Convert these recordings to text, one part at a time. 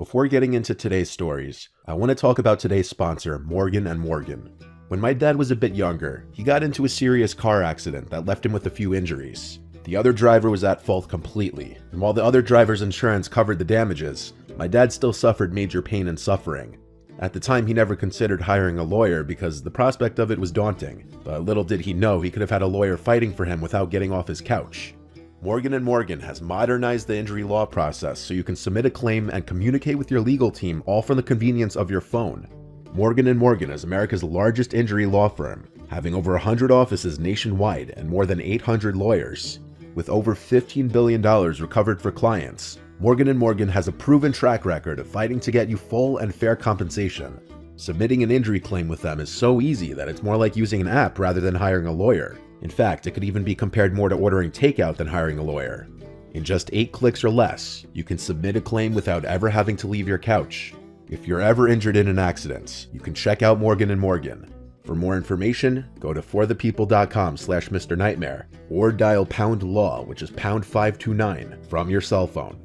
Before getting into today's stories, I want to talk about today's sponsor, Morgan & Morgan. When my dad was a bit younger, he got into a serious car accident that left him with a few injuries. The other driver was at fault completely, and while the other driver's insurance covered the damages, my dad still suffered major pain and suffering. At the time, he never considered hiring a lawyer because the prospect of it was daunting, but little did he know he could have had a lawyer fighting for him without getting off his couch. Morgan & Morgan has modernized the injury law process so you can submit a claim and communicate with your legal team all from the convenience of your phone. Morgan & Morgan is America's largest injury law firm, having over 100 offices nationwide and more than 800 lawyers. With over $15 billion recovered for clients, Morgan & Morgan has a proven track record of fighting to get you full and fair compensation. Submitting an injury claim with them is so easy that it's more like using an app rather than hiring a lawyer. In fact, it could even be compared more to ordering takeout than hiring a lawyer. In just 8 clicks or less, you can submit a claim without ever having to leave your couch. If you're ever injured in an accident, you can check out Morgan & Morgan. For more information, go to forthepeople.com/Mr. Nightmare or dial pound law, which is pound 529 from your cell phone.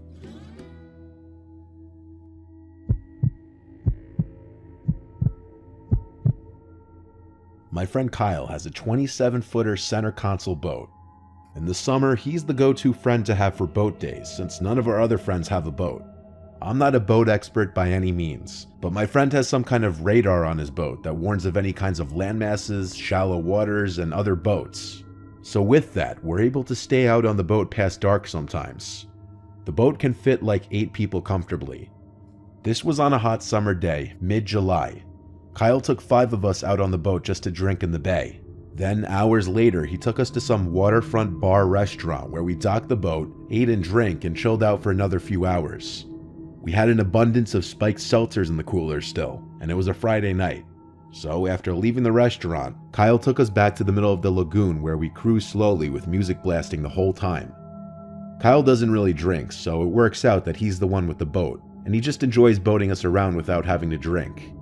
My friend Kyle has a 27-footer center console boat. In the summer, he's the go-to friend to have for boat days since none of our other friends have a boat. I'm not a boat expert by any means, but my friend has some kind of radar on his boat that warns of any kinds of landmasses, shallow waters, and other boats. So with that, we're able to stay out on the boat past dark sometimes. The boat can fit like 8 people comfortably. This was on a hot summer day, mid-July. Kyle took 5 of us out on the boat just to drink in the bay. Then, hours later, he took us to some waterfront bar restaurant where we docked the boat, ate and drank, and chilled out for another few hours. We had an abundance of spiked seltzers in the cooler still, and it was a Friday night. So, after leaving the restaurant, Kyle took us back to the middle of the lagoon where we cruised slowly with music blasting the whole time. Kyle doesn't really drink, so it works out that he's the one with the boat, and he just enjoys boating us around without having to drink.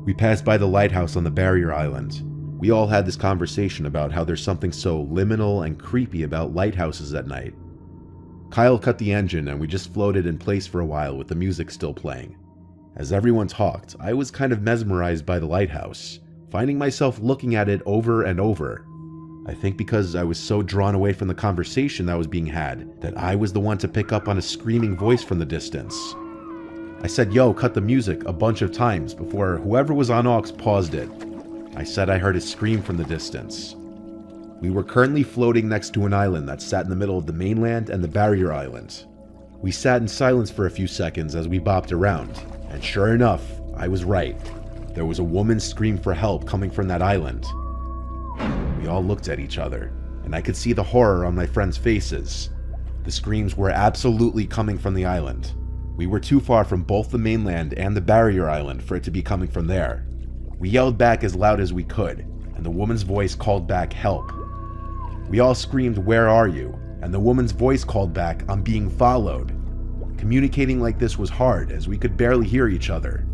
We passed by the lighthouse on the barrier island. We all had this conversation about how there's something so liminal and creepy about lighthouses at night. Kyle cut the engine and we just floated in place for a while with the music still playing. As everyone talked, I was kind of mesmerized by the lighthouse, finding myself looking at it over and over. I think because I was so drawn away from the conversation that was being had that I was the one to pick up on a screaming voice from the distance. I said, "Yo, cut the music," a bunch of times before whoever was on aux paused it. I said I heard a scream from the distance. We were currently floating next to an island that sat in the middle of the mainland and the barrier island. We sat in silence for a few seconds as we bopped around, and sure enough, I was right. There was a woman's scream for help coming from that island. We all looked at each other, and I could see the horror on my friends' faces. The screams were absolutely coming from the island. We were too far from both the mainland and the barrier island for it to be coming from there. We yelled back as loud as we could, and the woman's voice called back, "Help." We all screamed, "Where are you?" And the woman's voice called back, "I'm being followed." Communicating like this was hard as we could barely hear each other.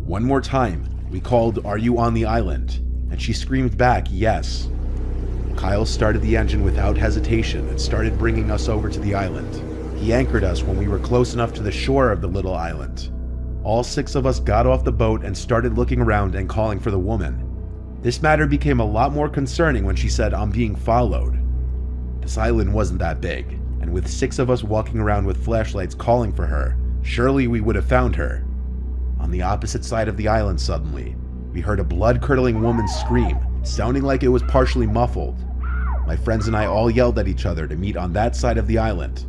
One more time, we called, "Are you on the island?" And she screamed back, "Yes." Kyle started the engine without hesitation and started bringing us over to the island. He anchored us when we were close enough to the shore of the little island. All 6 of us got off the boat and started looking around and calling for the woman. This matter became a lot more concerning when she said, "I'm being followed." This island wasn't that big, and with 6 of us walking around with flashlights calling for her, surely we would have found her. On the opposite side of the island suddenly, we heard a blood-curdling woman scream, sounding like it was partially muffled. My friends and I all yelled at each other to meet on that side of the island.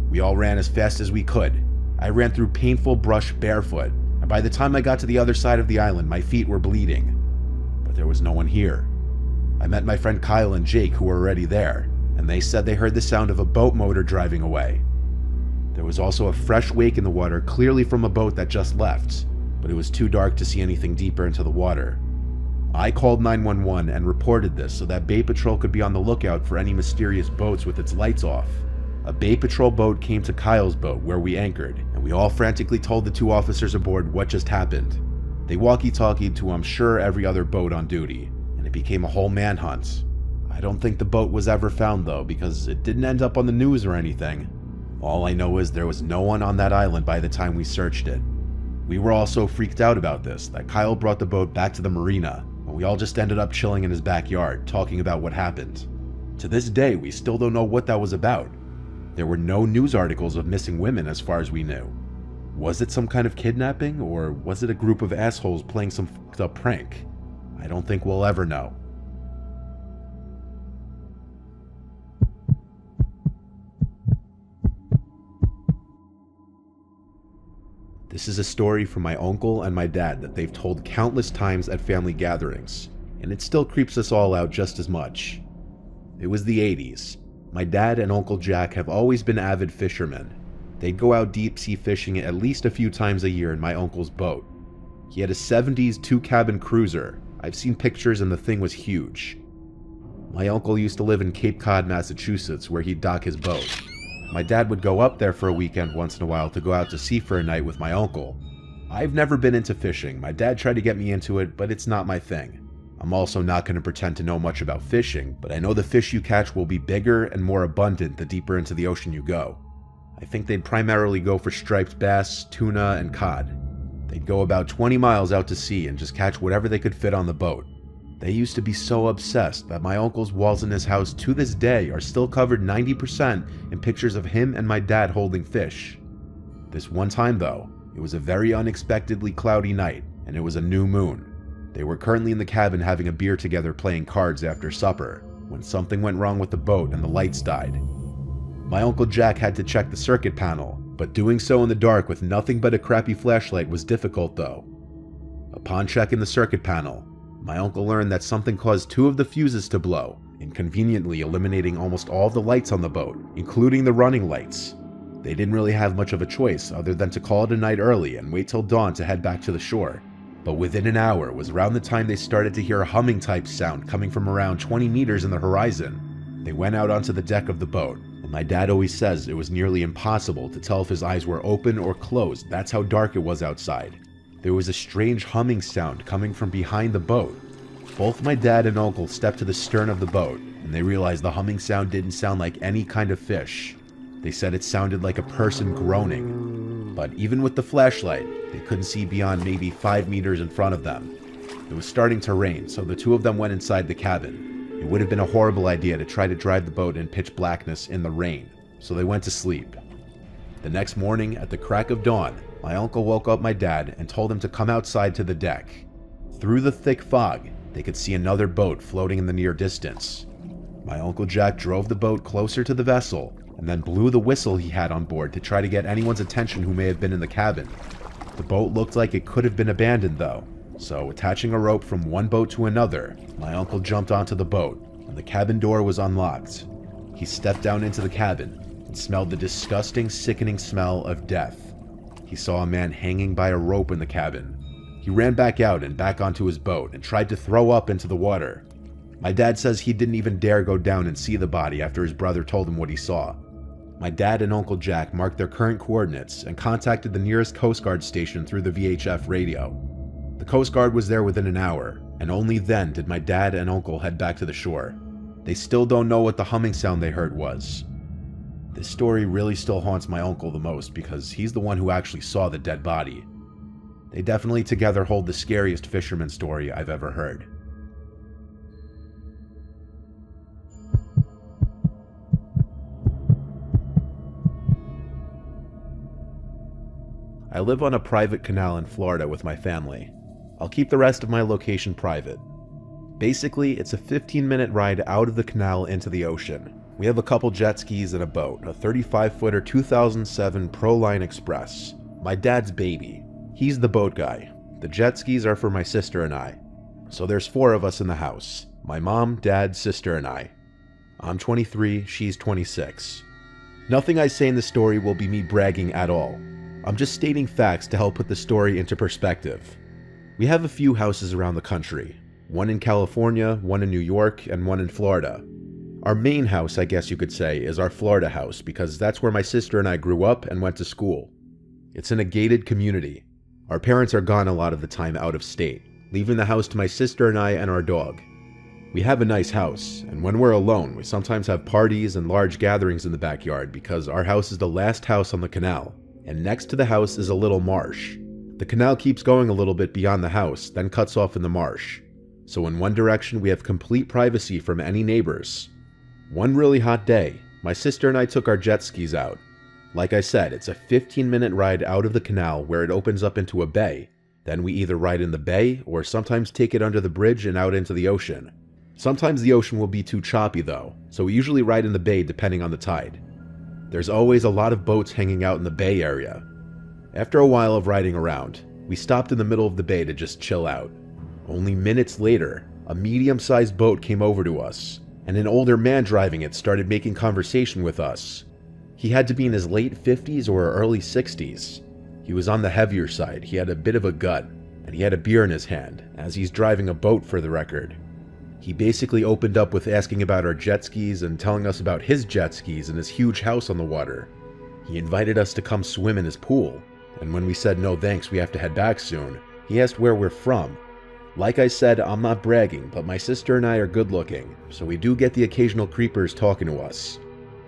We all ran as fast as we could. I ran through painful brush barefoot, and by the time I got to the other side of the island, my feet were bleeding. But there was no one here. I met my friend Kyle and Jake, who were already there, and they said they heard the sound of a boat motor driving away. There was also a fresh wake in the water, clearly from a boat that just left, but it was too dark to see anything deeper into the water. I called 911 and reported this so that Bay Patrol could be on the lookout for any mysterious boats with its lights off. A Bay Patrol boat came to Kyle's boat where we anchored, and we all frantically told the 2 officers aboard what just happened. They walkie-talkied to, I'm sure, every other boat on duty, and it became a whole manhunt. I don't think the boat was ever found though, because it didn't end up on the news or anything. All I know is there was no one on that island by the time we searched it. We were all so freaked out about this that Kyle brought the boat back to the marina, and we all just ended up chilling in his backyard, talking about what happened. To this day, we still don't know what that was about. There were no news articles of missing women as far as we knew. Was it some kind of kidnapping, or was it a group of assholes playing some fucked up prank? I don't think we'll ever know. This is a story from my uncle and my dad that they've told countless times at family gatherings, and it still creeps us all out just as much. It was the 80s. My dad and Uncle Jack have always been avid fishermen. They'd go out deep sea fishing at least a few times a year in my uncle's boat. He had a 70s 2-cabin cruiser. I've seen pictures and the thing was huge. My uncle used to live in Cape Cod, Massachusetts, where he'd dock his boat. My dad would go up there for a weekend once in a while to go out to sea for a night with my uncle. I've never been into fishing. My dad tried to get me into it, but it's not my thing. I'm also not going to pretend to know much about fishing, but I know the fish you catch will be bigger and more abundant the deeper into the ocean you go. I think they'd primarily go for striped bass, tuna, and cod. They'd go about 20 miles out to sea and just catch whatever they could fit on the boat. They used to be so obsessed that my uncle's walls in his house to this day are still covered 90% in pictures of him and my dad holding fish. This one time though, it was a very unexpectedly cloudy night and it was a new moon. They were currently in the cabin having a beer together playing cards after supper, when something went wrong with the boat and the lights died. My Uncle Jack had to check the circuit panel, but doing so in the dark with nothing but a crappy flashlight was difficult though. Upon checking the circuit panel, my uncle learned that something caused 2 of the fuses to blow, inconveniently eliminating almost all of the lights on the boat, including the running lights. They didn't really have much of a choice other than to call it a night early and wait till dawn to head back to the shore. But within an hour was around the time they started to hear a humming type sound coming from around 20 meters in the horizon. They went out onto the deck of the boat, and my dad always says it was nearly impossible to tell if his eyes were open or closed. That's how dark it was outside. There was a strange humming sound coming from behind the boat. Both my dad and uncle stepped to the stern of the boat, and they realized the humming sound didn't sound like any kind of fish. They said it sounded like a person groaning. But even with the flashlight, they couldn't see beyond maybe 5 meters in front of them. It was starting to rain, so the 2 of them went inside the cabin. It would have been a horrible idea to try to drive the boat in pitch blackness in the rain, so they went to sleep. The next morning, at the crack of dawn, my uncle woke up my dad and told him to come outside to the deck. Through the thick fog, they could see another boat floating in the near distance. My Uncle Jack drove the boat closer to the vessel and then blew the whistle he had on board to try to get anyone's attention who may have been in the cabin. The boat looked like it could have been abandoned though, so attaching a rope from one boat to another, my uncle jumped onto the boat and the cabin door was unlocked. He stepped down into the cabin and smelled the disgusting, sickening smell of death. He saw a man hanging by a rope in the cabin. He ran back out and back onto his boat and tried to throw up into the water. My dad says he didn't even dare go down and see the body after his brother told him what he saw. My dad and Uncle Jack marked their current coordinates and contacted the nearest Coast Guard station through the VHF radio. The Coast Guard was there within an hour, and only then did my dad and uncle head back to the shore. They still don't know what the humming sound they heard was. This story really still haunts my uncle the most because he's the one who actually saw the dead body. They definitely together hold the scariest fisherman story I've ever heard. I live on a private canal in Florida with my family. I'll keep the rest of my location private. Basically, it's a 15-minute ride out of the canal into the ocean. We have a couple jet skis and a boat, a 35-footer 2007 Proline Express. My dad's baby. He's the boat guy. The jet skis are for my sister and I. So there's 4 of us in the house. My mom, dad, sister, and I. I'm 23, she's 26. Nothing I say in the story will be me bragging at all. I'm just stating facts to help put the story into perspective. We have a few houses around the country. One in California, one in New York, and one in Florida. Our main house, I guess you could say, is our Florida house because that's where my sister and I grew up and went to school. It's in a gated community. Our parents are gone a lot of the time out of state, leaving the house to my sister and I and our dog. We have a nice house, and when we're alone, we sometimes have parties and large gatherings in the backyard because our house is the last house on the canal, and next to the house is a little marsh. The canal keeps going a little bit beyond the house, then cuts off in the marsh. So in one direction, we have complete privacy from any neighbors. One really hot day, my sister and I took our jet skis out. Like I said, it's a 15-minute ride out of the canal where it opens up into a bay. Then we either ride in the bay or sometimes take it under the bridge and out into the ocean. Sometimes the ocean will be too choppy though, so we usually ride in the bay depending on the tide. There's always a lot of boats hanging out in the bay area. After a while of riding around, we stopped in the middle of the bay to just chill out. Only minutes later, a medium-sized boat came over to us, and an older man driving it started making conversation with us. He had to be in his late 50s or early 60s. He was on the heavier side, he had a bit of a gut, and he had a beer in his hand, as he's driving a boat for the record. He basically opened up with asking about our jet skis and telling us about his jet skis and his huge house on the water. He invited us to come swim in his pool, and when we said no thanks, we have to head back soon, he asked where we're from. Like I said, I'm not bragging, but my sister and I are good looking, so we do get the occasional creepers talking to us.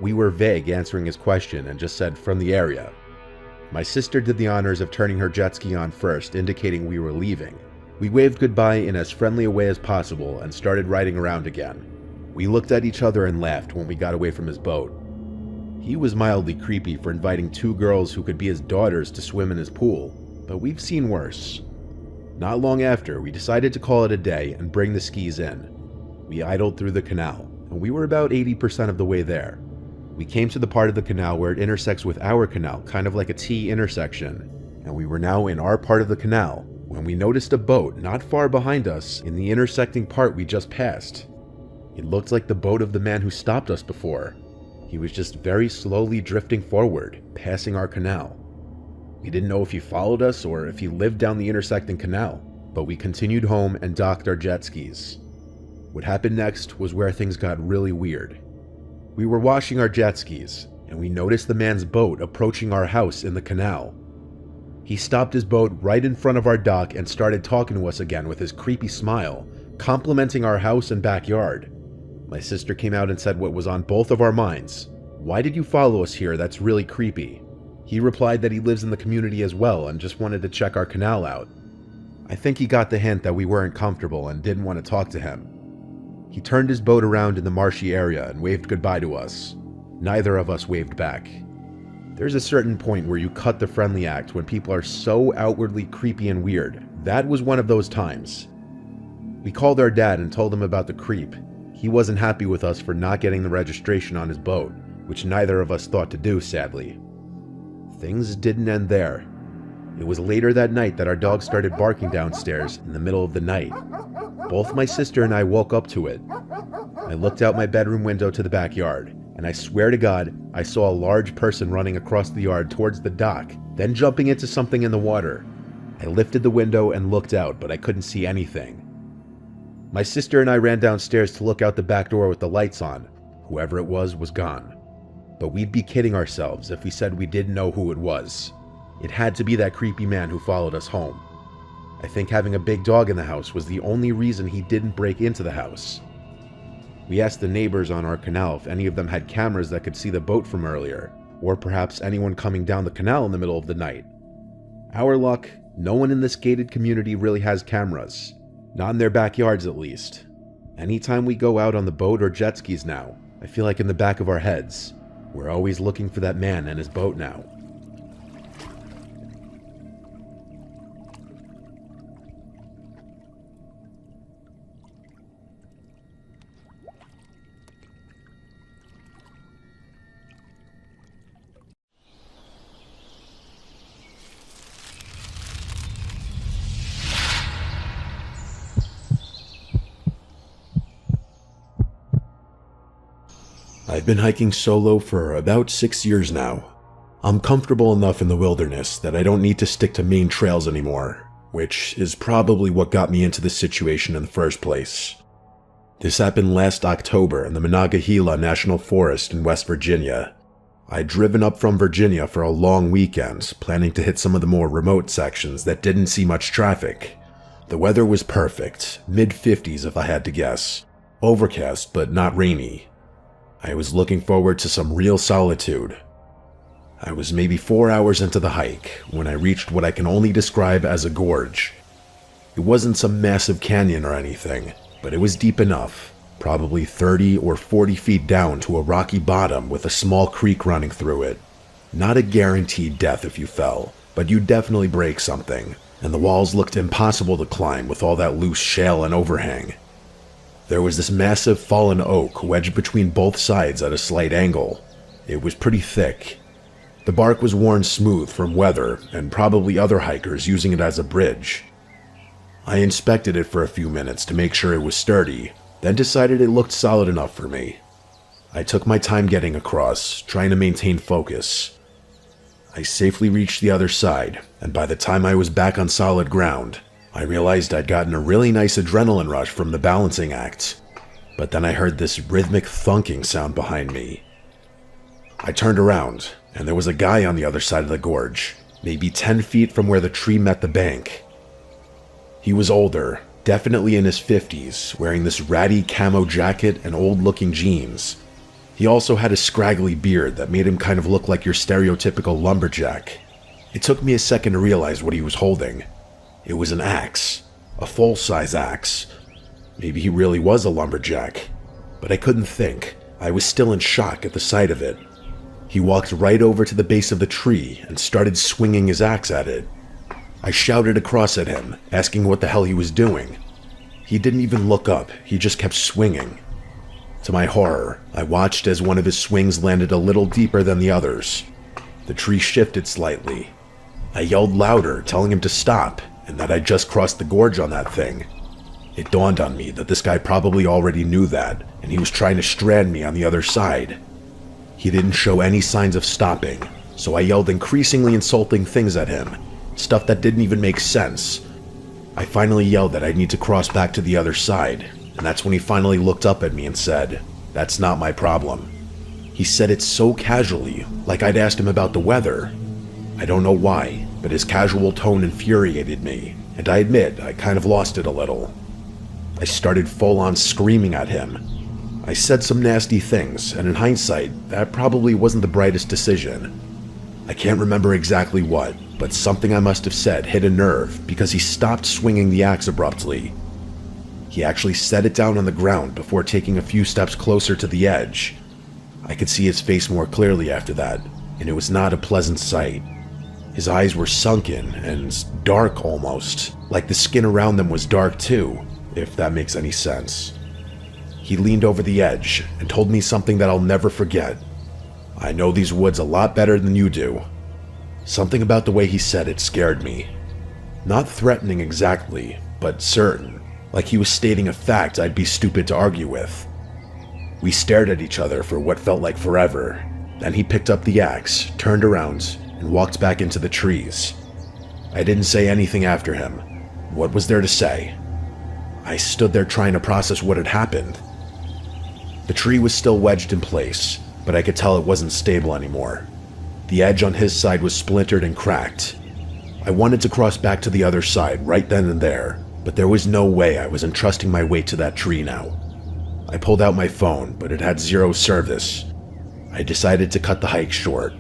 We were vague answering his question and just said from the area. My sister did the honors of turning her jet ski on first, indicating we were leaving. We waved goodbye in as friendly a way as possible and started riding around again. We looked at each other and laughed when we got away from his boat. He was mildly creepy for inviting two girls who could be his daughters to swim in his pool, but we've seen worse. Not long after, we decided to call it a day and bring the skis in. We idled through the canal, and we were about 80% of the way there. We came to the part of the canal where it intersects with our canal, kind of like a T intersection, and we were now in our part of the canal when we noticed a boat not far behind us in the intersecting part we just passed. It looked like the boat of the man who stopped us before. He was just very slowly drifting forward, passing our canal. We didn't know if he followed us or if he lived down the intersecting canal, but we continued home and docked our jet skis. What happened next was where things got really weird. We were washing our jet skis, and we noticed the man's boat approaching our house in the canal. He stopped his boat right in front of our dock and started talking to us again with his creepy smile, complimenting our house and backyard. My sister came out and said what was on both of our minds. "Why did you follow us here? That's really creepy." He replied that he lives in the community as well and just wanted to check our canal out. I think he got the hint that we weren't comfortable and didn't want to talk to him. He turned his boat around in the marshy area and waved goodbye to us. Neither of us waved back. There's a certain point where you cut the friendly act when people are so outwardly creepy and weird. That was one of those times. We called our dad and told him about the creep. He wasn't happy with us for not getting the registration on his boat, which neither of us thought to do, sadly. Things didn't end there. It was later that night that our dog started barking downstairs in the middle of the night. Both my sister and I woke up to it. I looked out my bedroom window to the backyard, and I swear to God, I saw a large person running across the yard towards the dock, then jumping into something in the water. I lifted the window and looked out, but I couldn't see anything. My sister and I ran downstairs to look out the back door with the lights on. Whoever it was gone. But we'd be kidding ourselves if we said we didn't know who it was. It had to be that creepy man who followed us home. I think having a big dog in the house was the only reason he didn't break into the house. We asked the neighbors on our canal if any of them had cameras that could see the boat from earlier, or perhaps anyone coming down the canal in the middle of the night. Our luck, no one in this gated community really has cameras. Not in their backyards, at least. Anytime we go out on the boat or jet skis now, I feel like in the back of our heads, we're always looking for that man and his boat now. I've been hiking solo for about 6 years now. I'm comfortable enough in the wilderness that I don't need to stick to main trails anymore, which is probably what got me into this situation in the first place. This happened last October in the Monongahela National Forest in West Virginia. I'd driven up from Virginia for a long weekend, planning to hit some of the more remote sections that didn't see much traffic. The weather was perfect, mid-50s if I had to guess. Overcast, but not rainy. I was looking forward to some real solitude. I was maybe 4 hours into the hike when I reached what I can only describe as a gorge. It wasn't some massive canyon or anything, but it was deep enough, probably 30 or 40 feet down to a rocky bottom with a small creek running through it. Not a guaranteed death if you fell, but you'd definitely break something, and the walls looked impossible to climb with all that loose shale and overhang. There was this massive fallen oak wedged between both sides at a slight angle. It was pretty thick. The bark was worn smooth from weather and probably other hikers using it as a bridge. I inspected it for a few minutes to make sure it was sturdy, then decided it looked solid enough for me. I took my time getting across, trying to maintain focus. I safely reached the other side, and by the time I was back on solid ground, I realized I'd gotten a really nice adrenaline rush from the balancing act. But then I heard this rhythmic thunking sound behind me. I turned around, and there was a guy on the other side of the gorge, maybe 10 feet from where the tree met the bank. He was older, definitely in his 50s, wearing this ratty camo jacket and old-looking jeans. He also had a scraggly beard that made him kind of look like your stereotypical lumberjack. It took me a second to realize what he was holding. It was an axe, a full-size axe. Maybe he really was a lumberjack, but I couldn't think. I was still in shock at the sight of it. He walked right over to the base of the tree and started swinging his axe at it. I shouted across at him, asking what the hell he was doing. He didn't even look up, he just kept swinging. To my horror, I watched as one of his swings landed a little deeper than the others. The tree shifted slightly. I yelled louder, telling him to stop, and that I'd just crossed the gorge on that thing. It dawned on me that this guy probably already knew that, and he was trying to strand me on the other side. He didn't show any signs of stopping, so I yelled increasingly insulting things at him, stuff that didn't even make sense. I finally yelled that I'd need to cross back to the other side, and that's when he finally looked up at me and said, "That's not my problem." He said it so casually, like I'd asked him about the weather. I don't know why, but his casual tone infuriated me, and I admit I kind of lost it a little. I started full-on screaming at him. I said some nasty things, and in hindsight, that probably wasn't the brightest decision. I can't remember exactly what, but something I must have said hit a nerve because he stopped swinging the axe abruptly. He actually set it down on the ground before taking a few steps closer to the edge. I could see his face more clearly after that, and it was not a pleasant sight. His eyes were sunken and dark almost, like the skin around them was dark too, if that makes any sense. He leaned over the edge and told me something that I'll never forget. "I know these woods a lot better than you do." Something about the way he said it scared me. Not threatening exactly, but certain, like he was stating a fact I'd be stupid to argue with. We stared at each other for what felt like forever. Then he picked up the axe, turned around, and walked back into the trees. I didn't say anything after him. What was there to say? I stood there trying to process what had happened. The tree was still wedged in place, but I could tell it wasn't stable anymore. The edge on his side was splintered and cracked. I wanted to cross back to the other side right then and there, but there was no way I was entrusting my weight to that tree now. I pulled out my phone, but it had zero service. I decided to cut the hike short.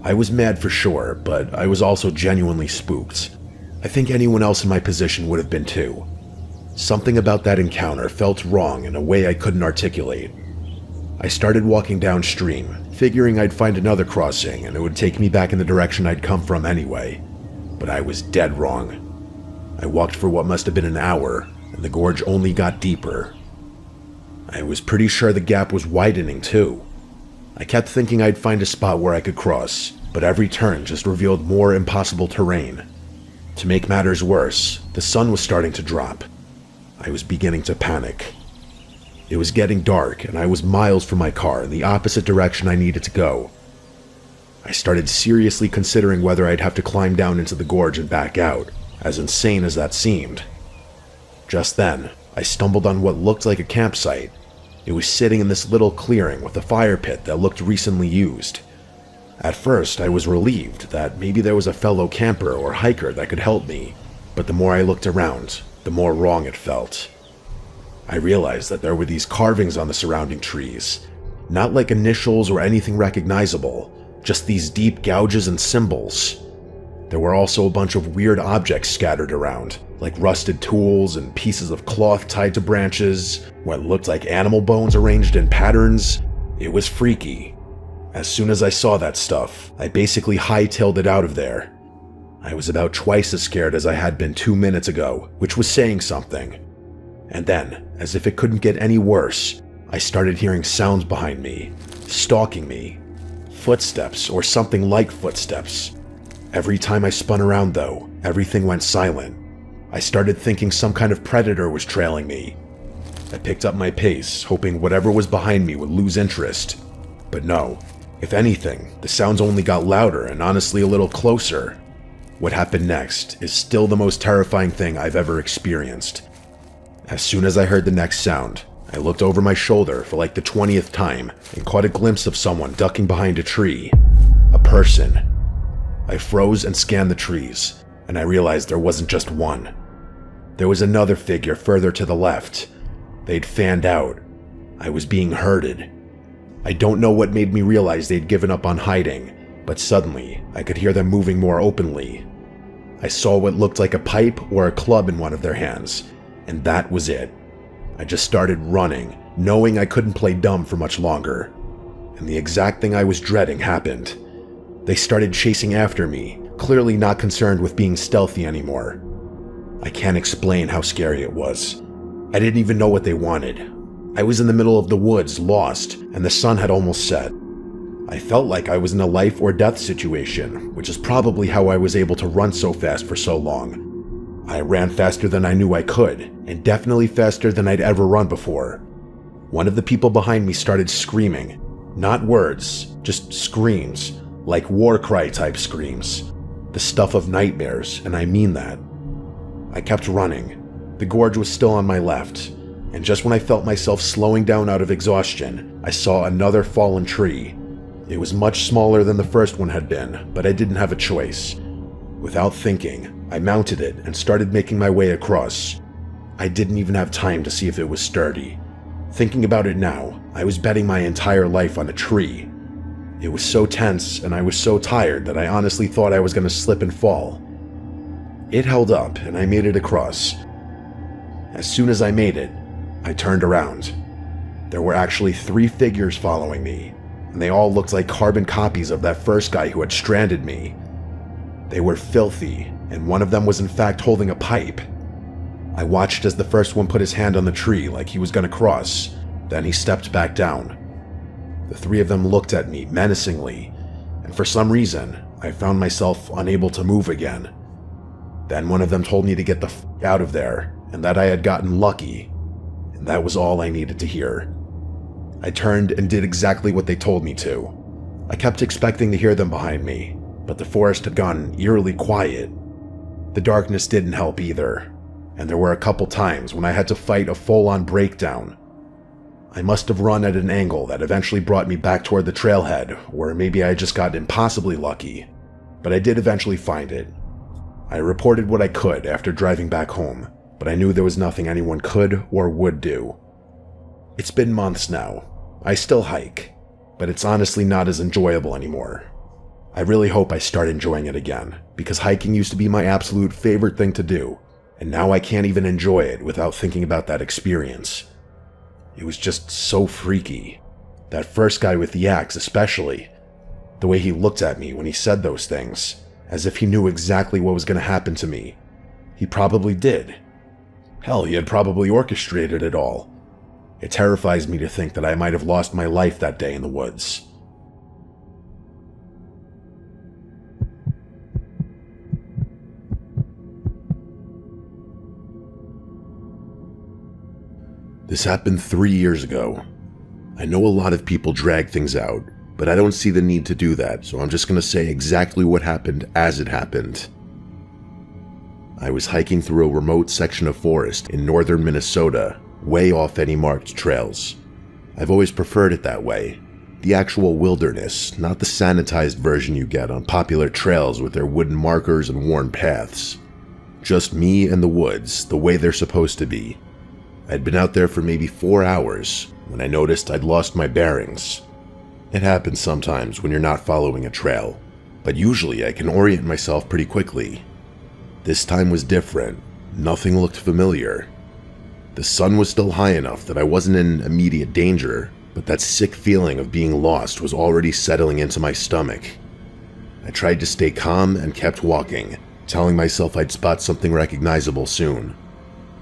I was mad for sure, but I was also genuinely spooked. I think anyone else in my position would have been too. Something about that encounter felt wrong in a way I couldn't articulate. I started walking downstream, figuring I'd find another crossing and it would take me back in the direction I'd come from anyway. But I was dead wrong. I walked for what must have been an hour, and the gorge only got deeper. I was pretty sure the gap was widening too. I kept thinking I'd find a spot where I could cross, but every turn just revealed more impossible terrain. To make matters worse, the sun was starting to drop. I was beginning to panic. It was getting dark, and I was miles from my car in the opposite direction I needed to go. I started seriously considering whether I'd have to climb down into the gorge and back out, as insane as that seemed. Just then, I stumbled on what looked like a campsite. It was sitting in this little clearing with a fire pit that looked recently used. At first, I was relieved that maybe there was a fellow camper or hiker that could help me, but the more I looked around, the more wrong it felt. I realized that there were these carvings on the surrounding trees. Not like initials or anything recognizable, just these deep gouges and symbols. There were also a bunch of weird objects scattered around, like rusted tools and pieces of cloth tied to branches, what looked like animal bones arranged in patterns. It was freaky. As soon as I saw that stuff, I basically hightailed it out of there. I was about twice as scared as I had been 2 minutes ago, which was saying something. And then, as if it couldn't get any worse, I started hearing sounds behind me, stalking me. Footsteps, or something like footsteps. Every time I spun around though, everything went silent. I started thinking some kind of predator was trailing me. I picked up my pace, hoping whatever was behind me would lose interest. But no, if anything, the sounds only got louder and honestly a little closer. What happened next is still the most terrifying thing I've ever experienced. As soon as I heard the next sound, I looked over my shoulder for like the 20th time and caught a glimpse of someone ducking behind a tree. A person. I froze and scanned the trees, and I realized there wasn't just one. There was another figure further to the left. They'd fanned out. I was being herded. I don't know what made me realize they'd given up on hiding, but suddenly I could hear them moving more openly. I saw what looked like a pipe or a club in one of their hands, and that was it. I just started running, knowing I couldn't play dumb for much longer. And the exact thing I was dreading happened. They started chasing after me, clearly not concerned with being stealthy anymore. I can't explain how scary it was. I didn't even know what they wanted. I was in the middle of the woods, lost, and the sun had almost set. I felt like I was in a life or death situation, which is probably how I was able to run so fast for so long. I ran faster than I knew I could, and definitely faster than I'd ever run before. One of the people behind me started screaming. Not words, just screams, like war cry type screams. The stuff of nightmares, and I mean that. I kept running. The gorge was still on my left, and just when I felt myself slowing down out of exhaustion, I saw another fallen tree. It was much smaller than the first one had been, but I didn't have a choice. Without thinking, I mounted it and started making my way across. I didn't even have time to see if it was sturdy. Thinking about it now, I was betting my entire life on a tree. It was so tense and I was so tired that I honestly thought I was going to slip and fall. It held up and I made it across. As soon as I made it, I turned around. There were actually 3 figures following me, and they all looked like carbon copies of that first guy who had stranded me. They were filthy, and one of them was in fact holding a pipe. I watched as the first one put his hand on the tree like he was going to cross, then he stepped back down. The 3 of them looked at me menacingly, and for some reason, I found myself unable to move again. Then one of them told me to get the f*** out of there, and that I had gotten lucky, and that was all I needed to hear. I turned and did exactly what they told me to. I kept expecting to hear them behind me, but the forest had gone eerily quiet. The darkness didn't help either, and there were a couple times when I had to fight a full-on breakdown. I must have run at an angle that eventually brought me back toward the trailhead, or maybe I just got impossibly lucky, but I did eventually find it. I reported what I could after driving back home, but I knew there was nothing anyone could or would do. It's been months now. I still hike, but it's honestly not as enjoyable anymore. I really hope I start enjoying it again, because hiking used to be my absolute favorite thing to do, and now I can't even enjoy it without thinking about that experience. It was just so freaky. That first guy with the axe especially. The way he looked at me when he said those things, as if he knew exactly what was going to happen to me. He probably did. Hell, he had probably orchestrated it all. It terrifies me to think that I might have lost my life that day in the woods. This happened 3 years ago. I know a lot of people drag things out, but I don't see the need to do that, so I'm just going to say exactly what happened as it happened. I was hiking through a remote section of forest in northern Minnesota, way off any marked trails. I've always preferred it that way. The actual wilderness, not the sanitized version you get on popular trails with their wooden markers and worn paths. Just me and the woods, the way they're supposed to be. I'd been out there for maybe 4 hours when I noticed I'd lost my bearings. It happens sometimes when you're not following a trail, but usually I can orient myself pretty quickly. This time was different. Nothing looked familiar. The sun was still high enough that I wasn't in immediate danger, but that sick feeling of being lost was already settling into my stomach. I tried to stay calm and kept walking, telling myself I'd spot something recognizable soon.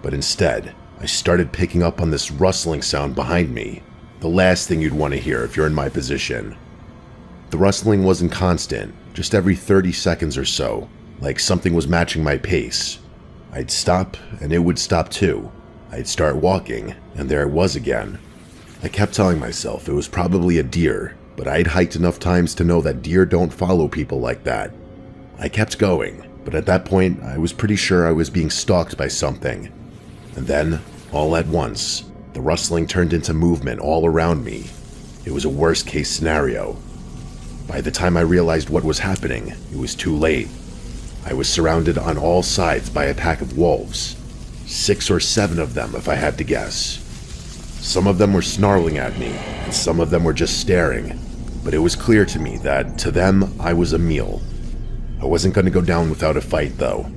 But instead, I started picking up on this rustling sound behind me, the last thing you'd want to hear if you're in my position. The rustling wasn't constant, just every 30 seconds or so, like something was matching my pace. I'd stop, and it would stop too. I'd start walking, and there it was again. I kept telling myself it was probably a deer, but I'd hiked enough times to know that deer don't follow people like that. I kept going, but at that point, I was pretty sure I was being stalked by something. And then, all at once, the rustling turned into movement all around me. It was a worst-case scenario. By the time I realized what was happening, it was too late. I was surrounded on all sides by a pack of wolves. 6 or 7 of them, if I had to guess. Some of them were snarling at me, and some of them were just staring. But it was clear to me that, to them, I was a meal. I wasn't going to go down without a fight, though.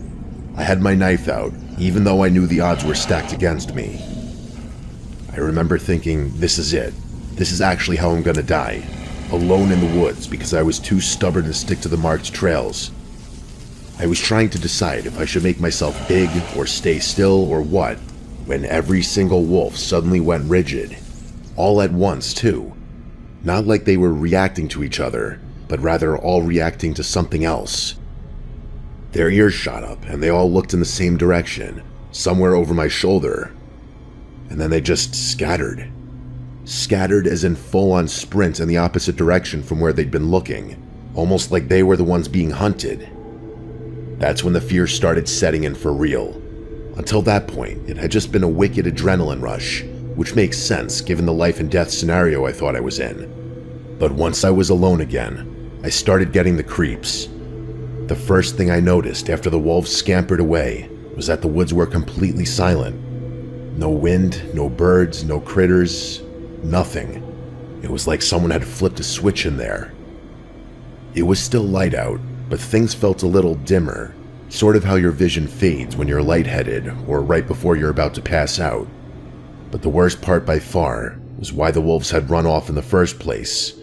I had my knife out, even though I knew the odds were stacked against me. I remember thinking, this is it. This is actually how I'm going to die. Alone in the woods because I was too stubborn to stick to the marked trails. I was trying to decide if I should make myself big or stay still or what, when every single wolf suddenly went rigid. All at once, too. Not like they were reacting to each other, but rather all reacting to something else. Their ears shot up, and they all looked in the same direction, somewhere over my shoulder. And then they just scattered. Scattered as in full-on sprint in the opposite direction from where they'd been looking, almost like they were the ones being hunted. That's when the fear started setting in for real. Until that point, it had just been a wicked adrenaline rush, which makes sense given the life and death scenario I thought I was in. But once I was alone again, I started getting the creeps. The first thing I noticed after the wolves scampered away was that the woods were completely silent. No wind, no birds, no critters, nothing. It was like someone had flipped a switch in there. It was still light out, but things felt a little dimmer, sort of how your vision fades when you're lightheaded or right before you're about to pass out. But the worst part by far was why the wolves had run off in the first place.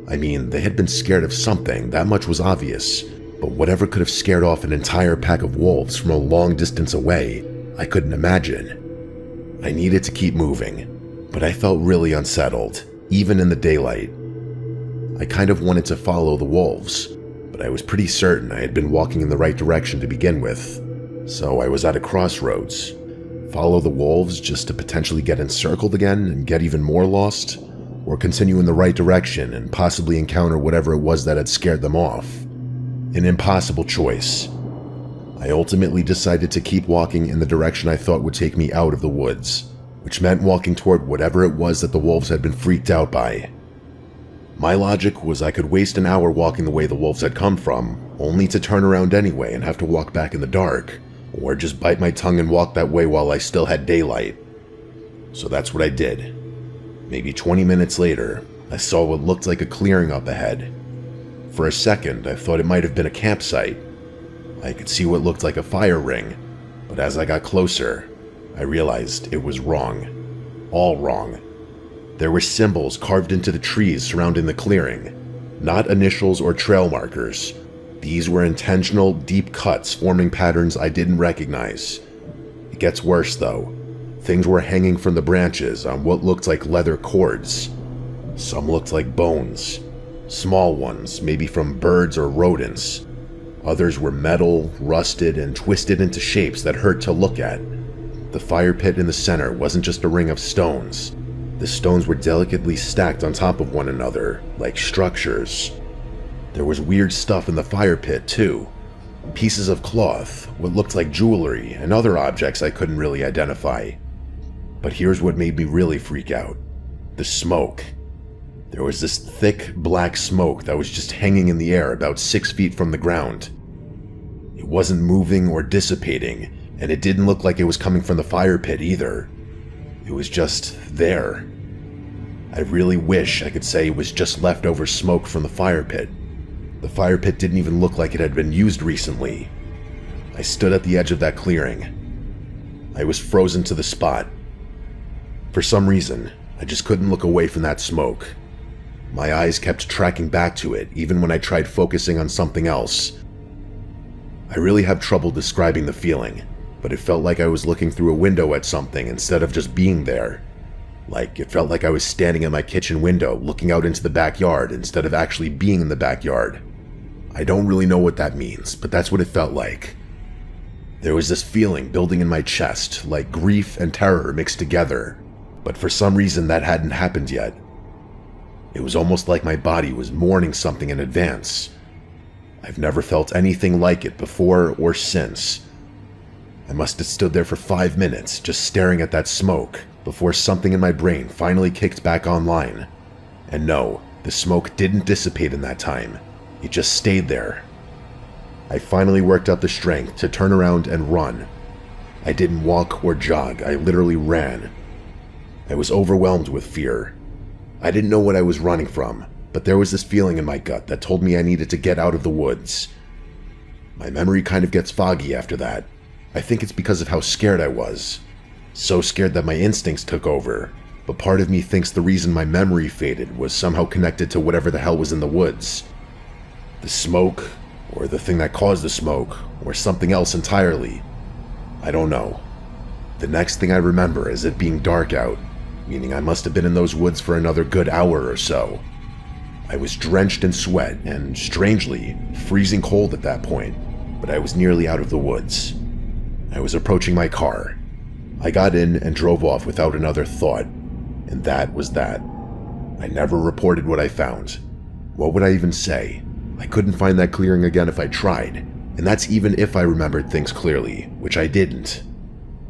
I mean, they had been scared of something, that much was obvious, but whatever could have scared off an entire pack of wolves from a long distance away, I couldn't imagine. I needed to keep moving, but I felt really unsettled, even in the daylight. I kind of wanted to follow the wolves, but I was pretty certain I had been walking in the right direction to begin with, so I was at a crossroads. Follow the wolves just to potentially get encircled again and get even more lost, or continue in the right direction and possibly encounter whatever it was that had scared them off. An impossible choice. I ultimately decided to keep walking in the direction I thought would take me out of the woods, which meant walking toward whatever it was that the wolves had been freaked out by. My logic was I could waste an hour walking the way the wolves had come from, only to turn around anyway and have to walk back in the dark, or just bite my tongue and walk that way while I still had daylight. So that's what I did. Maybe 20 minutes later, I saw what looked like a clearing up ahead. For a second, I thought it might have been a campsite. I could see what looked like a fire ring, but as I got closer, I realized it was wrong. All wrong. There were symbols carved into the trees surrounding the clearing, not initials or trail markers. These were intentional, deep cuts forming patterns I didn't recognize. It gets worse, though. Things were hanging from the branches on what looked like leather cords. Some looked like bones. Small ones, maybe from birds or rodents. Others were metal, rusted, and twisted into shapes that hurt to look at. The fire pit in the center wasn't just a ring of stones. The stones were delicately stacked on top of one another, like structures. There was weird stuff in the fire pit, too. Pieces of cloth, what looked like jewelry, and other objects I couldn't really identify. But here's what made me really freak out. The smoke. There was this thick, black smoke that was just hanging in the air about 6 feet from the ground. It wasn't moving or dissipating, and it didn't look like it was coming from the fire pit either. It was just there. I really wish I could say it was just leftover smoke from the fire pit. The fire pit didn't even look like it had been used recently. I stood at the edge of that clearing. I was frozen to the spot. For some reason, I just couldn't look away from that smoke. My eyes kept tracking back to it, even when I tried focusing on something else. I really have trouble describing the feeling, but it felt like I was looking through a window at something instead of just being there. Like, it felt like I was standing at my kitchen window, looking out into the backyard instead of actually being in the backyard. I don't really know what that means, but that's what it felt like. There was this feeling building in my chest, like grief and terror mixed together, but for some reason that hadn't happened yet. It was almost like my body was mourning something in advance. I've never felt anything like it before or since. I must have stood there for 5 minutes, just staring at that smoke, before something in my brain finally kicked back online. And no, the smoke didn't dissipate in that time. It just stayed there. I finally worked up the strength to turn around and run. I didn't walk or jog, I literally ran. I was overwhelmed with fear. I didn't know what I was running from, but there was this feeling in my gut that told me I needed to get out of the woods. My memory kind of gets foggy after that. I think it's because of how scared I was. So scared that my instincts took over, but part of me thinks the reason my memory faded was somehow connected to whatever the hell was in the woods. The smoke, or the thing that caused the smoke, or something else entirely. I don't know. The next thing I remember is it being dark out, meaning I must have been in those woods for another good hour or so. I was drenched in sweat and, strangely, freezing cold at that point, but I was nearly out of the woods. I was approaching my car. I got in and drove off without another thought, and that was that. I never reported what I found. What would I even say? I couldn't find that clearing again if I tried, and that's even if I remembered things clearly, which I didn't.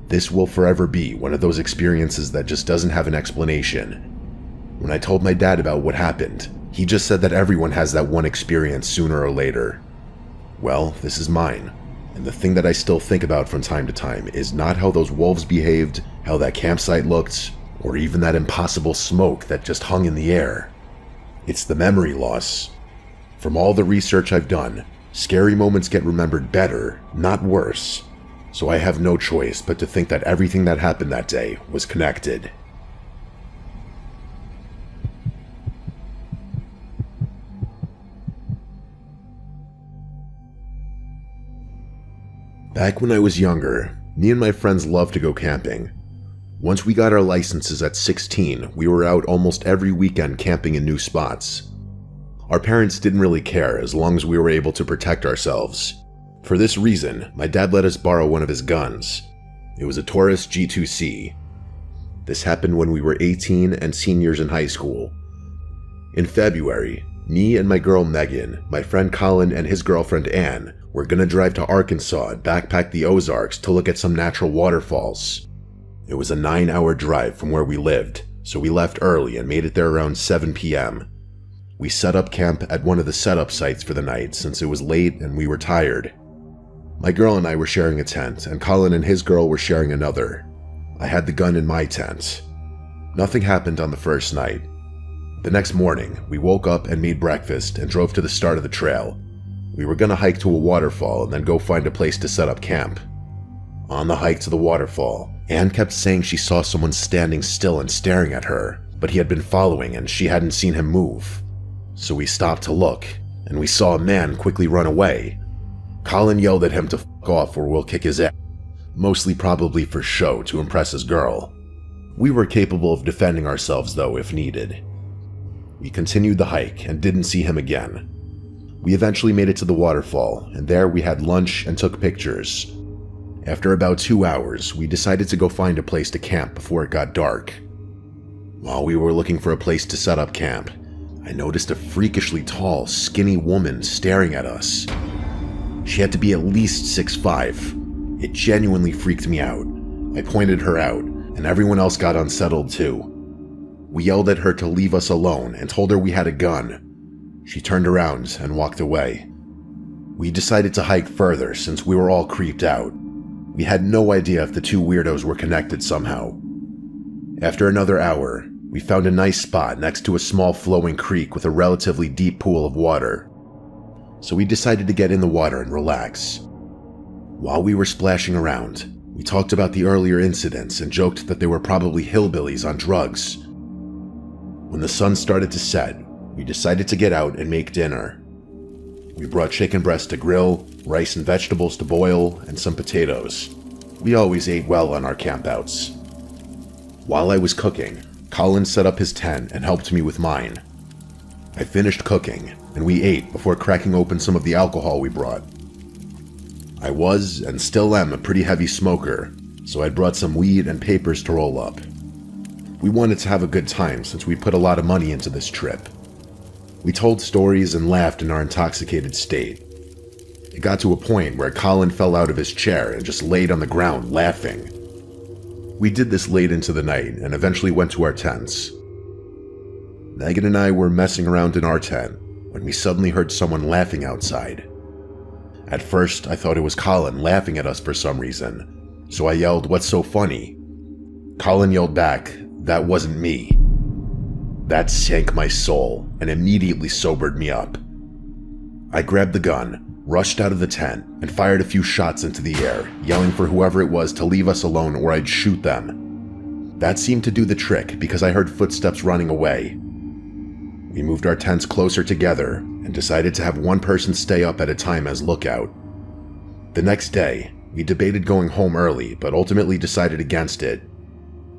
This will forever be one of those experiences that just doesn't have an explanation. When I told my dad about what happened, he just said that everyone has that one experience sooner or later. Well, this is mine. And the thing that I still think about from time to time is not how those wolves behaved, how that campsite looked, or even that impossible smoke that just hung in the air. It's the memory loss. From all the research I've done, scary moments get remembered better, not worse. So I have no choice but to think that everything that happened that day was connected. Back when I was younger, me and my friends loved to go camping. Once we got our licenses at 16, we were out almost every weekend camping in new spots. Our parents didn't really care as long as we were able to protect ourselves. For this reason, my dad let us borrow one of his guns. It was a Taurus G2C. This happened when we were 18 and seniors in high school. In February, me and my girl Megan, my friend Colin and his girlfriend Anne were gonna drive to Arkansas and backpack the Ozarks to look at some natural waterfalls. It was a 9-hour drive from where we lived, so we left early and made it there around 7 p.m. We set up camp at one of the setup sites for the night since it was late and we were tired. My girl and I were sharing a tent, and Colin and his girl were sharing another. I had the gun in my tent. Nothing happened on the first night. The next morning, we woke up and made breakfast and drove to the start of the trail. We were gonna hike to a waterfall and then go find a place to set up camp. On the hike to the waterfall, Anne kept saying she saw someone standing still and staring at her, but he had been following and she hadn't seen him move. So we stopped to look, and we saw a man quickly run away. Colin yelled at him to fuck off or we'll kick his ass, mostly probably for show to impress his girl. We were capable of defending ourselves though if needed. We continued the hike and didn't see him again. We eventually made it to the waterfall, and there we had lunch and took pictures. After about 2 hours, we decided to go find a place to camp before it got dark. While we were looking for a place to set up camp, I noticed a freakishly tall, skinny woman staring at us. She had to be at least 6'5". It genuinely freaked me out. I pointed her out, and everyone else got unsettled too. We yelled at her to leave us alone and told her we had a gun. She turned around and walked away. We decided to hike further since we were all creeped out. We had no idea if the two weirdos were connected somehow. After another hour, we found a nice spot next to a small flowing creek with a relatively deep pool of water. So we decided to get in the water and relax. While we were splashing around, we talked about the earlier incidents and joked that they were probably hillbillies on drugs. When the sun started to set, we decided to get out and make dinner. We brought chicken breast to grill, rice and vegetables to boil, and some potatoes. We always ate well on our campouts. While I was cooking, Colin set up his tent and helped me with mine. I finished cooking, and we ate before cracking open some of the alcohol we brought. I was, and still am, a pretty heavy smoker, so I brought some weed and papers to roll up. We wanted to have a good time since we put a lot of money into this trip. We told stories and laughed in our intoxicated state. It got to a point where Colin fell out of his chair and just laid on the ground laughing. We did this late into the night and eventually went to our tents. Megan and I were messing around in our tent when we suddenly heard someone laughing outside. At first, I thought it was Colin laughing at us for some reason, so I yelled, "What's so funny?" Colin yelled back, "That wasn't me." That sank my soul and immediately sobered me up. I grabbed the gun, rushed out of the tent, and fired a few shots into the air, yelling for whoever it was to leave us alone or I'd shoot them. That seemed to do the trick because I heard footsteps running away. We moved our tents closer together and decided to have one person stay up at a time as lookout. The next day, we debated going home early, but ultimately decided against it.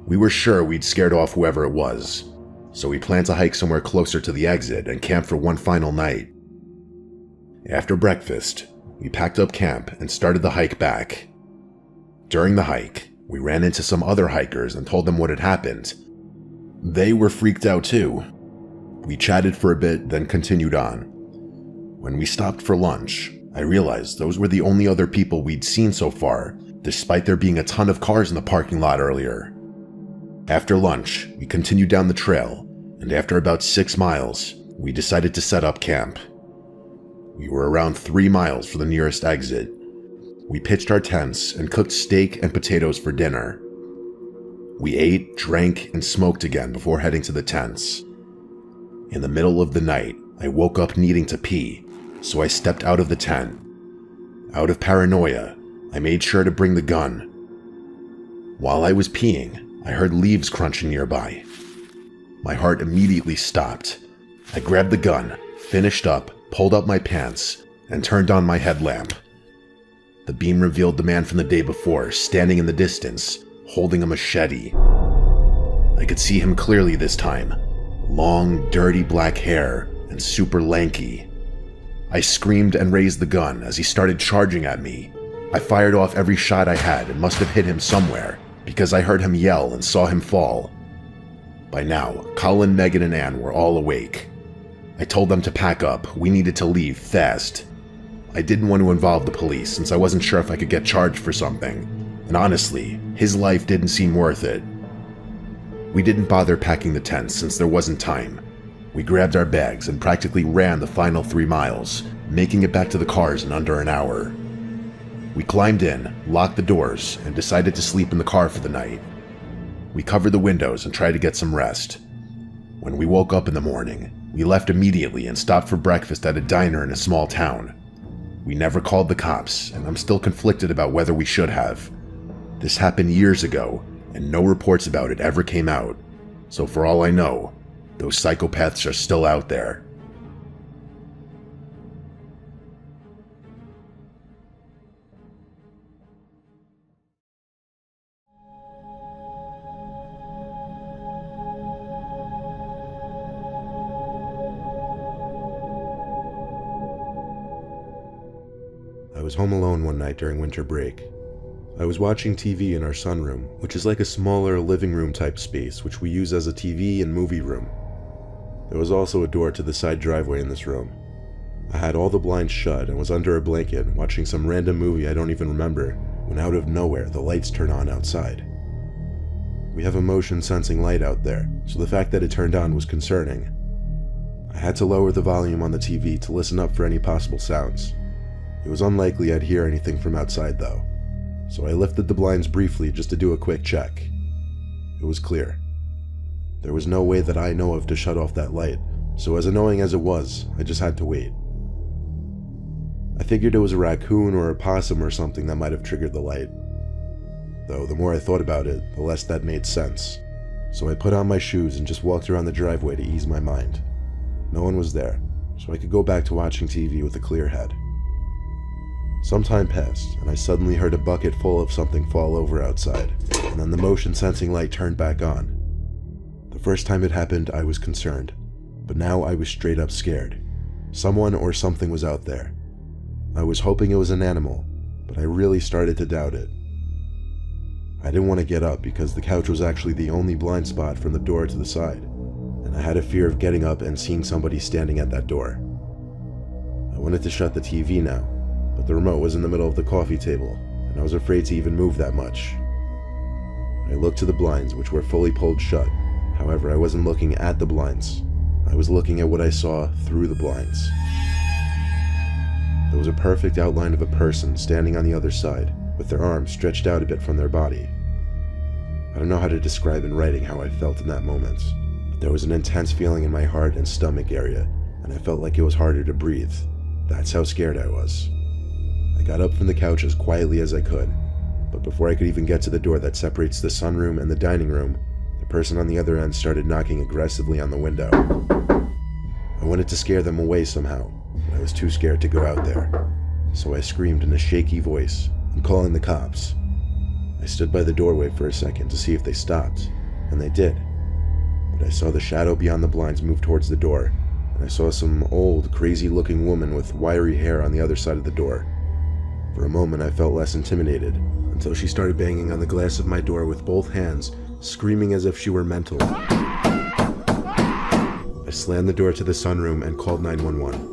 We were sure we'd scared off whoever it was, so we planned to hike somewhere closer to the exit and camp for one final night. After breakfast, we packed up camp and started the hike back. During the hike, we ran into some other hikers and told them what had happened. They were freaked out too. We chatted for a bit, then continued on. When we stopped for lunch, I realized those were the only other people we'd seen so far, despite there being a ton of cars in the parking lot earlier. After lunch, we continued down the trail, and after about 6 miles, we decided to set up camp. We were around 3 miles from the nearest exit. We pitched our tents and cooked steak and potatoes for dinner. We ate, drank, and smoked again before heading to the tents. In the middle of the night, I woke up needing to pee, so I stepped out of the tent. Out of paranoia, I made sure to bring the gun. While I was peeing, I heard leaves crunching nearby. My heart immediately stopped. I grabbed the gun, finished up, pulled up my pants, and turned on my headlamp. The beam revealed the man from the day before, standing in the distance, holding a machete. I could see him clearly this time. Long, dirty black hair, and super lanky. I screamed and raised the gun as he started charging at me. I fired off every shot I had and must have hit him somewhere, because I heard him yell and saw him fall. By now, Colin, Megan, and Ann were all awake. I told them to pack up. We needed to leave fast. I didn't want to involve the police since I wasn't sure if I could get charged for something, and honestly, his life didn't seem worth it. We didn't bother packing the tents since there wasn't time. We grabbed our bags and practically ran the final 3 miles, making it back to the cars in under an hour. We climbed in, locked the doors, and decided to sleep in the car for the night. We covered the windows and tried to get some rest. When we woke up in the morning, we left immediately and stopped for breakfast at a diner in a small town. We never called the cops, and I'm still conflicted about whether we should have. This happened years ago, and no reports about it ever came out, so for all I know, those psychopaths are still out there. I was home alone one night during winter break. I was watching TV in our sunroom, which is like a smaller living room type space which we use as a TV and movie room. There was also a door to the side driveway in this room. I had all the blinds shut and was under a blanket watching some random movie I don't even remember when out of nowhere the lights turn on outside. We have a motion sensing light out there, so the fact that it turned on was concerning. I had to lower the volume on the TV to listen up for any possible sounds. It was unlikely I'd hear anything from outside though, so I lifted the blinds briefly just to do a quick check. It was clear. There was no way that I know of to shut off that light, so as annoying as it was, I just had to wait. I figured it was a raccoon or a possum or something that might have triggered the light. Though the more I thought about it, the less that made sense. So I put on my shoes and just walked around the driveway to ease my mind. No one was there, so I could go back to watching TV with a clear head. Some time passed, and I suddenly heard a bucket full of something fall over outside, and then the motion sensing light turned back on. The first time it happened, I was concerned, but now I was straight up scared. Someone or something was out there. I was hoping it was an animal, but I really started to doubt it. I didn't want to get up because the couch was actually the only blind spot from the door to the side, and I had a fear of getting up and seeing somebody standing at that door. I wanted to shut the TV now, but the remote was in the middle of the coffee table, and I was afraid to even move that much. I looked to the blinds, which were fully pulled shut. However, I wasn't looking at the blinds. I was looking at what I saw through the blinds. There was a perfect outline of a person standing on the other side, with their arms stretched out a bit from their body. I don't know how to describe in writing how I felt in that moment, but there was an intense feeling in my heart and stomach area, and I felt like it was harder to breathe. That's how scared I was. I got up from the couch as quietly as I could, but before I could even get to the door that separates the sunroom and the dining room, the person on the other end started knocking aggressively on the window. I wanted to scare them away somehow, but I was too scared to go out there, so I screamed in a shaky voice, "I'm calling the cops." I stood by the doorway for a second to see if they stopped, and they did. But I saw the shadow beyond the blinds move towards the door, and I saw some old, crazy-looking woman with wiry hair on the other side of the door. For a moment I felt less intimidated, until she started banging on the glass of my door with both hands, screaming as if she were mental. I slammed the door to the sunroom and called 911.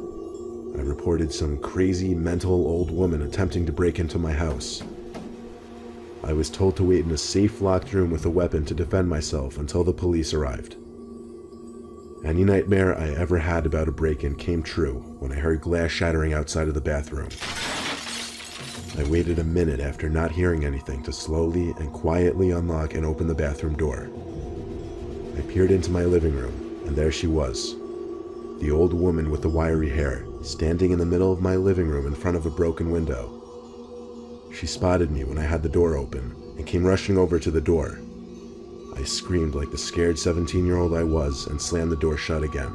I reported some crazy, mental old woman attempting to break into my house. I was told to wait in a safe, locked room with a weapon to defend myself until the police arrived. Any nightmare I ever had about a break-in came true when I heard glass shattering outside of the bathroom. I waited a minute after not hearing anything to slowly and quietly unlock and open the bathroom door. I peered into my living room, and there she was. The old woman with the wiry hair, standing in the middle of my living room in front of a broken window. She spotted me when I had the door open and came rushing over to the door. I screamed like the scared 17-year-old I was and slammed the door shut again.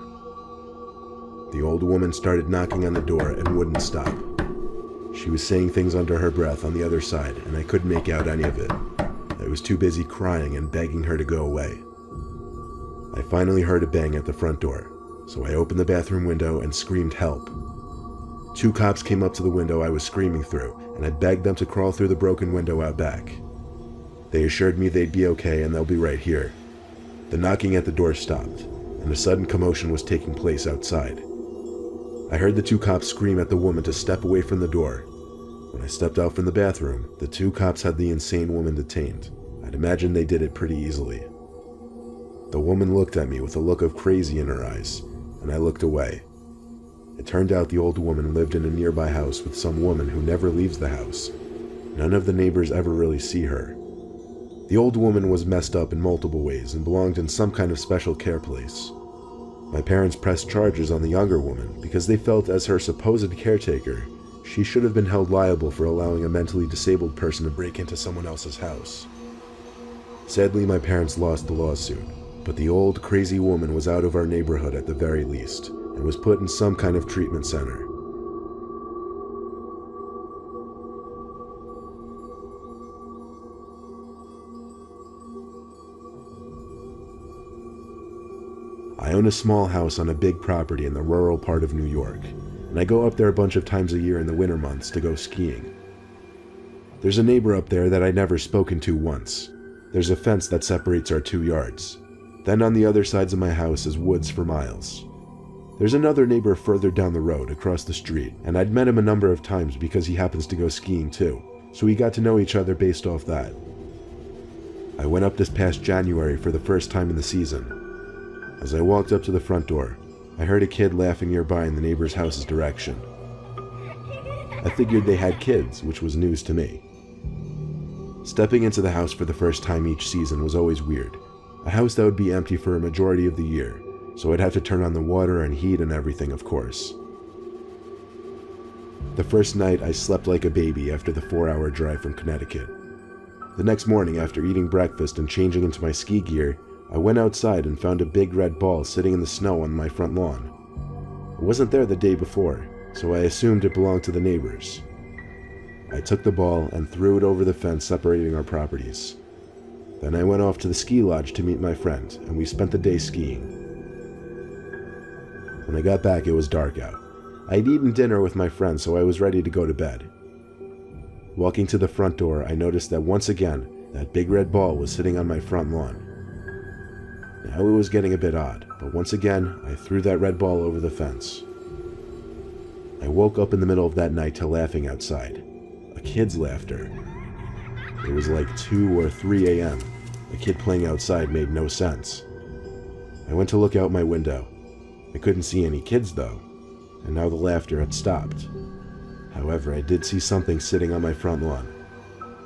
The old woman started knocking on the door and wouldn't stop. She was saying things under her breath on the other side, and I couldn't make out any of it. I was too busy crying and begging her to go away. I finally heard a bang at the front door, so I opened the bathroom window and screamed help. 2 cops came up to the window I was screaming through, and I begged them to crawl through the broken window out back. They assured me they'd be okay and they'll be right here. The knocking at the door stopped, and a sudden commotion was taking place outside. I heard the 2 cops scream at the woman to step away from the door. When I stepped out from the bathroom, the 2 cops had the insane woman detained. I'd imagine they did it pretty easily. The woman looked at me with a look of crazy in her eyes, and I looked away. It turned out the old woman lived in a nearby house with some woman who never leaves the house. None of the neighbors ever really see her. The old woman was messed up in multiple ways and belonged in some kind of special care place. My parents pressed charges on the younger woman because they felt as her supposed caretaker, she should have been held liable for allowing a mentally disabled person to break into someone else's house. Sadly, my parents lost the lawsuit, but the old, crazy woman was out of our neighborhood at the very least, and was put in some kind of treatment center. I own a small house on a big property in the rural part of New York, and I go up there a bunch of times a year in the winter months to go skiing. There's a neighbor up there that I'd never spoken to once. There's a fence that separates our 2 yards. Then on the other sides of my house is woods for miles. There's another neighbor further down the road across the street, and I'd met him a number of times because he happens to go skiing too, so we got to know each other based off that. I went up this past January for the first time in the season. As I walked up to the front door, I heard a kid laughing nearby in the neighbor's house's direction. I figured they had kids, which was news to me. Stepping into the house for the first time each season was always weird. A house that would be empty for a majority of the year, so I'd have to turn on the water and heat and everything, of course. The first night, I slept like a baby after the 4-hour drive from Connecticut. The next morning, after eating breakfast and changing into my ski gear, I went outside and found a big red ball sitting in the snow on my front lawn. It wasn't there the day before, so I assumed it belonged to the neighbors. I took the ball and threw it over the fence separating our properties. Then I went off to the ski lodge to meet my friend, and we spent the day skiing. When I got back, it was dark out. I'd eaten dinner with my friend, so I was ready to go to bed. Walking to the front door, I noticed that once again, that big red ball was sitting on my front lawn. Now it was getting a bit odd, but once again, I threw that red ball over the fence. I woke up in the middle of that night to laughing outside. A kid's laughter. It was like 2 or 3 a.m. A kid playing outside made no sense. I went to look out my window. I couldn't see any kids though, and now the laughter had stopped. However, I did see something sitting on my front lawn.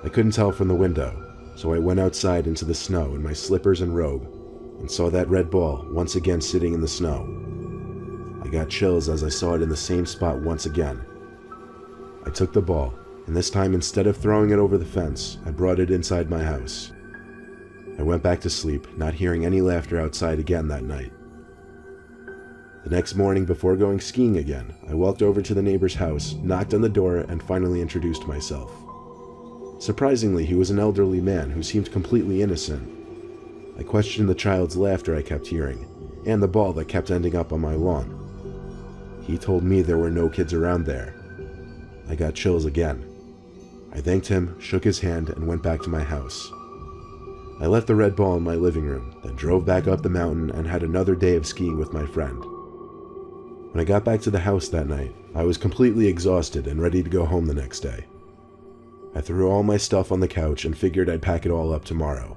I couldn't tell from the window, so I went outside into the snow in my slippers and robe, and saw that red ball once again sitting in the snow. I got chills as I saw it in the same spot once again. I took the ball, and this time instead of throwing it over the fence, I brought it inside my house. I went back to sleep, not hearing any laughter outside again that night. The next morning, before going skiing again, I walked over to the neighbor's house, knocked on the door, and finally introduced myself. Surprisingly, he was an elderly man who seemed completely innocent. I questioned the child's laughter I kept hearing, and the ball that kept ending up on my lawn. He told me there were no kids around there. I got chills again. I thanked him, shook his hand, and went back to my house. I left the red ball in my living room, then drove back up the mountain and had another day of skiing with my friend. When I got back to the house that night, I was completely exhausted and ready to go home the next day. I threw all my stuff on the couch and figured I'd pack it all up tomorrow.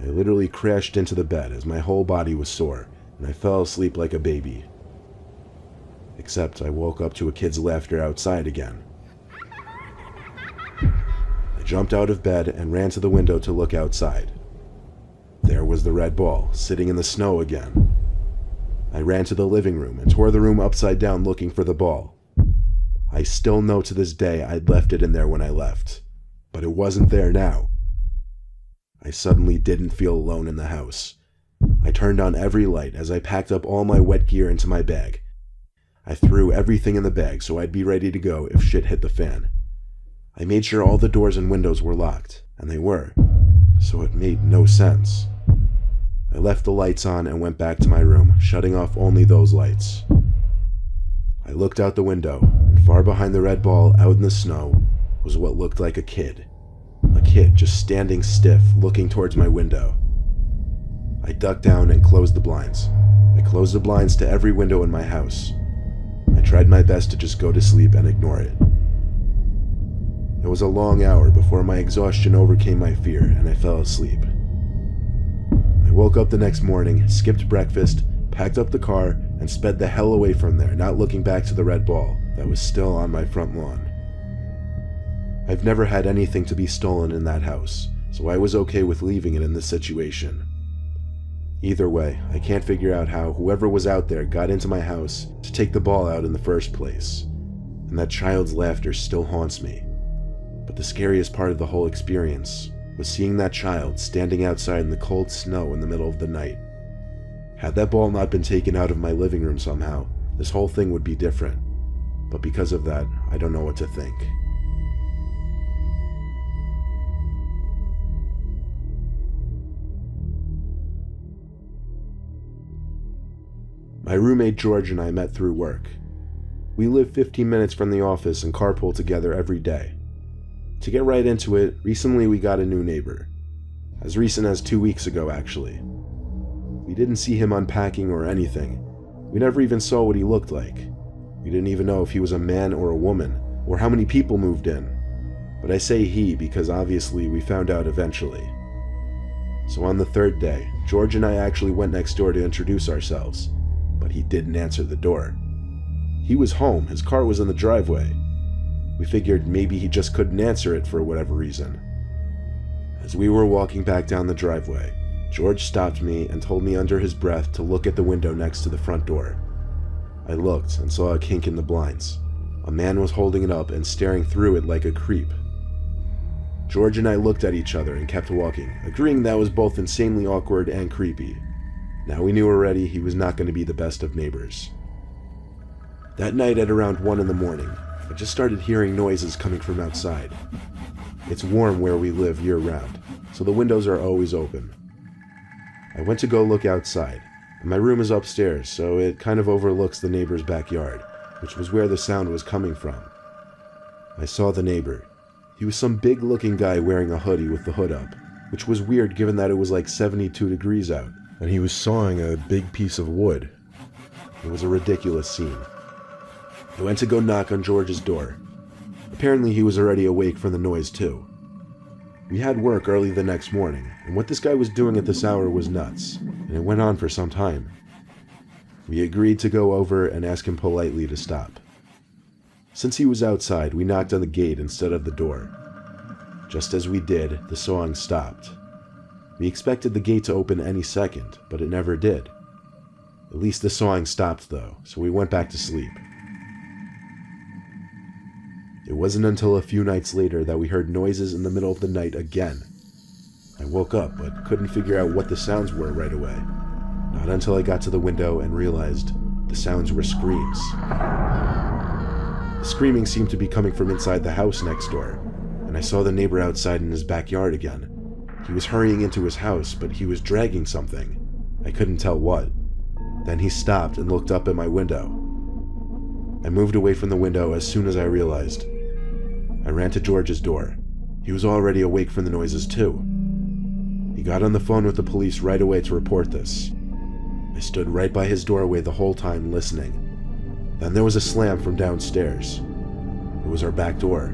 I literally crashed into the bed as my whole body was sore, and I fell asleep like a baby. Except I woke up to a kid's laughter outside again. I jumped out of bed and ran to the window to look outside. There was the red ball, sitting in the snow again. I ran to the living room and tore the room upside down looking for the ball. I still know to this day I'd left it in there when I left, but it wasn't there now. I suddenly didn't feel alone in the house. I turned on every light as I packed up all my wet gear into my bag. I threw everything in the bag so I'd be ready to go if shit hit the fan. I made sure all the doors and windows were locked, and they were, so it made no sense. I left the lights on and went back to my room, shutting off only those lights. I looked out the window, and far behind the red ball, out in the snow, was what looked like a kid. A kid just standing stiff, looking towards my window. I ducked down and closed the blinds. I closed the blinds to every window in my house. I tried my best to just go to sleep and ignore it. It was a long hour before my exhaustion overcame my fear and I fell asleep. I woke up the next morning, skipped breakfast, packed up the car, and sped the hell away from there, not looking back to the red ball that was still on my front lawn. I've never had anything to be stolen in that house, so I was okay with leaving it in this situation. Either way, I can't figure out how whoever was out there got into my house to take the ball out in the first place, and that child's laughter still haunts me. But the scariest part of the whole experience was seeing that child standing outside in the cold snow in the middle of the night. Had that ball not been taken out of my living room somehow, this whole thing would be different. But because of that, I don't know what to think. My roommate George and I met through work. We live 15 minutes from the office and carpool together every day. To get right into it, recently we got a new neighbor. As recent as 2 weeks ago, actually. We didn't see him unpacking or anything. We never even saw what he looked like. We didn't even know if he was a man or a woman, or how many people moved in. But I say he because obviously we found out eventually. So on the third day, George and I actually went next door to introduce ourselves, but he didn't answer the door. He was home, his car was in the driveway. We figured maybe he just couldn't answer it for whatever reason. As we were walking back down the driveway, George stopped me and told me under his breath to look at the window next to the front door. I looked and saw a kink in the blinds. A man was holding it up and staring through it like a creep. George and I looked at each other and kept walking, agreeing that was both insanely awkward and creepy. Now we knew already he was not going to be the best of neighbors. That night at around 1 in the morning, I just started hearing noises coming from outside. It's warm where we live year-round, so the windows are always open. I went to go look outside, and my room is upstairs, so it kind of overlooks the neighbor's backyard, which was where the sound was coming from. I saw the neighbor. He was some big-looking guy wearing a hoodie with the hood up, which was weird given that it was like 72 degrees out, and he was sawing a big piece of wood. It was a ridiculous scene. I went to go knock on George's door. Apparently he was already awake from the noise too. We had work early the next morning, and what this guy was doing at this hour was nuts, and it went on for some time. We agreed to go over and ask him politely to stop. Since he was outside, we knocked on the gate instead of the door. Just as we did, the sawing stopped. We expected the gate to open any second, but it never did. At least the sawing stopped though, so we went back to sleep. It wasn't until a few nights later that we heard noises in the middle of the night again. I woke up, but couldn't figure out what the sounds were right away. Not until I got to the window and realized the sounds were screams. The screaming seemed to be coming from inside the house next door, and I saw the neighbor outside in his backyard again. He was hurrying into his house, but he was dragging something. I couldn't tell what. Then he stopped and looked up at my window. I moved away from the window as soon as I realized. I ran to George's door. He was already awake from the noises too. He got on the phone with the police right away to report this. I stood right by his doorway the whole time listening. Then there was a slam from downstairs. It was our back door.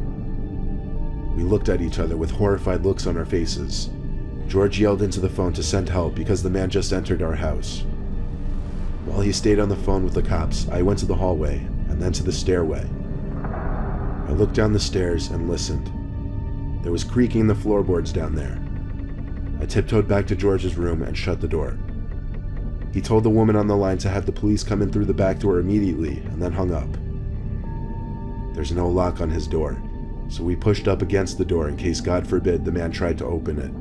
We looked at each other with horrified looks on our faces. George yelled into the phone to send help because the man just entered our house. While he stayed on the phone with the cops, I went to the hallway and then to the stairway. I looked down the stairs and listened. There was creaking in the floorboards down there. I tiptoed back to George's room and shut the door. He told the woman on the line to have the police come in through the back door immediately and then hung up. There's no lock on his door, so we pushed up against the door in case, God forbid, the man tried to open it.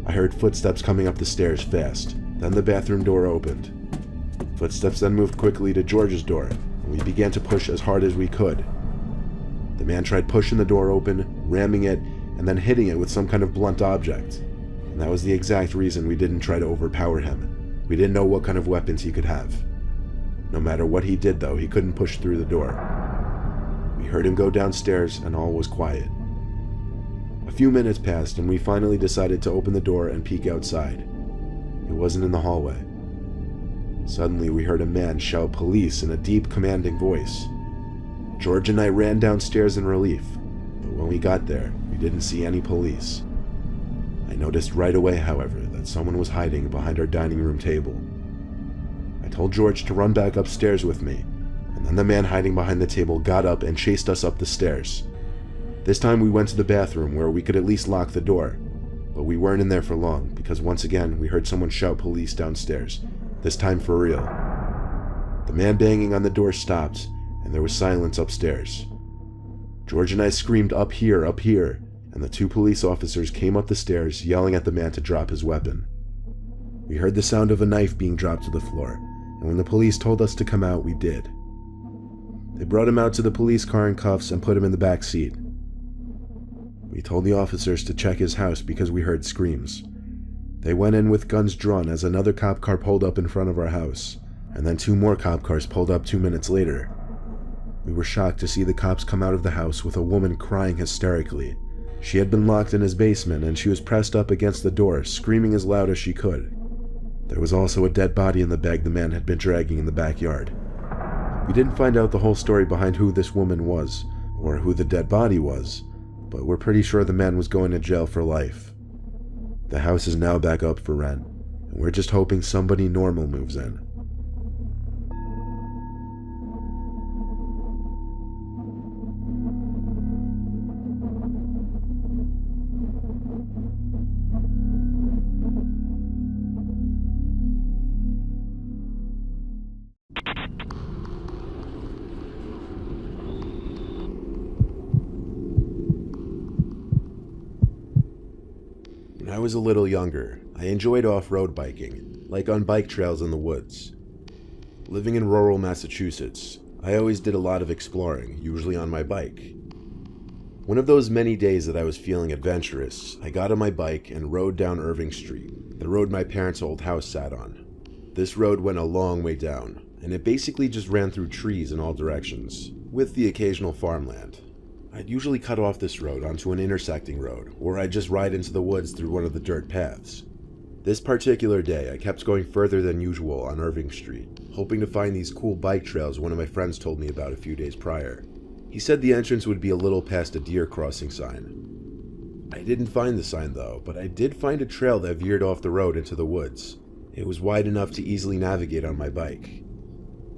I heard footsteps coming up the stairs fast. Then the bathroom door opened. Footsteps then moved quickly to George's door, and we began to push as hard as we could. The man tried pushing the door open, ramming it, and then hitting it with some kind of blunt object. And that was the exact reason we didn't try to overpower him. We didn't know what kind of weapons he could have. No matter what he did though, he couldn't push through the door. We heard him go downstairs and all was quiet. A few minutes passed and we finally decided to open the door and peek outside. It wasn't in the hallway. Suddenly we heard a man shout police in a deep, commanding voice. George and I ran downstairs in relief, but when we got there, we didn't see any police. I noticed right away, however, that someone was hiding behind our dining room table. I told George to run back upstairs with me, and then the man hiding behind the table got up and chased us up the stairs. This time we went to the bathroom where we could at least lock the door, but we weren't in there for long because once again we heard someone shout police downstairs, this time for real. The man banging on the door stopped, and there was silence upstairs. George and I screamed, up here, and the two police officers came up the stairs yelling at the man to drop his weapon. We heard the sound of a knife being dropped to the floor, and when the police told us to come out, we did. They brought him out to the police car in cuffs and put him in the back seat. We told the officers to check his house because we heard screams. They went in with guns drawn as another cop car pulled up in front of our house, and then 2 more cop cars pulled up 2 minutes later. We were shocked to see the cops come out of the house with a woman crying hysterically. She had been locked in his basement and she was pressed up against the door, screaming as loud as she could. There was also a dead body in the bag the man had been dragging in the backyard. We didn't find out the whole story behind who this woman was, or who the dead body was, but we're pretty sure the man was going to jail for life. The house is now back up for rent, and we're just hoping somebody normal moves in. When I was a little younger, I enjoyed off-road biking, like on bike trails in the woods. Living in rural Massachusetts, I always did a lot of exploring, usually on my bike. One of those many days that I was feeling adventurous, I got on my bike and rode down Irving Street, the road my parents' old house sat on. This road went a long way down, and it basically just ran through trees in all directions, with the occasional farmland. I'd usually cut off this road onto an intersecting road, or I'd just ride into the woods through one of the dirt paths. This particular day, I kept going further than usual on Irving Street, hoping to find these cool bike trails one of my friends told me about a few days prior. He said the entrance would be a little past a deer crossing sign. I didn't find the sign though, but I did find a trail that veered off the road into the woods. It was wide enough to easily navigate on my bike.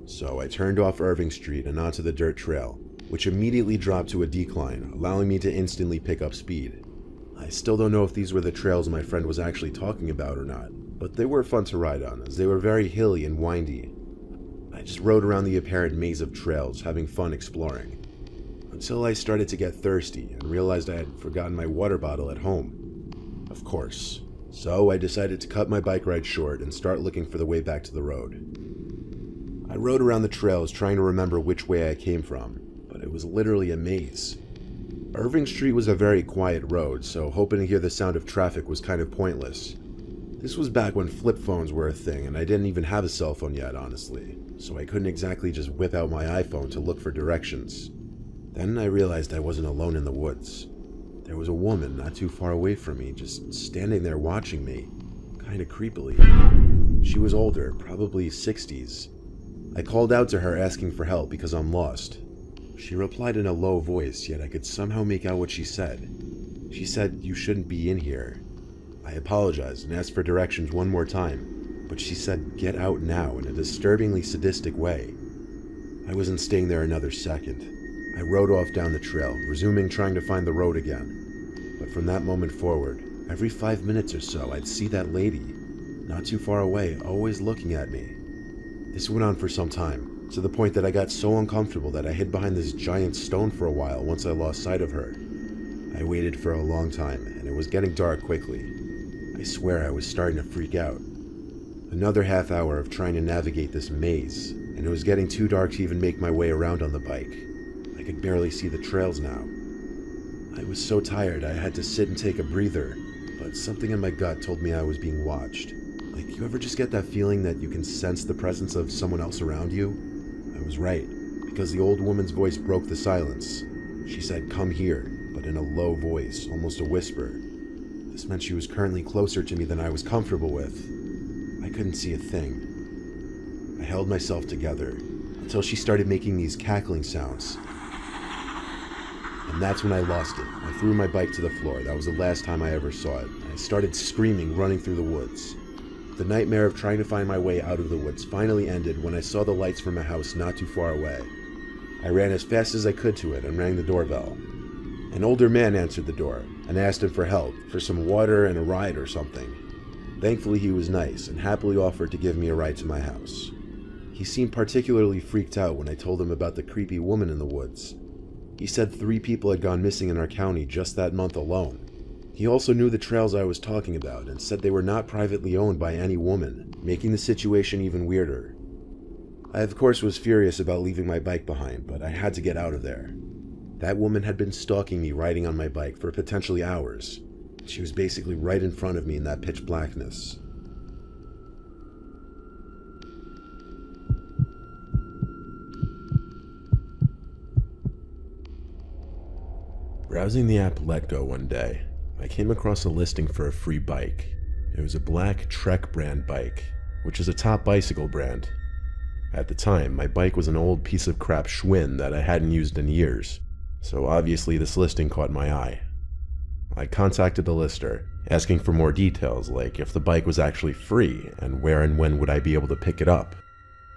So I turned off Irving Street and onto the dirt trail, which immediately dropped to a decline, allowing me to instantly pick up speed. I still don't know if these were the trails my friend was actually talking about or not, but they were fun to ride on, as they were very hilly and windy. I just rode around the apparent maze of trails, having fun exploring, until I started to get thirsty and realized I had forgotten my water bottle at home. Of course. So I decided to cut my bike ride short and start looking for the way back to the road. I rode around the trails trying to remember which way I came from, but it was literally a maze. Irving Street was a very quiet road, so hoping to hear the sound of traffic was kind of pointless. This was back when flip phones were a thing, and I didn't even have a cell phone yet, honestly, so I couldn't exactly just whip out my iPhone to look for directions. Then I realized I wasn't alone in the woods. There was a woman not too far away from me, just standing there watching me, kinda creepily. She was older, probably 60s. I called out to her asking for help because I'm lost. She replied in a low voice, yet I could somehow make out what she said. She said, "You shouldn't be in here." I apologized and asked for directions one more time, but she said, "Get out now," in a disturbingly sadistic way. I wasn't staying there another second. I rode off down the trail, resuming trying to find the road again. But from that moment forward, every 5 minutes or so, I'd see that lady, not too far away, always looking at me. This went on for some time, to the point that I got so uncomfortable that I hid behind this giant stone for a while once I lost sight of her. I waited for a long time, and it was getting dark quickly. I swear I was starting to freak out. Another half hour of trying to navigate this maze, and it was getting too dark to even make my way around on the bike. I could barely see the trails now. I was so tired I had to sit and take a breather, but something in my gut told me I was being watched. Like, you ever just get that feeling that you can sense the presence of someone else around you? I was right, because the old woman's voice broke the silence. She said, "Come here," but in a low voice, almost a whisper. This meant she was currently closer to me than I was comfortable with. I couldn't see a thing. I held myself together until she started making these cackling sounds. And that's when I lost it. I threw my bike to the floor. That was the last time I ever saw it. I started screaming, running through the woods. The nightmare of trying to find my way out of the woods finally ended when I saw the lights from a house not too far away. I ran as fast as I could to it and rang the doorbell. An older man answered the door and asked him for help, for some water and a ride or something. Thankfully he was nice and happily offered to give me a ride to my house. He seemed particularly freaked out when I told him about the creepy woman in the woods. He said 3 people had gone missing in our county just that month alone. He also knew the trails I was talking about and said they were not privately owned by any woman, making the situation even weirder. I of course was furious about leaving my bike behind, but I had to get out of there. That woman had been stalking me riding on my bike for potentially hours. She was basically right in front of me in that pitch blackness. Browsing the app Letgo one day, I came across a listing for a free bike. It was a black Trek brand bike, which is a top bicycle brand. At the time, my bike was an old piece of crap Schwinn that I hadn't used in years, so obviously this listing caught my eye. I contacted the lister, asking for more details, like if the bike was actually free, and where and when would I be able to pick it up.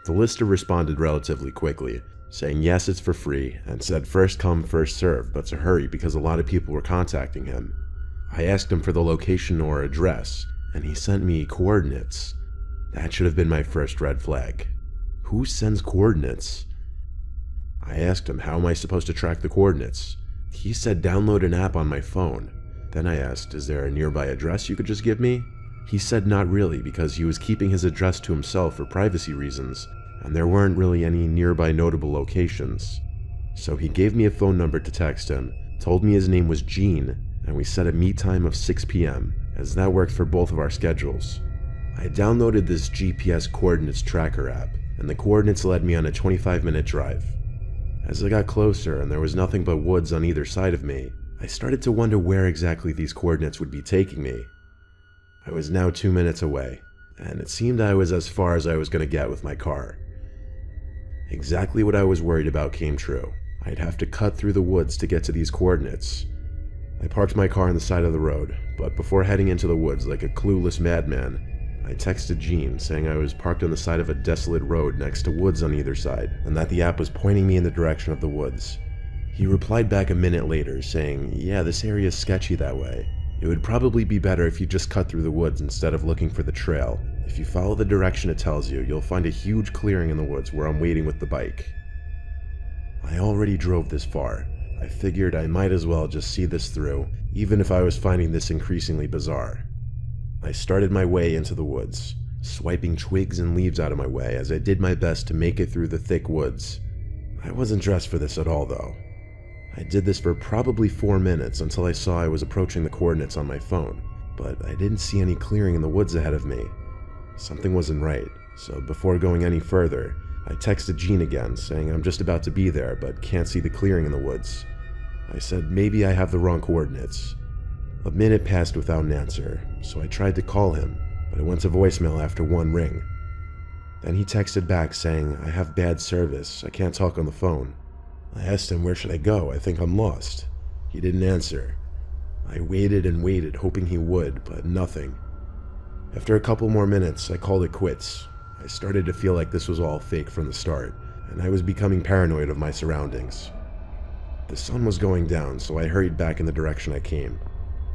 The lister responded relatively quickly, saying yes, it's for free, and said first come, first serve, but to hurry because a lot of people were contacting him. I asked him for the location or address, and he sent me coordinates. That should have been my first red flag. Who sends coordinates? I asked him, how am I supposed to track the coordinates? He said download an app on my phone. Then I asked, is there a nearby address you could just give me? He said not really, because he was keeping his address to himself for privacy reasons, and there weren't really any nearby notable locations. So he gave me a phone number to text him, told me his name was Gene, and we set a meet time of 6 p.m., as that worked for both of our schedules. I downloaded this GPS coordinates tracker app, and the coordinates led me on a 25-minute drive. As I got closer and there was nothing but woods on either side of me, I started to wonder where exactly these coordinates would be taking me. I was now 2 minutes away, and it seemed I was as far as I was going to get with my car. Exactly what I was worried about came true. I'd have to cut through the woods to get to these coordinates. I parked my car on the side of the road, but before heading into the woods like a clueless madman, I texted Gene saying I was parked on the side of a desolate road next to woods on either side, and that the app was pointing me in the direction of the woods. He replied back a minute later saying, yeah, this area is sketchy that way. It would probably be better if you just cut through the woods instead of looking for the trail. If you follow the direction it tells you, you'll find a huge clearing in the woods where I'm waiting with the bike. I already drove this far. I figured I might as well just see this through, even if I was finding this increasingly bizarre. I started my way into the woods, swiping twigs and leaves out of my way as I did my best to make it through the thick woods. I wasn't dressed for this at all, though. I did this for probably 4 minutes until I saw I was approaching the coordinates on my phone, but I didn't see any clearing in the woods ahead of me. Something wasn't right, so before going any further, I texted Gene again saying I'm just about to be there but can't see the clearing in the woods. I said maybe I have the wrong coordinates. A minute passed without an answer, so I tried to call him, but it went to voicemail after 1 ring. Then he texted back saying, I have bad service, I can't talk on the phone. I asked him where should I go, I think I'm lost. He didn't answer. I waited and waited, hoping he would, but nothing. After a couple more minutes, I called it quits. I started to feel like this was all fake from the start, and I was becoming paranoid of my surroundings. The sun was going down, so I hurried back in the direction I came.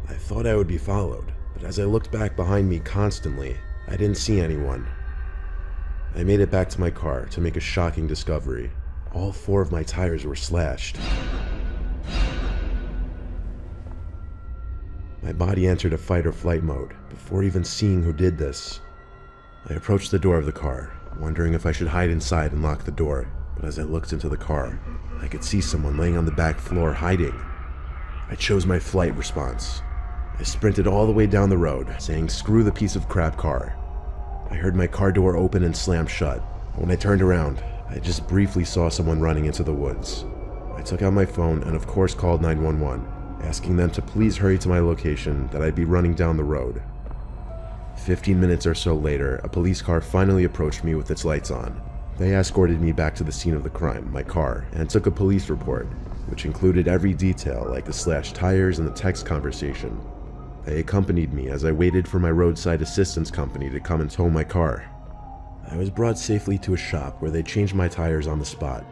I thought I would be followed, but as I looked back behind me constantly, I didn't see anyone. I made it back to my car to make a shocking discovery. All 4 of my tires were slashed. My body entered a fight or flight mode before even seeing who did this. I approached the door of the car, wondering if I should hide inside and lock the door, but as I looked into the car, I could see someone laying on the back floor hiding. I chose my flight response. I sprinted all the way down the road, saying screw the piece of crap car. I heard my car door open and slam shut. When I turned around, I just briefly saw someone running into the woods. I took out my phone and of course called 911, asking them to please hurry to my location that I'd be running down the road. 15 minutes or so later, a police car finally approached me with its lights on. They escorted me back to the scene of the crime, my car, and took a police report, which included every detail like the slashed tires and the text conversation. They accompanied me as I waited for my roadside assistance company to come and tow my car. I was brought safely to a shop where they changed my tires on the spot.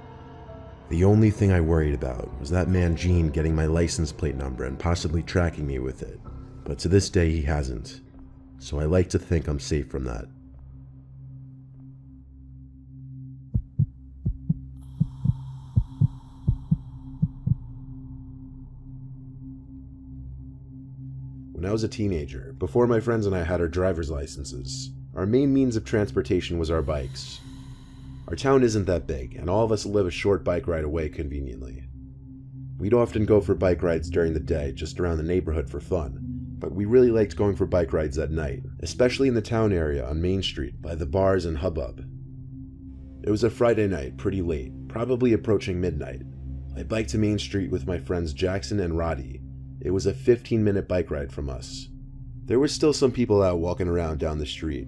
The only thing I worried about was that man Gene getting my license plate number and possibly tracking me with it, but to this day he hasn't, so I like to think I'm safe from that. When I was a teenager, before my friends and I had our driver's licenses, our main means of transportation was our bikes. Our town isn't that big, and all of us live a short bike ride away conveniently. We'd often go for bike rides during the day, just around the neighborhood for fun, but we really liked going for bike rides at night, especially in the town area on Main Street by the bars and hubbub. It was a Friday night, pretty late, probably approaching midnight. I biked to Main Street with my friends Jackson and Roddy. It was a 15-minute bike ride from us. There were still some people out walking around down the street.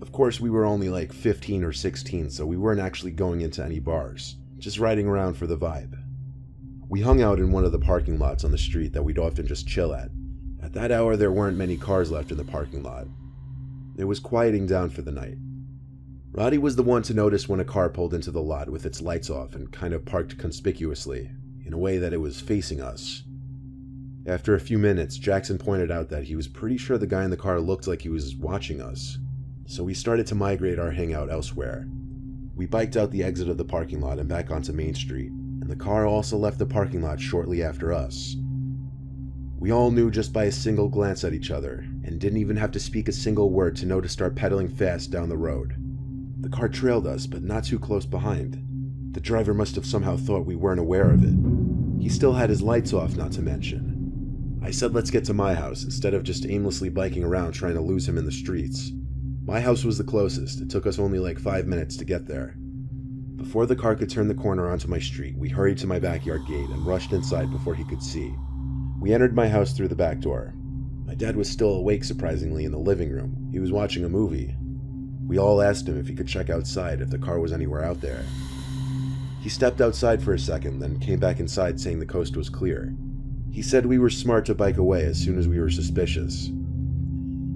Of course, we were only like 15 or 16, so we weren't actually going into any bars, just riding around for the vibe. We hung out in one of the parking lots on the street that we'd often just chill at. At that hour, there weren't many cars left in the parking lot. It was quieting down for the night. Roddy was the one to notice when a car pulled into the lot with its lights off and kind of parked conspicuously, in a way that it was facing us. After a few minutes, Jackson pointed out that he was pretty sure the guy in the car looked like he was watching us, so we started to migrate our hangout elsewhere. We biked out the exit of the parking lot and back onto Main Street, and the car also left the parking lot shortly after us. We all knew just by a single glance at each other, and didn't even have to speak a single word to know to start pedaling fast down the road. The car trailed us, but not too close behind. The driver must have somehow thought we weren't aware of it. He still had his lights off, not to mention. I said let's get to my house, instead of just aimlessly biking around trying to lose him in the streets. My house was the closest. It took us only like 5 minutes to get there. Before the car could turn the corner onto my street, we hurried to my backyard gate and rushed inside before he could see. We entered my house through the back door. My dad was still awake, surprisingly, in the living room. He was watching a movie. We all asked him if he could check outside if the car was anywhere out there. He stepped outside for a second, then came back inside saying the coast was clear. He said we were smart to bike away as soon as we were suspicious.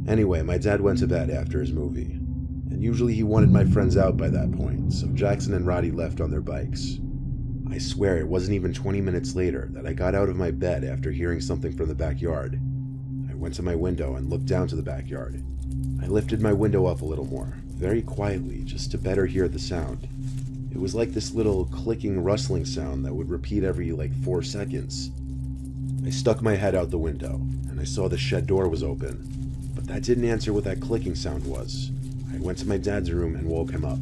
Anyway, my dad went to bed after his movie, and usually he wanted my friends out by that point, so Jackson and Roddy left on their bikes. I swear it wasn't even 20 minutes later that I got out of my bed after hearing something from the backyard. I went to my window and looked down to the backyard. I lifted my window up a little more, very quietly, just to better hear the sound. It was like this little clicking, rustling sound that would repeat every 4 seconds. I stuck my head out the window, and I saw the shed door was open, but that didn't answer what that clicking sound was. I went to my dad's room and woke him up.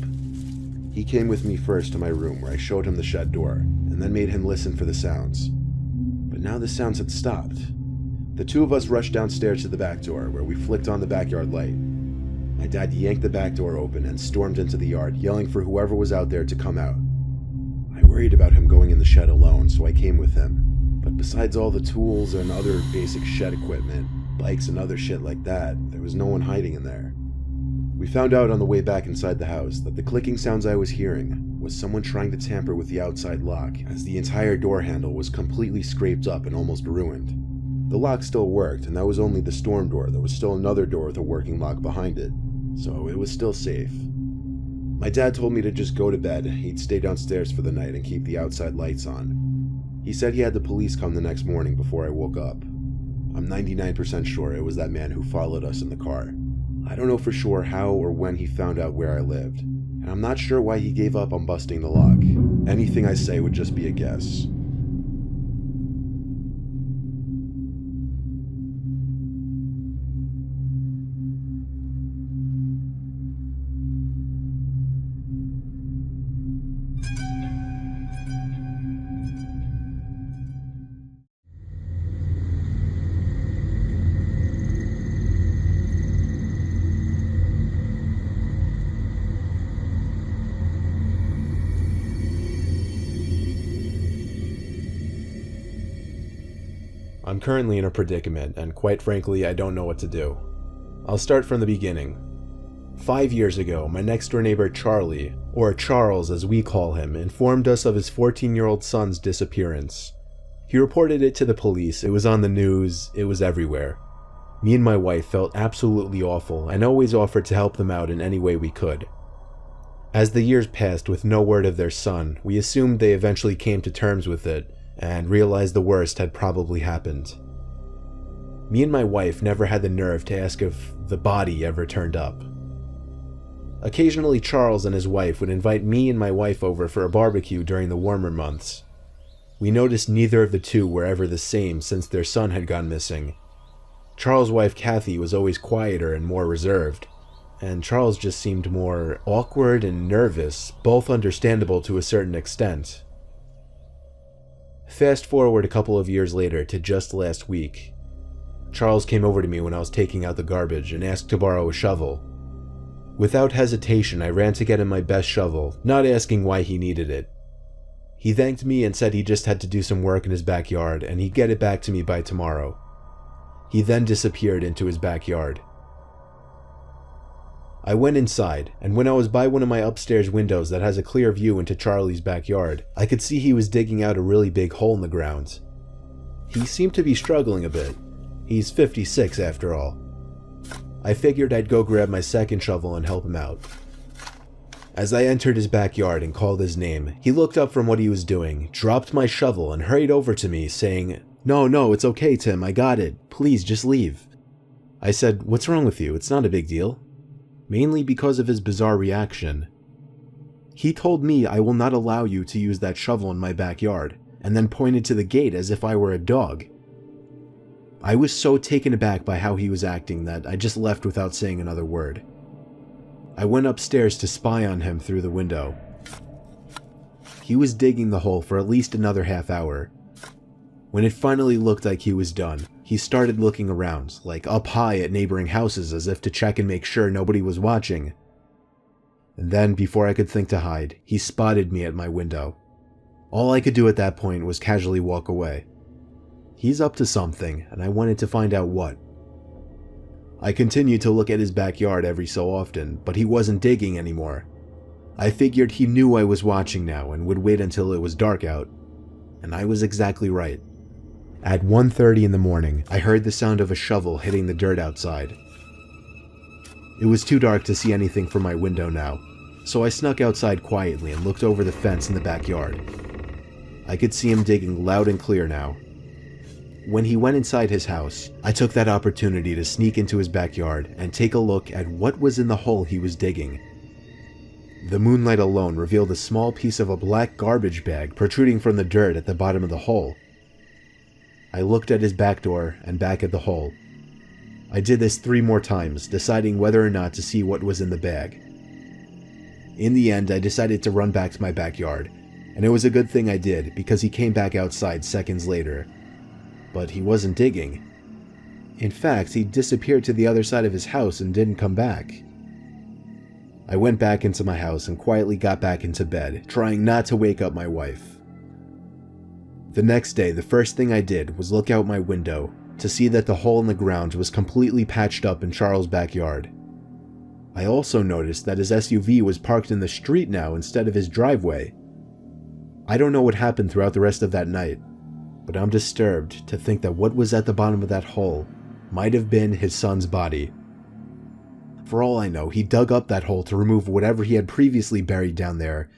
He came with me first to my room where I showed him the shed door, and then made him listen for the sounds. But now the sounds had stopped. The two of us rushed downstairs to the back door, where we flicked on the backyard light. My dad yanked the back door open and stormed into the yard, yelling for whoever was out there to come out. I worried about him going in the shed alone, so I came with him. But besides all the tools and other basic shed equipment, bikes and other shit like that, there was no one hiding in there. We found out on the way back inside the house that the clicking sounds I was hearing was someone trying to tamper with the outside lock, as the entire door handle was completely scraped up and almost ruined. The lock still worked, and that was only the storm door. There was still another door with a working lock behind it, so it was still safe. My dad told me to just go to bed. He'd stay downstairs for the night and keep the outside lights on. He said he had the police come the next morning before I woke up. I'm 99% sure it was that man who followed us in the car. I don't know for sure how or when he found out where I lived, and I'm not sure why he gave up on busting the lock. Anything I say would just be a guess. I'm currently in a predicament, and quite frankly, I don't know what to do. I'll start from the beginning. 5 years ago, my next-door neighbor Charlie, or Charles as we call him, informed us of his 14-year-old son's disappearance. He reported it to the police, it was on the news, it was everywhere. Me and my wife felt absolutely awful, and always offered to help them out in any way we could. As the years passed with no word of their son, we assumed they eventually came to terms with it, and realized the worst had probably happened. Me and my wife never had the nerve to ask if the body ever turned up. Occasionally Charles and his wife would invite me and my wife over for a barbecue during the warmer months. We noticed neither of the two were ever the same since their son had gone missing. Charles' wife Kathy was always quieter and more reserved, and Charles just seemed more awkward and nervous, both understandable to a certain extent. Fast forward a couple of years later to just last week. Charles came over to me when I was taking out the garbage and asked to borrow a shovel. Without hesitation, I ran to get him my best shovel, not asking why he needed it. He thanked me and said he just had to do some work in his backyard and he'd get it back to me by tomorrow. He then disappeared into his backyard. I went inside, and when I was by one of my upstairs windows that has a clear view into Charlie's backyard, I could see he was digging out a really big hole in the ground. He seemed to be struggling a bit. He's 56 after all. I figured I'd go grab my second shovel and help him out. As I entered his backyard and called his name, he looked up from what he was doing, dropped my shovel, and hurried over to me, saying, No, it's okay, Tim, I got it. Please, just leave. I said, What's wrong with you? It's not a big deal. Mainly because of his bizarre reaction. He told me I will not allow you to use that shovel in my backyard, and then pointed to the gate as if I were a dog. I was so taken aback by how he was acting that I just left without saying another word. I went upstairs to spy on him through the window. He was digging the hole for at least another half hour. When it finally looked like he was done, he started looking around, like up high at neighboring houses as if to check and make sure nobody was watching. And then, before I could think to hide, he spotted me at my window. All I could do at that point was casually walk away. He's up to something, and I wanted to find out what. I continued to look at his backyard every so often, but he wasn't digging anymore. I figured he knew I was watching now and would wait until it was dark out. And I was exactly right. At 1:30 in the morning, I heard the sound of a shovel hitting the dirt outside. It was too dark to see anything from my window now, so I snuck outside quietly and looked over the fence in the backyard. I could see him digging loud and clear now. When he went inside his house, I took that opportunity to sneak into his backyard and take a look at what was in the hole he was digging. The moonlight alone revealed a small piece of a black garbage bag protruding from the dirt at the bottom of the hole. I looked at his back door and back at the hole. I did this 3 more times, deciding whether or not to see what was in the bag. In the end, I decided to run back to my backyard, and it was a good thing I did because he came back outside seconds later. But he wasn't digging. In fact, he disappeared to the other side of his house and didn't come back. I went back into my house and quietly got back into bed, trying not to wake up my wife. The next day, the first thing I did was look out my window to see that the hole in the ground was completely patched up in Charles' backyard. I also noticed that his SUV was parked in the street now instead of his driveway. I don't know what happened throughout the rest of that night, but I'm disturbed to think that what was at the bottom of that hole might have been his son's body. For all I know, he dug up that hole to remove whatever he had previously buried down there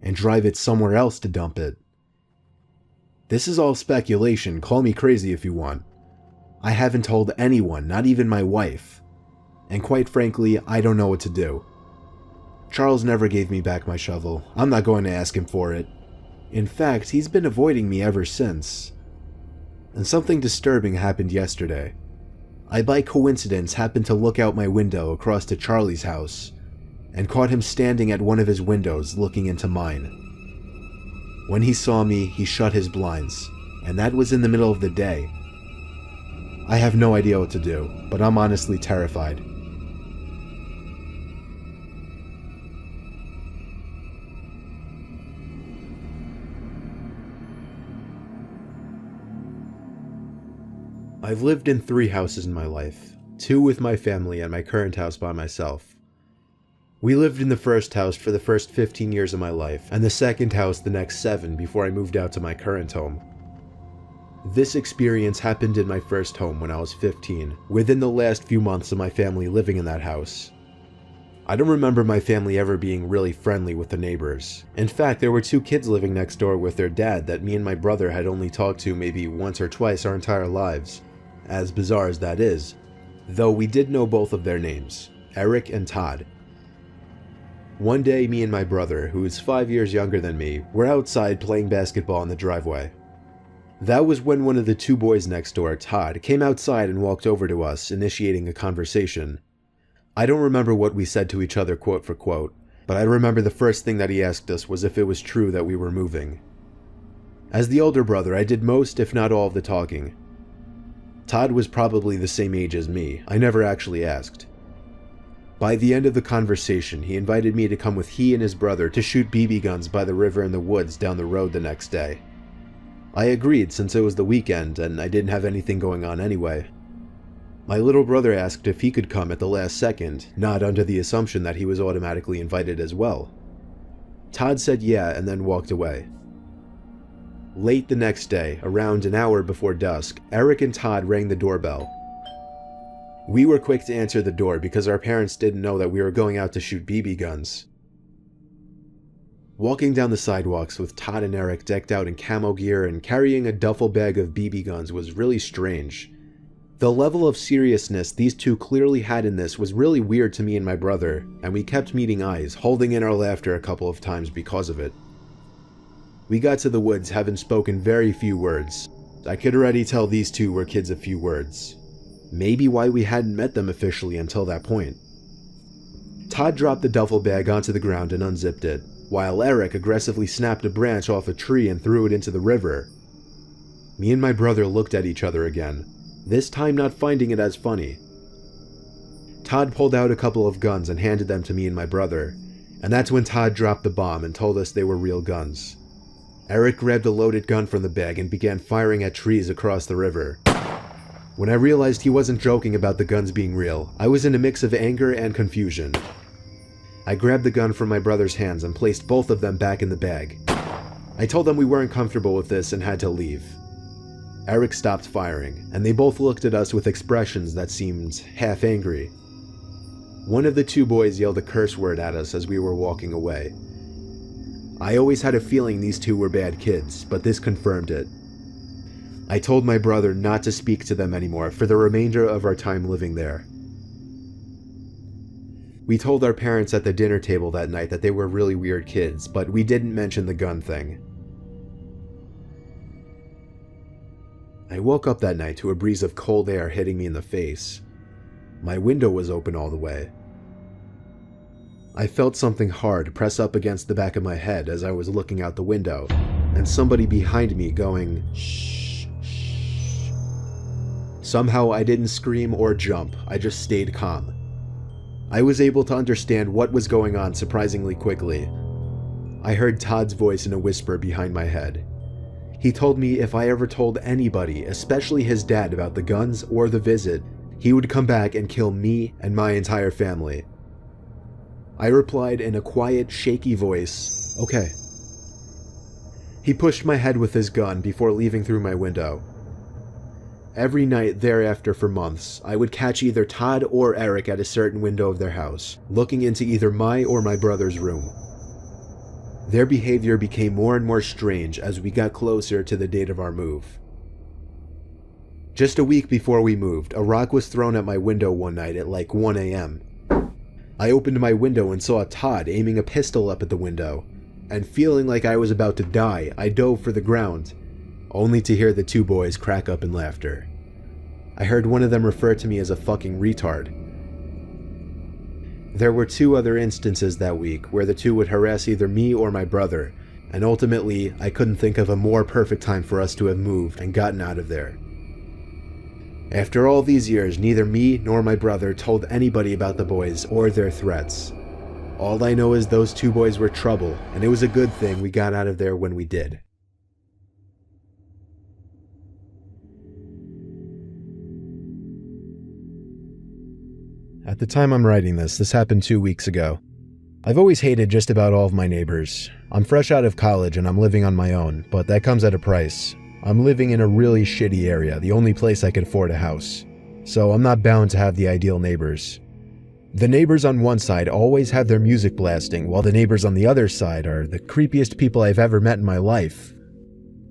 and drive it somewhere else to dump it. This is all speculation, call me crazy if you want. I haven't told anyone, not even my wife. And quite frankly, I don't know what to do. Charles never gave me back my shovel. I'm not going to ask him for it. In fact, he's been avoiding me ever since. And something disturbing happened yesterday. I by coincidence happened to look out my window across to Charlie's house and caught him standing at one of his windows looking into mine. When he saw me, he shut his blinds, and that was in the middle of the day. I have no idea what to do, but I'm honestly terrified. I've lived in 3 houses in my life, 2 with my family and my current house by myself. We lived in the first house for the first 15 years of my life, and the second house the next 7 before I moved out to my current home. This experience happened in my first home when I was 15, within the last few months of my family living in that house. I don't remember my family ever being really friendly with the neighbors. In fact, there were 2 kids living next door with their dad that me and my brother had only talked to maybe once or twice our entire lives, as bizarre as that is, though we did know both of their names, Eric and Todd. One day, me and my brother, who is 5 years younger than me, were outside playing basketball in the driveway. That was when one of the 2 boys next door, Todd, came outside and walked over to us, initiating a conversation. I don't remember what we said to each other quote for quote, but I remember the first thing that he asked us was if it was true that we were moving. As the older brother, I did most, if not all, of the talking. Todd was probably the same age as me. I never actually asked. By the end of the conversation, he invited me to come with he and his brother to shoot BB guns by the river in the woods down the road the next day. I agreed since it was the weekend and I didn't have anything going on anyway. My little brother asked if he could come at the last second, not under the assumption that he was automatically invited as well. Todd said yeah and then walked away. Late the next day, around an hour before dusk, Eric and Todd rang the doorbell. We were quick to answer the door because our parents didn't know that we were going out to shoot BB guns. Walking down the sidewalks with Todd and Eric decked out in camo gear and carrying a duffel bag of BB guns was really strange. The level of seriousness these 2 clearly had in this was really weird to me and my brother, and we kept meeting eyes, holding in our laughter a couple of times because of it. We got to the woods having spoken very few words. I could already tell these two were kids of few words. Maybe why we hadn't met them officially until that point. Todd dropped the duffel bag onto the ground and unzipped it, while Eric aggressively snapped a branch off a tree and threw it into the river. Me and my brother looked at each other again, this time not finding it as funny. Todd pulled out a couple of guns and handed them to me and my brother, and that's when Todd dropped the bomb and told us they were real guns. Eric grabbed a loaded gun from the bag and began firing at trees across the river. When I realized he wasn't joking about the guns being real, I was in a mix of anger and confusion. I grabbed the gun from my brother's hands and placed both of them back in the bag. I told them we weren't comfortable with this and had to leave. Eric stopped firing, and they both looked at us with expressions that seemed half angry. One of the two boys yelled a curse word at us as we were walking away. I always had a feeling these two were bad kids, but this confirmed it. I told my brother not to speak to them anymore for the remainder of our time living there. We told our parents at the dinner table that night that they were really weird kids, but we didn't mention the gun thing. I woke up that night to a breeze of cold air hitting me in the face. My window was open all the way. I felt something hard press up against the back of my head as I was looking out the window, and somebody behind me going, "Shh, shh." Somehow I didn't scream or jump, I just stayed calm. I was able to understand what was going on surprisingly quickly. I heard Todd's voice in a whisper behind my head. He told me if I ever told anybody, especially his dad, about the guns or the visit, he would come back and kill me and my entire family. I replied in a quiet, shaky voice, "Okay." He pushed my head with his gun before leaving through my window. Every night thereafter for months, I would catch either Todd or Eric at a certain window of their house, looking into either my or my brother's room. Their behavior became more and more strange as we got closer to the date of our move. Just a week before we moved, a rock was thrown at my window one night at like 1 a.m. I opened my window and saw Todd aiming a pistol up at the window, and feeling like I was about to die, I dove for the ground, only to hear the two boys crack up in laughter. I heard one of them refer to me as a fucking retard. There were two other instances that week where the two would harass either me or my brother, and ultimately I couldn't think of a more perfect time for us to have moved and gotten out of there. After all these years, neither me nor my brother told anybody about the boys or their threats. All I know is those two boys were trouble, and it was a good thing we got out of there when we did. At the time I'm writing this happened 2 weeks ago. I've always hated just about all of my neighbors. I'm fresh out of college and I'm living on my own, but that comes at a price. I'm living in a really shitty area, the only place I can afford a house. So I'm not bound to have the ideal neighbors. The neighbors on one side always have their music blasting, while the neighbors on the other side are the creepiest people I've ever met in my life.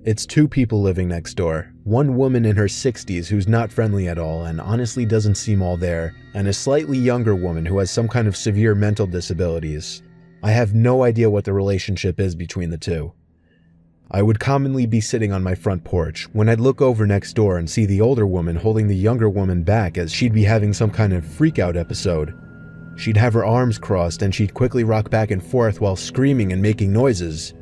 It's two people living next door, one woman in her 60s who's not friendly at all and honestly doesn't seem all there, and a slightly younger woman who has some kind of severe mental disabilities. I have no idea what the relationship is between the two. I would commonly be sitting on my front porch when I'd look over next door and see the older woman holding the younger woman back as she'd be having some kind of freak-out episode. She'd have her arms crossed and she'd quickly rock back and forth while screaming and making noises.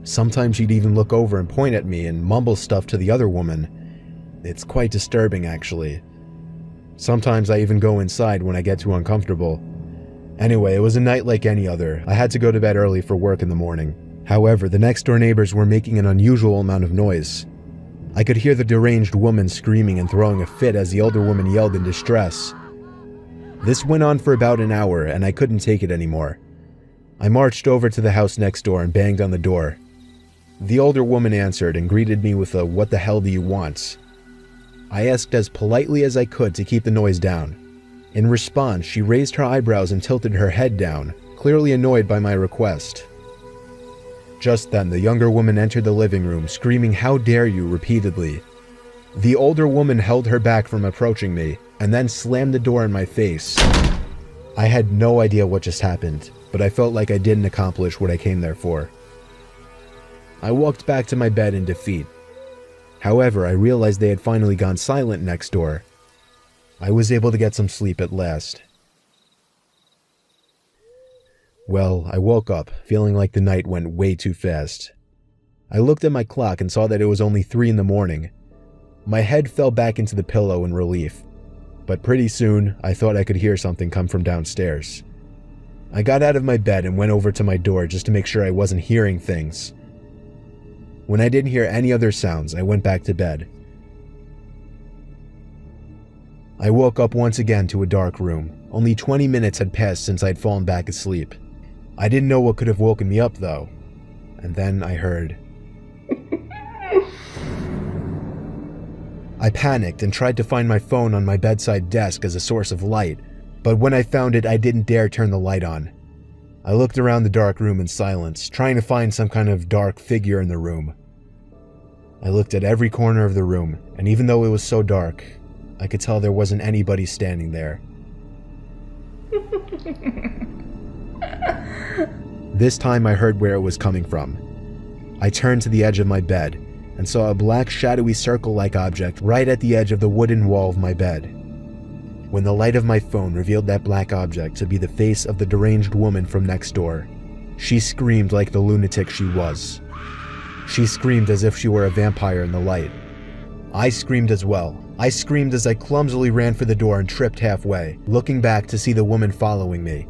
Sometimes she'd even look over and point at me and mumble stuff to the other woman. It's quite disturbing, actually. Sometimes I even go inside when I get too uncomfortable. Anyway, it was a night like any other. I had to go to bed early for work in the morning. However, the next-door neighbors were making an unusual amount of noise. I could hear the deranged woman screaming and throwing a fit as the older woman yelled in distress. This went on for about an hour, and I couldn't take it anymore. I marched over to the house next door and banged on the door. The older woman answered and greeted me with a "What the hell do you want?" I asked as politely as I could to keep the noise down. In response, she raised her eyebrows and tilted her head down, clearly annoyed by my request. Just then, the younger woman entered the living room, screaming, "How dare you," repeatedly. The older woman held her back from approaching me, and then slammed the door in my face. I had no idea what just happened, but I felt like I didn't accomplish what I came there for. I walked back to my bed in defeat. However, I realized they had finally gone silent next door. I was able to get some sleep at last. Well, I woke up, feeling like the night went way too fast. I looked at my clock and saw that it was only 3 in the morning. My head fell back into the pillow in relief, but pretty soon, I thought I could hear something come from downstairs. I got out of my bed and went over to my door just to make sure I wasn't hearing things. When I didn't hear any other sounds, I went back to bed. I woke up once again to a dark room. Only 20 minutes had passed since I'd fallen back asleep. I didn't know what could have woken me up though. And then I heard. I panicked and tried to find my phone on my bedside desk as a source of light, but when I found it, I didn't dare turn the light on. I looked around the dark room in silence, trying to find some kind of dark figure in the room. I looked at every corner of the room, and even though it was so dark, I could tell there wasn't anybody standing there. This time I heard where it was coming from. I turned to the edge of my bed and saw a black shadowy circle-like object right at the edge of the wooden wall of my bed. When the light of my phone revealed that black object to be the face of the deranged woman from next door, she screamed like the lunatic she was. She screamed as if she were a vampire in the light. I screamed as well. I screamed as I clumsily ran for the door and tripped halfway, looking back to see the woman following me.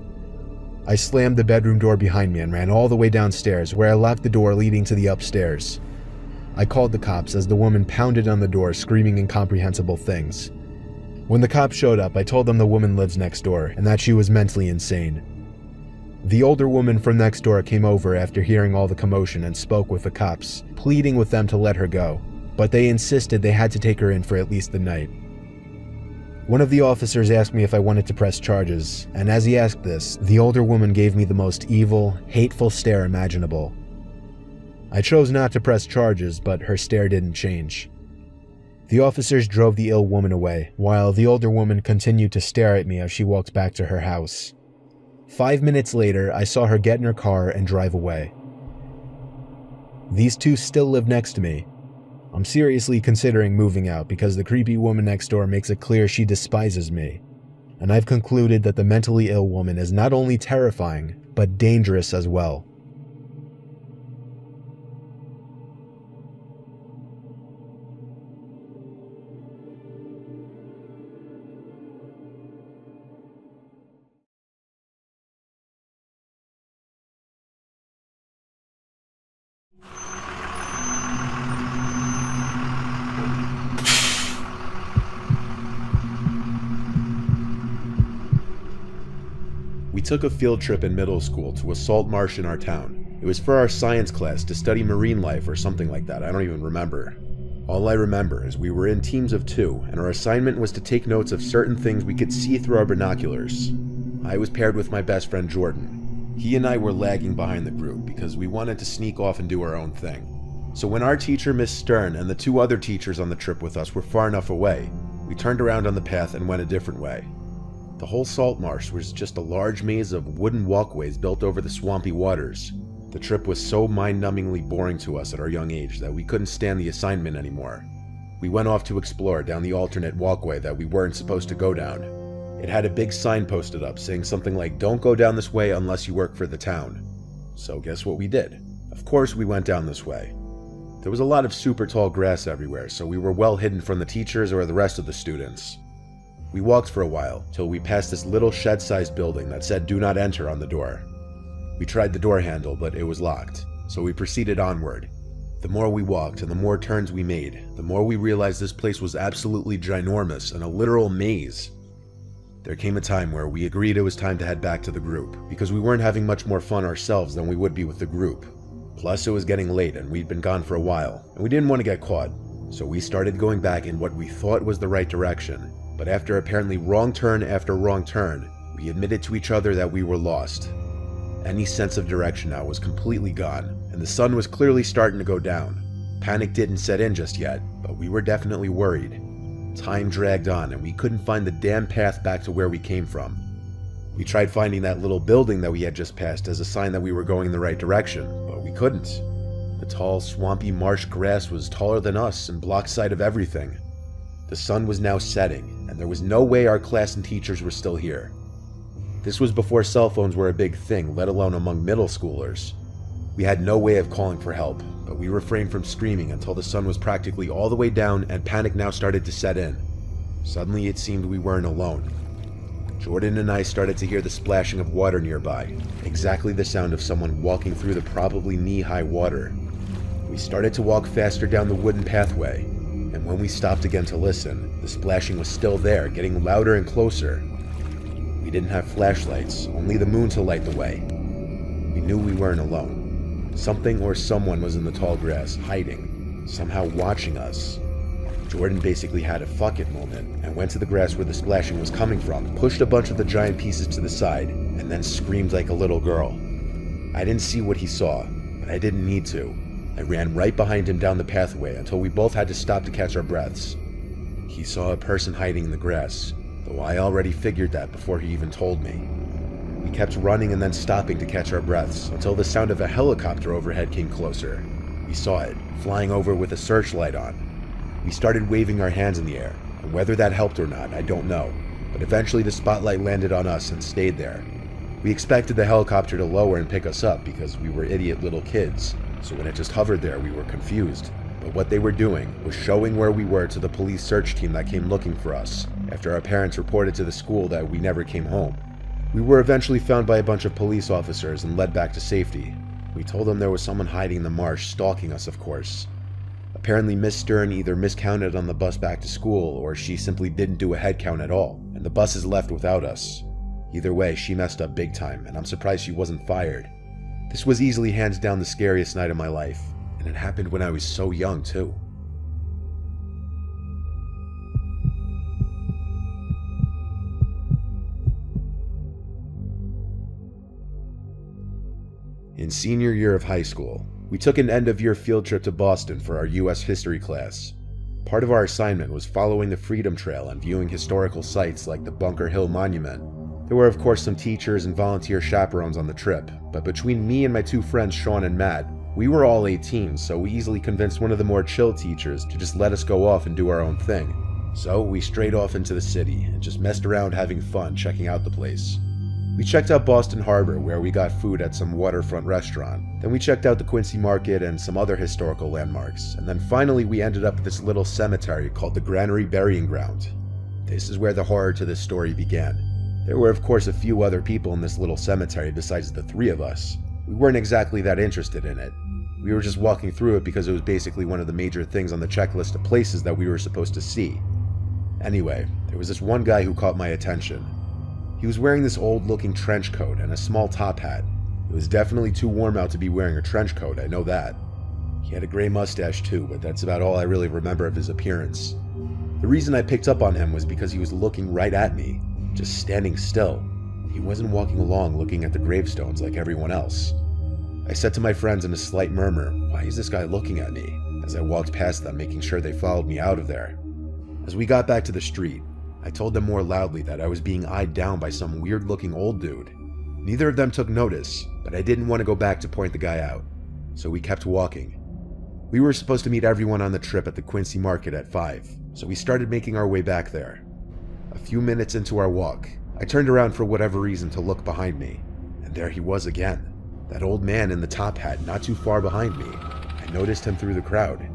I slammed the bedroom door behind me and ran all the way downstairs, where I locked the door leading to the upstairs. I called the cops as the woman pounded on the door, screaming incomprehensible things. When the cops showed up, I told them the woman lives next door and that she was mentally insane. The older woman from next door came over after hearing all the commotion and spoke with the cops, pleading with them to let her go, but they insisted they had to take her in for at least the night. One of the officers asked me if I wanted to press charges, and as he asked this, the older woman gave me the most evil, hateful stare imaginable. I chose not to press charges, but her stare didn't change. The officers drove the ill woman away, while the older woman continued to stare at me as she walked back to her house. 5 minutes later, I saw her get in her car and drive away. These two still live next to me. I'm seriously considering moving out because the creepy woman next door makes it clear she despises me. And I've concluded that the mentally ill woman is not only terrifying, but dangerous as well. We took a field trip in middle school to a salt marsh in our town. It was for our science class to study marine life or something like that, I don't even remember. All I remember is we were in teams of 2, and our assignment was to take notes of certain things we could see through our binoculars. I was paired with my best friend Jordan. He and I were lagging behind the group because we wanted to sneak off and do our own thing. So when our teacher, Miss Stern, and the 2 other teachers on the trip with us were far enough away, we turned around on the path and went a different way. The whole salt marsh was just a large maze of wooden walkways built over the swampy waters. The trip was so mind-numbingly boring to us at our young age that we couldn't stand the assignment anymore. We went off to explore down the alternate walkway that we weren't supposed to go down. It had a big sign posted up saying something like, "Don't go down this way unless you work for the town." So guess what we did? Of course we went down this way. There was a lot of super tall grass everywhere, so we were well hidden from the teachers or the rest of the students. We walked for a while, till we passed this little shed-sized building that said "Do not enter" on the door. We tried the door handle, but it was locked, so we proceeded onward. The more we walked and the more turns we made, the more we realized this place was absolutely ginormous and a literal maze. There came a time where we agreed it was time to head back to the group, because we weren't having much more fun ourselves than we would be with the group. Plus it was getting late and we'd been gone for a while, and we didn't want to get caught, so we started going back in what we thought was the right direction. But after apparently wrong turn after wrong turn, we admitted to each other that we were lost. Any sense of direction now was completely gone, and the sun was clearly starting to go down. Panic didn't set in just yet, but we were definitely worried. Time dragged on, and we couldn't find the damn path back to where we came from. We tried finding that little building that we had just passed as a sign that we were going in the right direction, but we couldn't. The tall, swampy marsh grass was taller than us and blocked sight of everything. The sun was now setting, and there was no way our class and teachers were still here. This was before cell phones were a big thing, let alone among middle schoolers. We had no way of calling for help, but we refrained from screaming until the sun was practically all the way down and panic now started to set in. Suddenly it seemed we weren't alone. Jordan and I started to hear the splashing of water nearby, exactly the sound of someone walking through the probably knee-high water. We started to walk faster down the wooden pathway, and when we stopped again to listen, the splashing was still there, getting louder and closer. We didn't have flashlights, only the moon to light the way. We knew we weren't alone. Something or someone was in the tall grass, hiding, somehow watching us. Jordan basically had a fuck it moment and went to the grass where the splashing was coming from, pushed a bunch of the giant pieces to the side, and then screamed like a little girl. I didn't see what he saw, but I didn't need to. I ran right behind him down the pathway until we both had to stop to catch our breaths. He saw a person hiding in the grass, though I already figured that before he even told me. We kept running and then stopping to catch our breaths until the sound of a helicopter overhead came closer. We saw it, flying over with a searchlight on. We started waving our hands in the air, and whether that helped or not, I don't know, but eventually the spotlight landed on us and stayed there. We expected the helicopter to lower and pick us up because we were idiot little kids, so when it just hovered there we were confused. But what they were doing was showing where we were to the police search team that came looking for us, after our parents reported to the school that we never came home. We were eventually found by a bunch of police officers and led back to safety. We told them there was someone hiding in the marsh, stalking us of course. Apparently Miss Stern either miscounted on the bus back to school, or she simply didn't do a head count at all, and the buses left without us. Either way, she messed up big time, and I'm surprised she wasn't fired. This was easily hands down the scariest night of my life, and it happened when I was so young too. In senior year of high school, we took an end-of-year field trip to Boston for our U.S. history class. Part of our assignment was following the Freedom Trail and viewing historical sites like the Bunker Hill Monument. There were of course some teachers and volunteer chaperones on the trip, but between me and my two friends Sean and Matt, we were all 18, so we easily convinced one of the more chill teachers to just let us go off and do our own thing. So we strayed off into the city and just messed around having fun checking out the place. We checked out Boston Harbor, where we got food at some waterfront restaurant. Then we checked out the Quincy Market and some other historical landmarks. And then finally we ended up at this little cemetery called the Granary Burying Ground. This is where the horror to this story began. There were of course a few other people in this little cemetery besides the three of us. We weren't exactly that interested in it. We were just walking through it because it was basically one of the major things on the checklist of places that we were supposed to see. Anyway, there was this one guy who caught my attention. He was wearing this old-looking trench coat and a small top hat. It was definitely too warm out to be wearing a trench coat, I know that. He had a gray mustache too, but that's about all I really remember of his appearance. The reason I picked up on him was because he was looking right at me, just standing still. He wasn't walking along looking at the gravestones like everyone else. I said to my friends in a slight murmur, "Why is this guy looking at me?" as I walked past them, making sure they followed me out of there. As we got back to the street, I told them more loudly that I was being eyed down by some weird-looking old dude. Neither of them took notice, but I didn't want to go back to point the guy out, so we kept walking. We were supposed to meet everyone on the trip at the Quincy Market at 5, so we started making our way back there. A few minutes into our walk, I turned around for whatever reason to look behind me, and there he was again. That old man in the top hat not too far behind me. I noticed him through the crowd.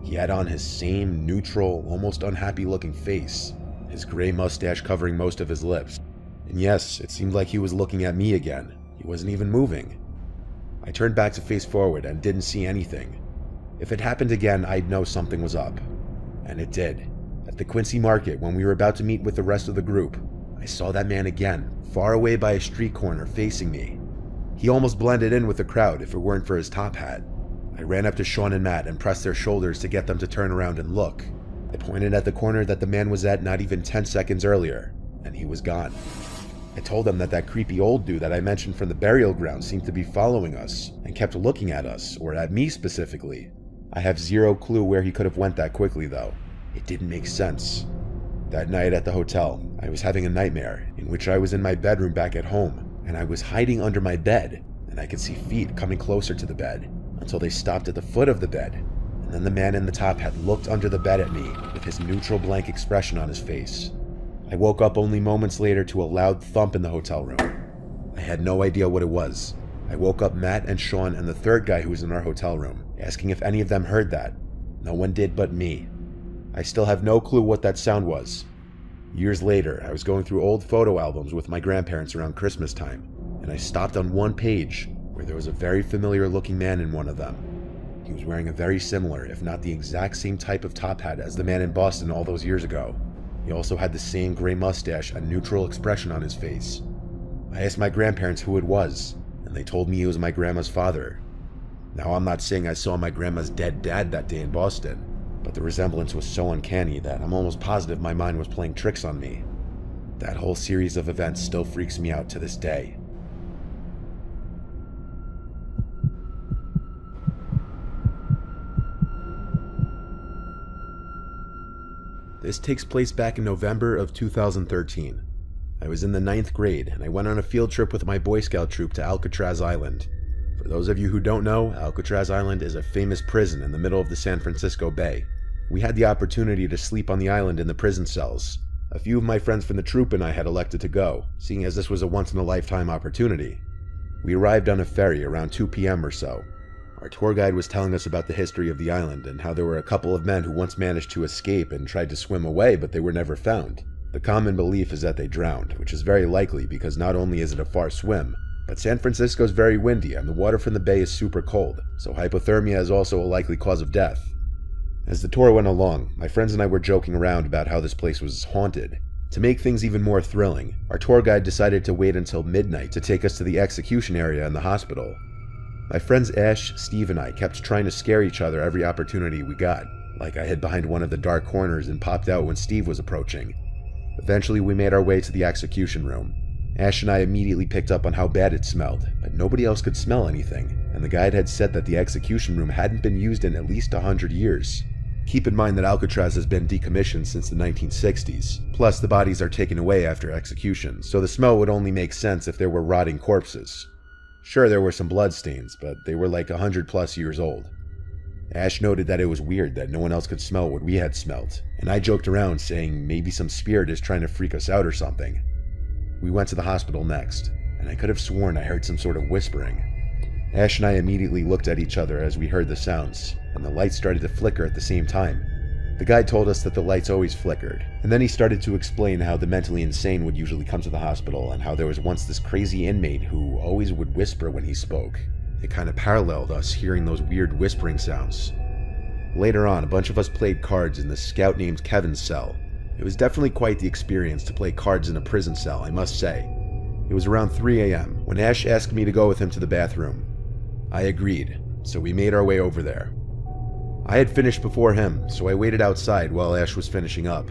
He had on his same neutral, almost unhappy-looking face, his gray mustache covering most of his lips. And yes, it seemed like he was looking at me again. He wasn't even moving. I turned back to face forward and didn't see anything. If it happened again, I'd know something was up. And it did. At the Quincy Market, when we were about to meet with the rest of the group, I saw that man again, far away by a street corner, facing me. He almost blended in with the crowd if it weren't for his top hat. I ran up to Sean and Matt and pressed their shoulders to get them to turn around and look. I pointed at the corner that the man was at not even 10 seconds earlier, and he was gone. I told them that creepy old dude that I mentioned from the burial ground seemed to be following us and kept looking at us, or at me specifically. I have zero clue where he could have went that quickly though. It didn't make sense. That night at the hotel, I was having a nightmare in which I was in my bedroom back at home, and I was hiding under my bed, and I could see feet coming closer to the bed, until they stopped at the foot of the bed, and then the man in the top had looked under the bed at me with his neutral blank expression on his face. I woke up only moments later to a loud thump in the hotel room. I had no idea what it was. I woke up Matt and Sean and the third guy who was in our hotel room, asking if any of them heard that. No one did but me. I still have no clue what that sound was. Years later, I was going through old photo albums with my grandparents around Christmas time, and I stopped on one page where there was a very familiar looking man in one of them. He was wearing a very similar, if not the exact same type of top hat as the man in Boston all those years ago. He also had the same gray mustache and neutral expression on his face. I asked my grandparents who it was, and they told me it was my grandma's father. Now, I'm not saying I saw my grandma's dead dad that day in Boston, but the resemblance was so uncanny that I'm almost positive my mind was playing tricks on me. That whole series of events still freaks me out to this day. This takes place back in November of 2013. I was in the 9th grade, and I went on a field trip with my Boy Scout troop to Alcatraz Island. For those of you who don't know, Alcatraz Island is a famous prison in the middle of the San Francisco Bay. We had the opportunity to sleep on the island in the prison cells. A few of my friends from the troop and I had elected to go, seeing as this was a once-in-a-lifetime opportunity. We arrived on a ferry around 2 p.m. or so. Our tour guide was telling us about the history of the island and how there were a couple of men who once managed to escape and tried to swim away, but they were never found. The common belief is that they drowned, which is very likely because not only is it a far swim, but San Francisco is very windy and the water from the bay is super cold, so hypothermia is also a likely cause of death. As the tour went along, my friends and I were joking around about how this place was haunted. To make things even more thrilling, our tour guide decided to wait until midnight to take us to the execution area in the hospital. My friends Ash, Steve, and I kept trying to scare each other every opportunity we got, like I hid behind one of the dark corners and popped out when Steve was approaching. Eventually, we made our way to the execution room. Ash and I immediately picked up on how bad it smelled, but nobody else could smell anything, and the guide had said that the execution room hadn't been used in at least 100 years. Keep in mind that Alcatraz has been decommissioned since the 1960s, plus the bodies are taken away after execution, so the smell would only make sense if there were rotting corpses. Sure, there were some bloodstains, but they were like 100+ years old. Ash noted that it was weird that no one else could smell what we had smelt, and I joked around saying maybe some spirit is trying to freak us out or something. We went to the hospital next, and I could have sworn I heard some sort of whispering. Ash and I immediately looked at each other as we heard the sounds, and the lights started to flicker at the same time. The guide told us that the lights always flickered, and then he started to explain how the mentally insane would usually come to the hospital and how there was once this crazy inmate who always would whisper when he spoke. It kind of paralleled us hearing those weird whispering sounds. Later on, a bunch of us played cards in the scout named Kevin's cell. It was definitely quite the experience to play cards in a prison cell, I must say. It was around 3 a.m. when Ash asked me to go with him to the bathroom. I agreed, so we made our way over there. I had finished before him, so I waited outside while Ash was finishing up.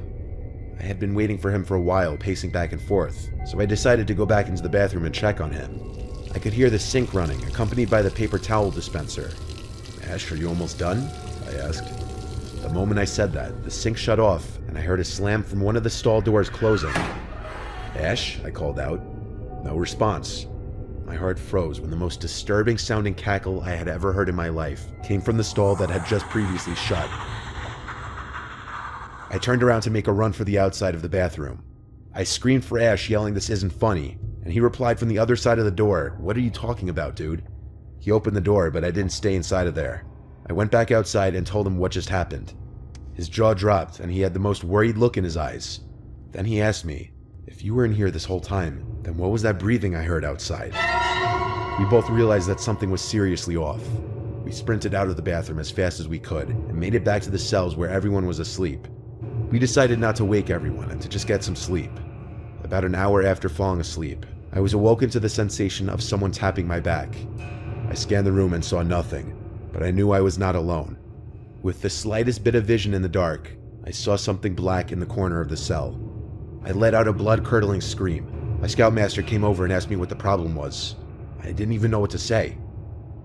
I had been waiting for him for a while, pacing back and forth, so I decided to go back into the bathroom and check on him. I could hear the sink running, accompanied by the paper towel dispenser. "Ash, are you almost done?" I asked. The moment I said that, the sink shut off, and I heard a slam from one of the stall doors closing. "Ash?" I called out. No response. My heart froze when the most disturbing sounding cackle I had ever heard in my life came from the stall that had just previously shut. I turned around to make a run for the outside of the bathroom. I screamed for Ash, yelling this isn't funny, and he replied from the other side of the door, "What are you talking about, dude?" He opened the door, but I didn't stay inside of there. I went back outside and told him what just happened. His jaw dropped, and he had the most worried look in his eyes. Then he asked me, "If you were in here this whole time, then what was that breathing I heard outside?" We both realized that something was seriously off. We sprinted out of the bathroom as fast as we could and made it back to the cells where everyone was asleep. We decided not to wake everyone and to just get some sleep. About an hour after falling asleep, I was awoken to the sensation of someone tapping my back. I scanned the room and saw nothing, but I knew I was not alone. With the slightest bit of vision in the dark, I saw something black in the corner of the cell. I let out a blood-curdling scream. My scoutmaster came over and asked me what the problem was. I didn't even know what to say.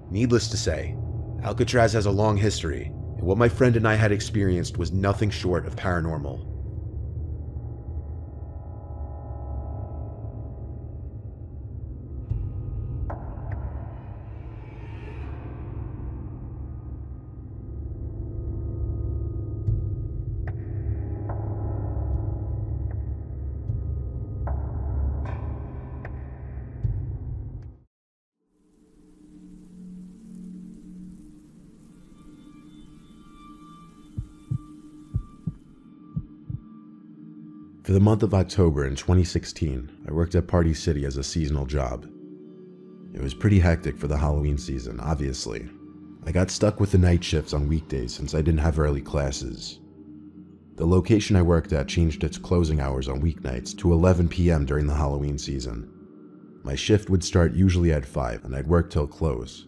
Needless to say, Alcatraz has a long history, and what my friend and I had experienced was nothing short of paranormal. For the month of October in 2016, I worked at Party City as a seasonal job. It was pretty hectic for the Halloween season, obviously. I got stuck with the night shifts on weekdays since I didn't have early classes. The location I worked at changed its closing hours on weeknights to 11 p.m. during the Halloween season. My shift would start usually at 5 and I'd work till close.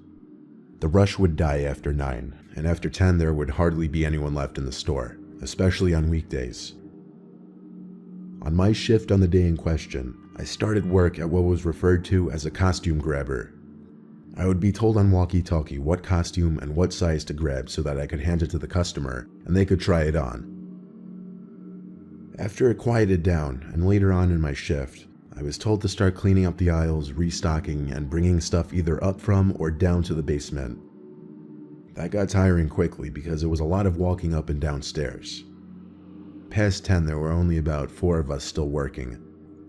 The rush would die after 9, and after 10 there would hardly be anyone left in the store, especially on weekdays. On my shift on the day in question, I started work at what was referred to as a costume grabber. I would be told on walkie-talkie what costume and what size to grab so that I could hand it to the customer and they could try it on. After it quieted down and later on in my shift, I was told to start cleaning up the aisles, restocking, and bringing stuff either up from or down to the basement. That got tiring quickly because it was a lot of walking up and down stairs. Past 10, there were only about 4 of us still working.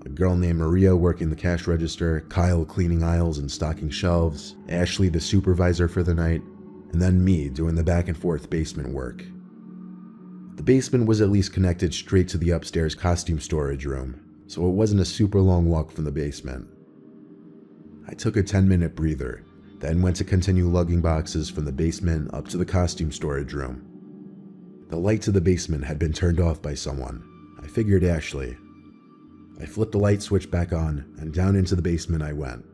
A girl named Maria working the cash register, Kyle cleaning aisles and stocking shelves, Ashley the supervisor for the night, and then me doing the back and forth basement work. The basement was at least connected straight to the upstairs costume storage room, so it wasn't a super long walk from the basement. I took a 10-minute breather, then went to continue lugging boxes from the basement up to the costume storage room. The lights of the basement had been turned off by someone. I figured Ashley. I flipped the light switch back on, and down into the basement I went.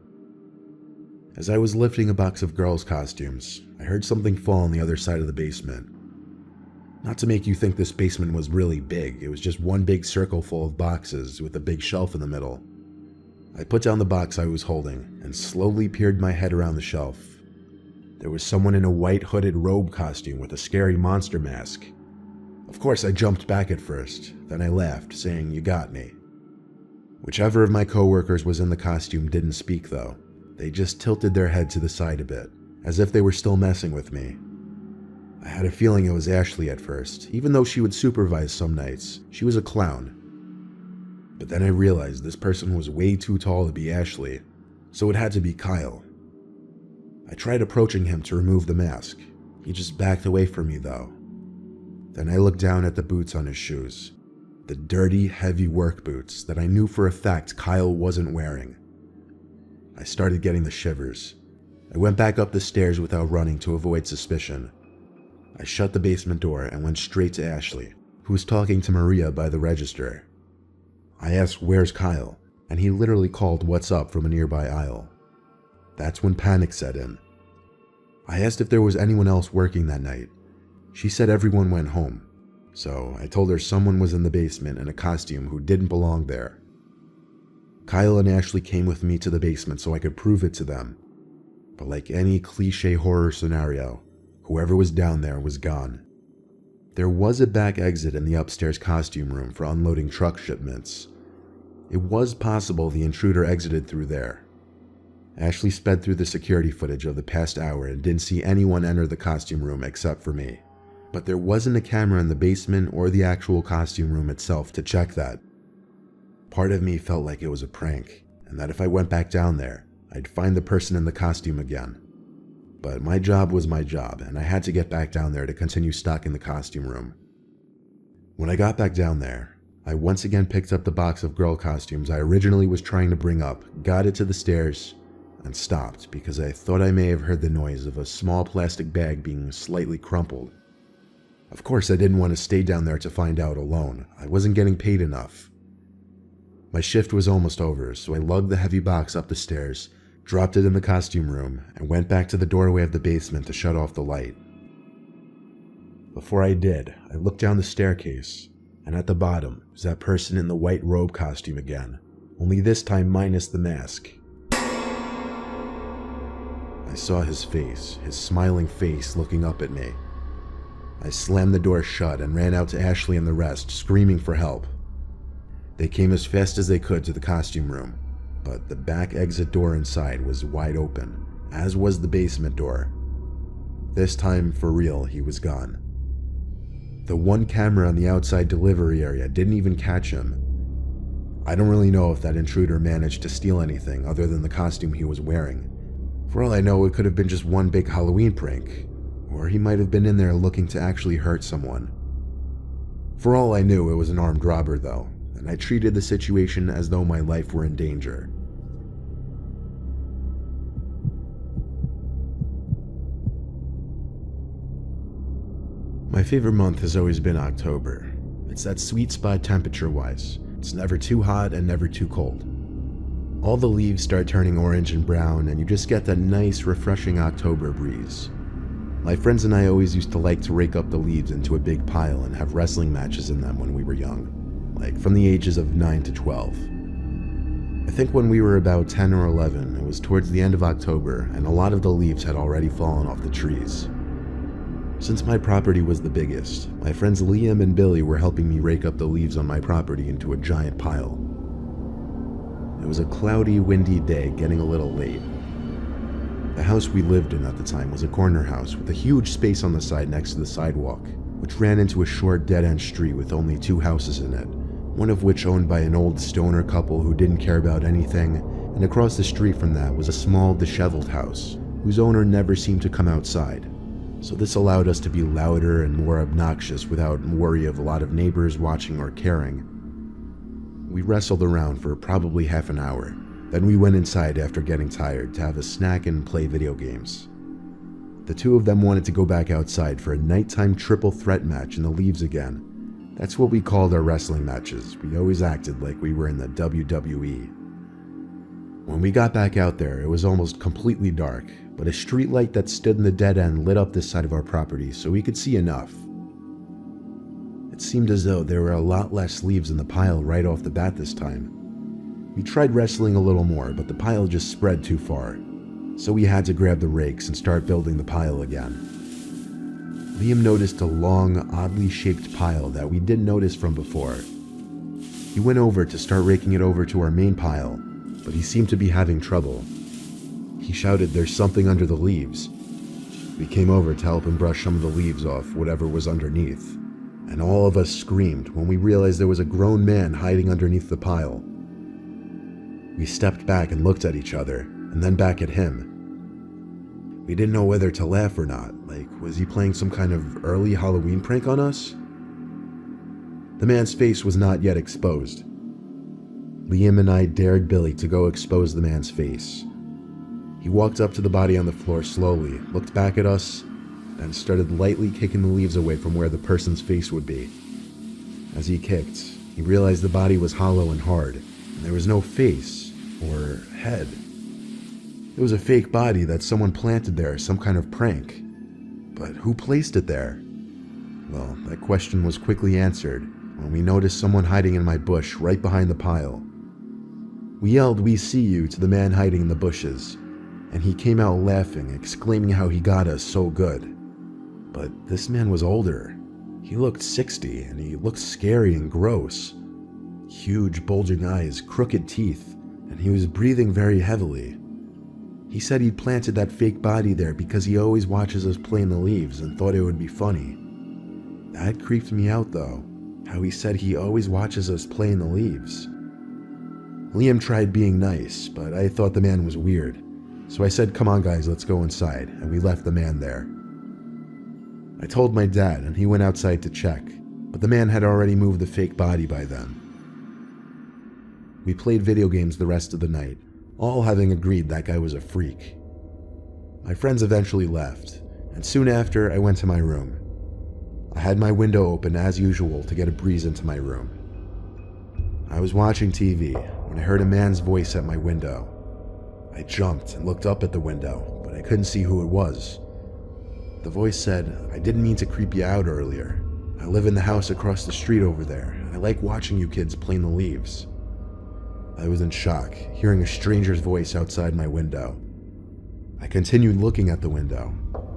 As I was lifting a box of girls' costumes, I heard something fall on the other side of the basement. Not to make you think this basement was really big, it was just one big circle full of boxes with a big shelf in the middle. I put down the box I was holding and slowly peered my head around the shelf. There was someone in a white hooded robe costume with a scary monster mask. Of course, I jumped back at first, then I laughed, saying, "You got me." Whichever of my coworkers was in the costume didn't speak though. They just tilted their head to the side a bit, as if they were still messing with me. I had a feeling it was Ashley at first, even though she would supervise some nights. She was a clown. But then I realized this person was way too tall to be Ashley, so it had to be Kyle. I tried approaching him to remove the mask. He just backed away from me though. Then I looked down at the boots on his shoes. The dirty, heavy work boots that I knew for a fact Kyle wasn't wearing. I started getting the shivers. I went back up the stairs without running to avoid suspicion. I shut the basement door and went straight to Ashley, who was talking to Maria by the register. I asked, "Where's Kyle?" and he literally called "What's up" from a nearby aisle. That's when panic set in. I asked if there was anyone else working that night. She said everyone went home, so I told her someone was in the basement in a costume who didn't belong there. Kyle and Ashley came with me to the basement so I could prove it to them. But like any cliche horror scenario, whoever was down there was gone. There was a back exit in the upstairs costume room for unloading truck shipments. It was possible the intruder exited through there. Ashley sped through the security footage of the past hour and didn't see anyone enter the costume room except for me. But there wasn't a camera in the basement or the actual costume room itself to check that. Part of me felt like it was a prank, and that if I went back down there, I'd find the person in the costume again. But my job was my job, and I had to get back down there to continue stocking the costume room. When I got back down there, I once again picked up the box of girl costumes I originally was trying to bring up, got it to the stairs, and stopped because I thought I may have heard the noise of a small plastic bag being slightly crumpled. Of course, I didn't want to stay down there to find out alone. I wasn't getting paid enough. My shift was almost over, so I lugged the heavy box up the stairs, dropped it in the costume room, and went back to the doorway of the basement to shut off the light. Before I did, I looked down the staircase, and at the bottom was that person in the white robe costume again, only this time minus the mask. I saw his face, his smiling face looking up at me. I slammed the door shut and ran out to Ashley and the rest, screaming for help. They came as fast as they could to the costume room, but the back exit door inside was wide open, as was the basement door. This time, for real, he was gone. The one camera on the outside delivery area didn't even catch him. I don't really know if that intruder managed to steal anything other than the costume he was wearing. For all I know, it could have been just one big Halloween prank, or he might have been in there looking to actually hurt someone. For all I knew, it was an armed robber though, and I treated the situation as though my life were in danger. My favorite month has always been October. It's that sweet spot temperature-wise. It's never too hot and never too cold. All the leaves start turning orange and brown, and you just get that nice, refreshing October breeze. My friends and I always used to like to rake up the leaves into a big pile and have wrestling matches in them when we were young, like from the ages of 9 to 12. I think when we were about 10 or 11, it was towards the end of October, and a lot of the leaves had already fallen off the trees. Since my property was the biggest, my friends Liam and Billy were helping me rake up the leaves on my property into a giant pile. It was a cloudy, windy day, getting a little late. The house we lived in at the time was a corner house with a huge space on the side next to the sidewalk, which ran into a short dead-end street with only 2 houses in it, one of which owned by an old stoner couple who didn't care about anything, and across the street from that was a small, disheveled house, whose owner never seemed to come outside. So this allowed us to be louder and more obnoxious without worry of a lot of neighbors watching or caring. We wrestled around for probably half an hour, then we went inside after getting tired to have a snack and play video games. The 2 of them wanted to go back outside for a nighttime triple threat match in the leaves again. That's what we called our wrestling matches. We always acted like we were in the WWE. When we got back out there, it was almost completely dark, but a street light that stood in the dead end lit up this side of our property so we could see enough. It seemed as though there were a lot less leaves in the pile right off the bat this time. We tried wrestling a little more, but the pile just spread too far, so we had to grab the rakes and start building the pile again. Liam noticed a long, oddly shaped pile that we didn't notice from before. He went over to start raking it over to our main pile, but he seemed to be having trouble. He shouted, "There's something under the leaves." We came over to help him brush some of the leaves off whatever was underneath, and all of us screamed when we realized there was a grown man hiding underneath the pile. We stepped back and looked at each other, and then back at him. We didn't know whether to laugh or not, like, was he playing some kind of early Halloween prank on us? The man's face was not yet exposed. Liam and I dared Billy to go expose the man's face. He walked up to the body on the floor slowly, looked back at us, then started lightly kicking the leaves away from where the person's face would be. As he kicked, he realized the body was hollow and hard, and there was no face or head. It was a fake body that someone planted there, some kind of prank. But who placed it there? Well, that question was quickly answered when we noticed someone hiding in my bush right behind the pile. We yelled, "We see you," to the man hiding in the bushes, and he came out laughing, exclaiming how he got us so good. But this man was older. He looked 60, and he looked scary and gross. Huge bulging eyes, crooked teeth, and he was breathing very heavily. He said he'd planted that fake body there because he always watches us play in the leaves and thought it would be funny. That creeped me out though, how he said he always watches us play in the leaves. Liam tried being nice, but I thought the man was weird. So I said, "Come on guys, let's go inside," and we left the man there. I told my dad and he went outside to check, but the man had already moved the fake body by then. We played video games the rest of the night, all having agreed that guy was a freak. My friends eventually left, and soon after I went to my room. I had my window open as usual to get a breeze into my room. I was watching TV when I heard a man's voice at my window. I jumped and looked up at the window, but I couldn't see who it was. The voice said, "I didn't mean to creep you out earlier. I live in the house across the street over there, and I like watching you kids play in the leaves." I was in shock, hearing a stranger's voice outside my window. I continued looking at the window,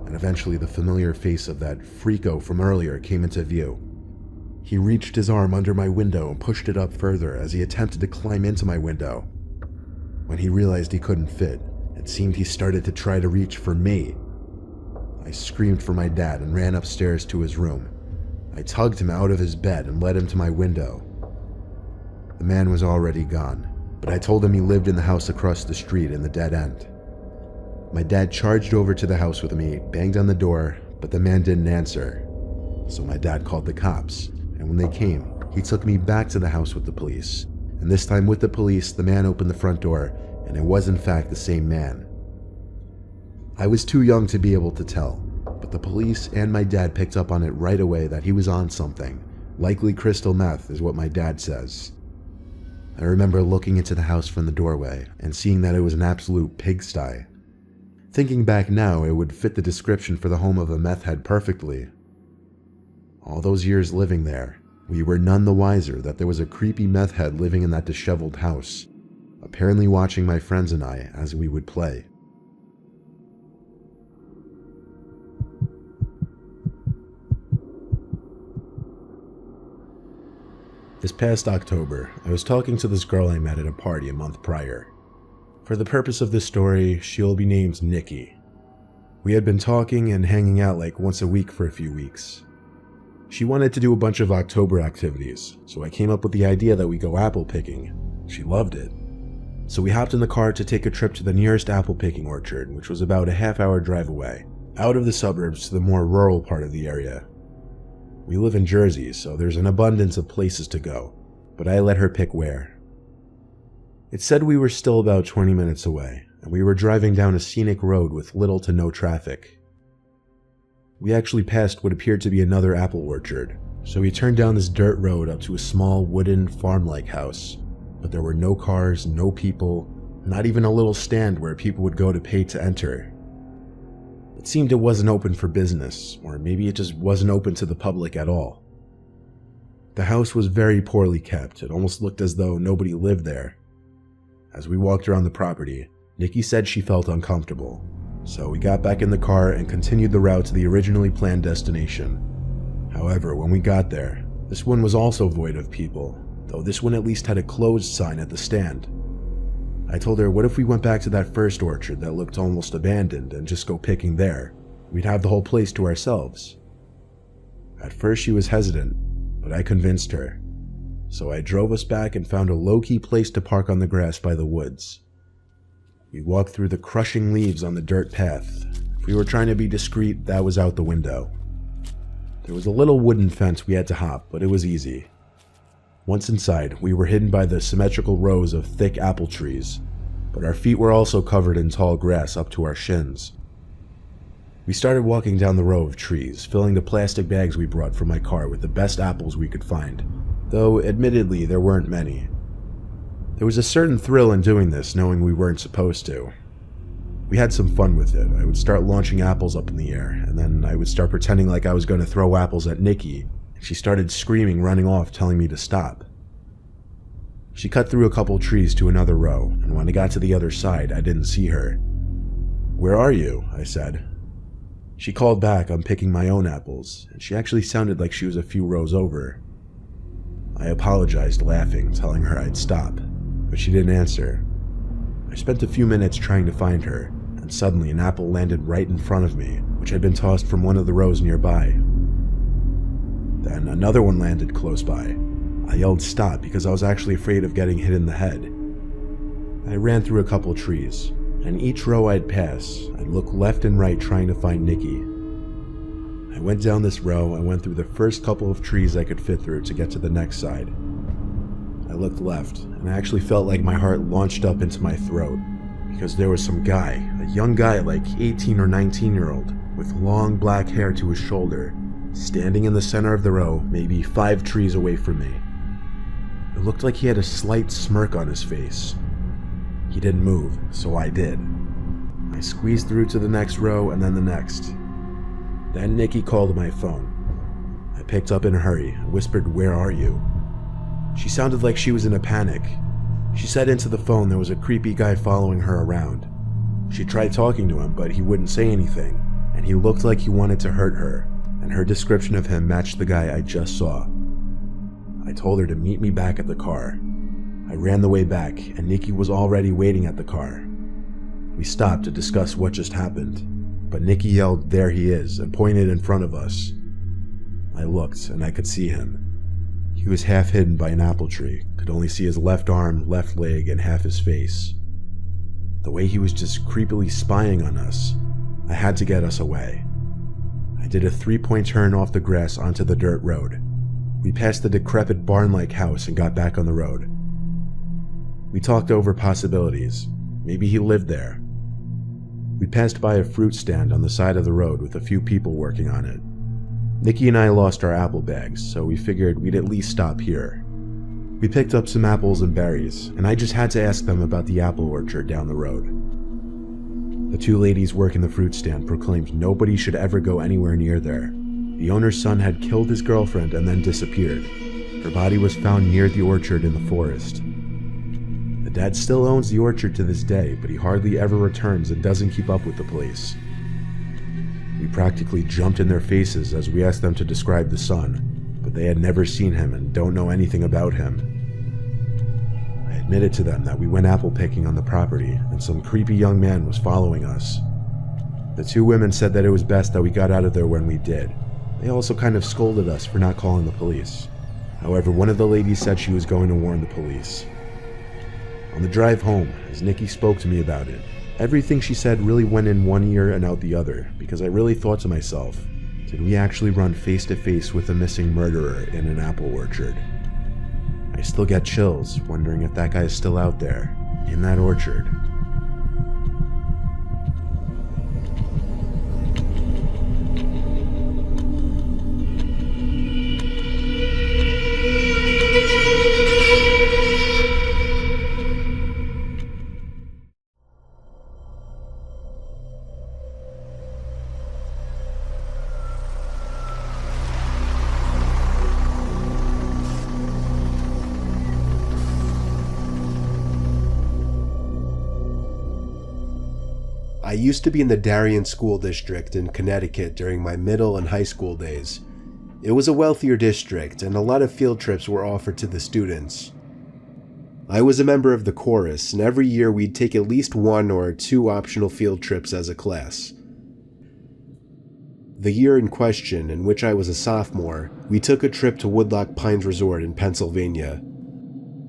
and eventually the familiar face of that freako from earlier came into view. He reached his arm under my window and pushed it up further as he attempted to climb into my window. When he realized he couldn't fit, it seemed he started to try to reach for me. I screamed for my dad and ran upstairs to his room. I tugged him out of his bed and led him to my window. The man was already gone, but I told him he lived in the house across the street in the dead end. My dad charged over to the house with me, banged on the door, but the man didn't answer. So my dad called the cops, and when they came, he took me back to the house with the police, and this time with the police, the man opened the front door, and it was in fact the same man. I was too young to be able to tell, but the police and my dad picked up on it right away that he was on something. Likely crystal meth is what my dad says. I remember looking into the house from the doorway and seeing that it was an absolute pigsty. Thinking back now, it would fit the description for the home of a meth head perfectly. All those years living there, we were none the wiser that there was a creepy meth head living in that disheveled house, apparently watching my friends and I as we would play. This past October, I was talking to this girl I met at a party a month prior. For the purpose of this story, she'll be named Nikki. We had been talking and hanging out like once a week for a few weeks. She wanted to do a bunch of October activities, so I came up with the idea that we go apple picking. She loved it. So we hopped in the car to take a trip to the nearest apple picking orchard, which was about a half-hour drive away, out of the suburbs to the more rural part of the area. We live in Jersey, so there's an abundance of places to go, but I let her pick where. It said we were still about 20 minutes away, and we were driving down a scenic road with little to no traffic. We actually passed what appeared to be another apple orchard, so we turned down this dirt road up to a small wooden farm-like house, but there were no cars, no people, not even a little stand where people would go to pay to enter. It seemed it wasn't open for business, or maybe it just wasn't open to the public at all. The house was very poorly kept. It almost looked as though nobody lived there. As we walked around the property, Nikki said she felt uncomfortable, so we got back in the car and continued the route to the originally planned destination. However, when we got there, this one was also void of people, though this one at least had a closed sign at the stand. I told her, what if we went back to that first orchard that looked almost abandoned and just go picking there? We'd have the whole place to ourselves. At first she was hesitant, but I convinced her. So I drove us back and found a low-key place to park on the grass by the woods. We walked through the crushing leaves on the dirt path. If we were trying to be discreet, that was out the window. There was a little wooden fence we had to hop, but it was easy. Once inside, we were hidden by the symmetrical rows of thick apple trees, but our feet were also covered in tall grass up to our shins. We started walking down the row of trees, filling the plastic bags we brought from my car with the best apples we could find, though admittedly there weren't many. There was a certain thrill in doing this, knowing we weren't supposed to. We had some fun with it. I would start launching apples up in the air, and then I would start pretending like I was going to throw apples at Nikki. She started screaming, running off, telling me to stop. She cut through a couple trees to another row, and when I got to the other side, I didn't see her. "Where are you?" I said. She called back, "I'm picking my own apples," and she actually sounded like she was a few rows over. I apologized, laughing, telling her I'd stop, but she didn't answer. I spent a few minutes trying to find her, and suddenly an apple landed right in front of me, which had been tossed from one of the rows nearby. Then another one landed close by. I yelled stop because I was actually afraid of getting hit in the head. I ran through a couple trees, and each row I'd pass, I'd look left and right trying to find Nikki. I went down this row and went through the first couple of trees I could fit through to get to the next side. I looked left, and I actually felt like my heart launched up into my throat, because there was some guy, a young guy like 18 or 19-year-old, with long black hair to his shoulder, standing in the center of the row, maybe 5 trees away from me. It looked like he had a slight smirk on his face. He didn't move, so I did. I squeezed through to the next row and then the next. Then Nikki called my phone. I picked up in a hurry and whispered, "Where are you?" She sounded like she was in a panic. She said into the phone there was a creepy guy following her around. She tried talking to him, but he wouldn't say anything, and he looked like he wanted to hurt her, and her description of him matched the guy I just saw. I told her to meet me back at the car. I ran the way back, and Nikki was already waiting at the car. We stopped to discuss what just happened, but Nikki yelled, "There he is," and pointed in front of us. I looked, and I could see him. He was half hidden by an apple tree, could only see his left arm, left leg, and half his face. The way he was just creepily spying on us, I had to get us away. I did a 3-point turn off the grass onto the dirt road. We passed the decrepit barn-like house and got back on the road. We talked over possibilities. Maybe he lived there. We passed by a fruit stand on the side of the road with a few people working on it. Nikki and I lost our apple bags, so we figured we'd at least stop here. We picked up some apples and berries, and I just had to ask them about the apple orchard down the road. The two ladies working the fruit stand proclaimed nobody should ever go anywhere near there. The owner's son had killed his girlfriend and then disappeared. Her body was found near the orchard in the forest. The dad still owns the orchard to this day, but he hardly ever returns and doesn't keep up with the police. We practically jumped in their faces as we asked them to describe the son, but they had never seen him and don't know anything about him. I admitted to them that we went apple picking on the property and some creepy young man was following us. The two women said that it was best that we got out of there when we did. They also kind of scolded us for not calling the police. However, one of the ladies said she was going to warn the police. On the drive home, as Nikki spoke to me about it, everything she said really went in one ear and out the other, because I really thought to myself, did we actually run face to face with a missing murderer in an apple orchard? I still get chills, wondering if that guy is still out there, in that orchard. I used to be in the Darien School District in Connecticut during my middle and high school days. It was a wealthier district, and a lot of field trips were offered to the students. I was a member of the chorus, and every year we'd take at least 1 or 2 optional field trips as a class. The year in question, in which I was a sophomore, we took a trip to Woodloch Pines Resort in Pennsylvania.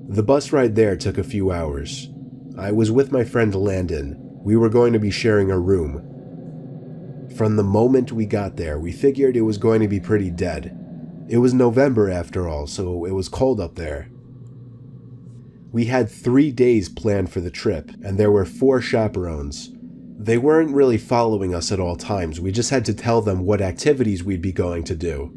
The bus ride there took a few hours. I was with my friend Landon. We were going to be sharing a room. From the moment we got there, we figured it was going to be pretty dead. It was November after all, so it was cold up there. We had 3 days planned for the trip, and there were 4 chaperones. They weren't really following us at all times, we just had to tell them what activities we'd be going to do.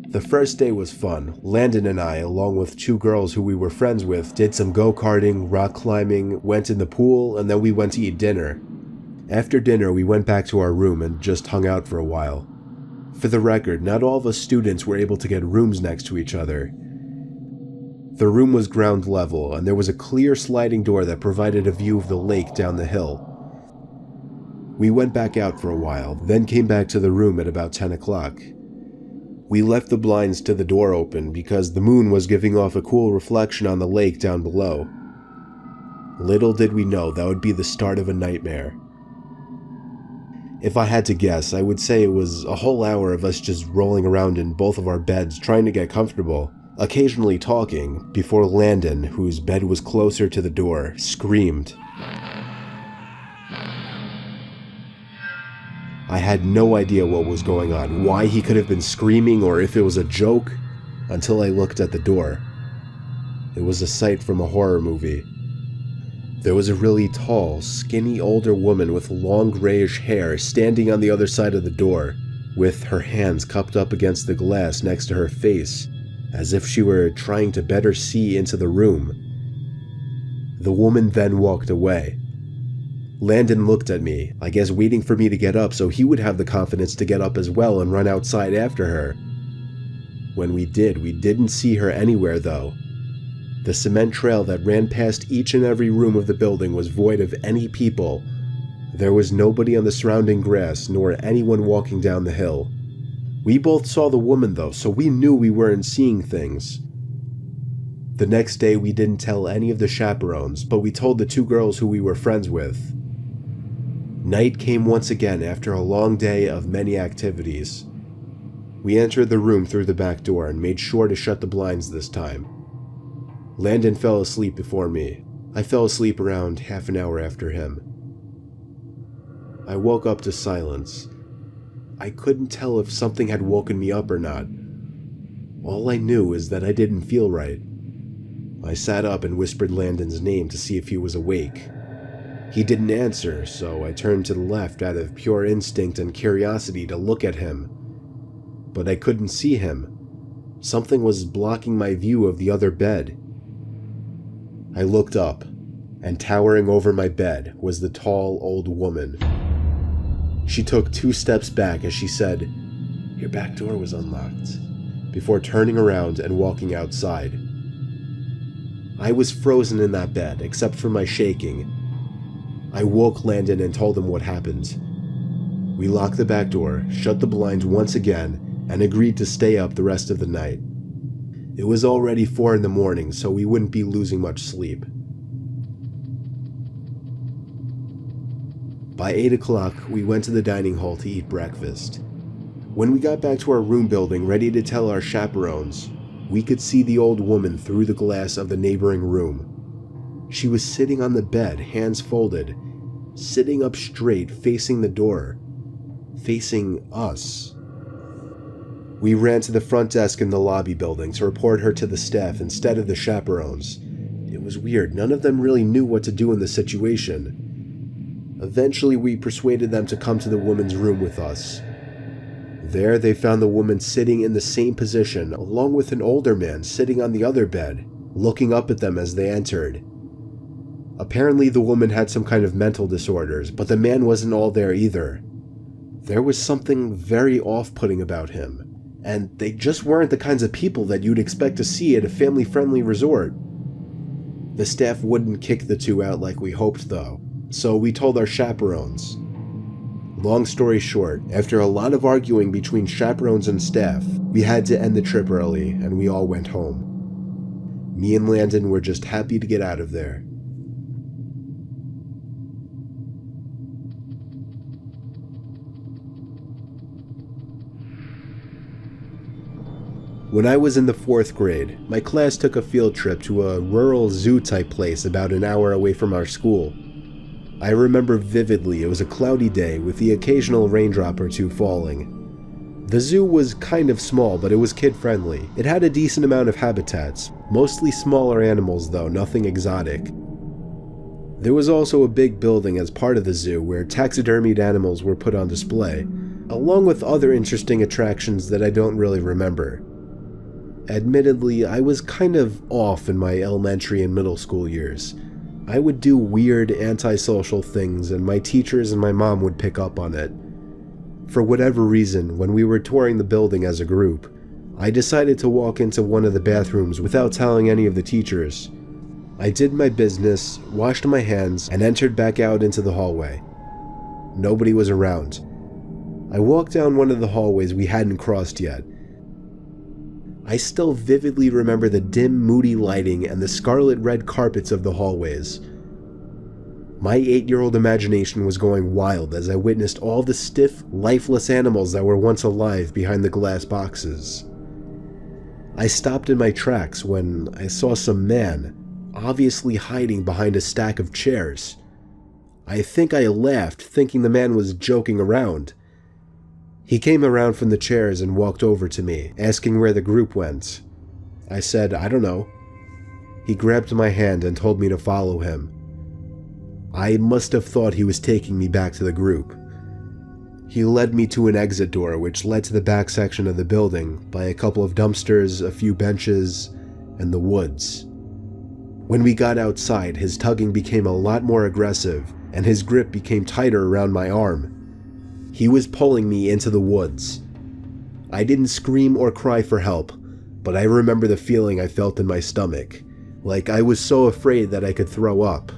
The first day was fun. Landon and I, along with 2 girls who we were friends with, did some go-karting, rock climbing, went in the pool, and then we went to eat dinner. After dinner, we went back to our room and just hung out for a while. For the record, not all of us students were able to get rooms next to each other. The room was ground level, and there was a clear sliding door that provided a view of the lake down the hill. We went back out for a while, then came back to the room at about 10 o'clock. We left the blinds to the door open because the moon was giving off a cool reflection on the lake down below. Little did we know that would be the start of a nightmare. If I had to guess, I would say it was a whole hour of us just rolling around in both of our beds trying to get comfortable, occasionally talking, before Landon, whose bed was closer to the door, screamed. I had no idea what was going on, why he could have been screaming, or if it was a joke, until I looked at the door. It was a sight from a horror movie. There was a really tall, skinny older woman with long grayish hair standing on the other side of the door, with her hands cupped up against the glass next to her face, as if she were trying to better see into the room. The woman then walked away. Landon looked at me, I guess waiting for me to get up so he would have the confidence to get up as well and run outside after her. When we did, we didn't see her anywhere though. The cement trail that ran past each and every room of the building was void of any people. There was nobody on the surrounding grass, nor anyone walking down the hill. We both saw the woman though, so we knew we weren't seeing things. The next day we didn't tell any of the chaperones, but we told the 2 girls who we were friends with. Night came once again after a long day of many activities. We entered the room through the back door and made sure to shut the blinds this time. Landon fell asleep before me. I fell asleep around half an hour after him. I woke up to silence. I couldn't tell if something had woken me up or not. All I knew is that I didn't feel right. I sat up and whispered Landon's name to see if he was awake. He didn't answer, so I turned to the left out of pure instinct and curiosity to look at him. But I couldn't see him. Something was blocking my view of the other bed. I looked up, and towering over my bed was the tall old woman. She took 2 steps back as she said, "Your back door was unlocked," before turning around and walking outside. I was frozen in that bed, except for my shaking. I woke Landon and told him what happened. We locked the back door, shut the blinds once again, and agreed to stay up the rest of the night. It was already 4 in the morning, so we wouldn't be losing much sleep. By 8 o'clock, we went to the dining hall to eat breakfast. When we got back to our room building ready to tell our chaperones, we could see the old woman through the glass of the neighboring room. She was sitting on the bed, hands folded, sitting up straight, facing the door, facing us. We ran to the front desk in the lobby building to report her to the staff instead of the chaperones. It was weird, none of them really knew what to do in the situation. Eventually, we persuaded them to come to the woman's room with us. There, they found the woman sitting in the same position, along with an older man sitting on the other bed, looking up at them as they entered. Apparently, the woman had some kind of mental disorders, but the man wasn't all there either. There was something very off-putting about him, and they just weren't the kinds of people that you'd expect to see at a family-friendly resort. The staff wouldn't kick the 2 out like we hoped, though, so we told our chaperones. Long story short, after a lot of arguing between chaperones and staff, we had to end the trip early, and we all went home. Me and Landon were just happy to get out of there. When I was in the 4th grade, my class took a field trip to a rural zoo-type place about an hour away from our school. I remember vividly it was a cloudy day with the occasional raindrop or 2 falling. The zoo was kind of small, but it was kid-friendly. It had a decent amount of habitats, mostly smaller animals though, nothing exotic. There was also a big building as part of the zoo where taxidermied animals were put on display, along with other interesting attractions that I don't really remember. Admittedly, I was kind of off in my elementary and middle school years. I would do weird antisocial things and my teachers and my mom would pick up on it. For whatever reason, when we were touring the building as a group, I decided to walk into one of the bathrooms without telling any of the teachers. I did my business, washed my hands, and entered back out into the hallway. Nobody was around. I walked down one of the hallways we hadn't crossed yet. I still vividly remember the dim, moody lighting and the scarlet red carpets of the hallways. My 8-year-old imagination was going wild as I witnessed all the stiff, lifeless animals that were once alive behind the glass boxes. I stopped in my tracks when I saw some man, obviously hiding behind a stack of chairs. I think I laughed, thinking the man was joking around. He came around from the chairs and walked over to me, asking where the group went. I said, "I don't know." He grabbed my hand and told me to follow him. I must have thought he was taking me back to the group. He led me to an exit door which led to the back section of the building by a couple of dumpsters, a few benches, and the woods. When we got outside, his tugging became a lot more aggressive, and his grip became tighter around my arm. He was pulling me into the woods. I didn't scream or cry for help, but I remember the feeling I felt in my stomach, like I was so afraid that I could throw up.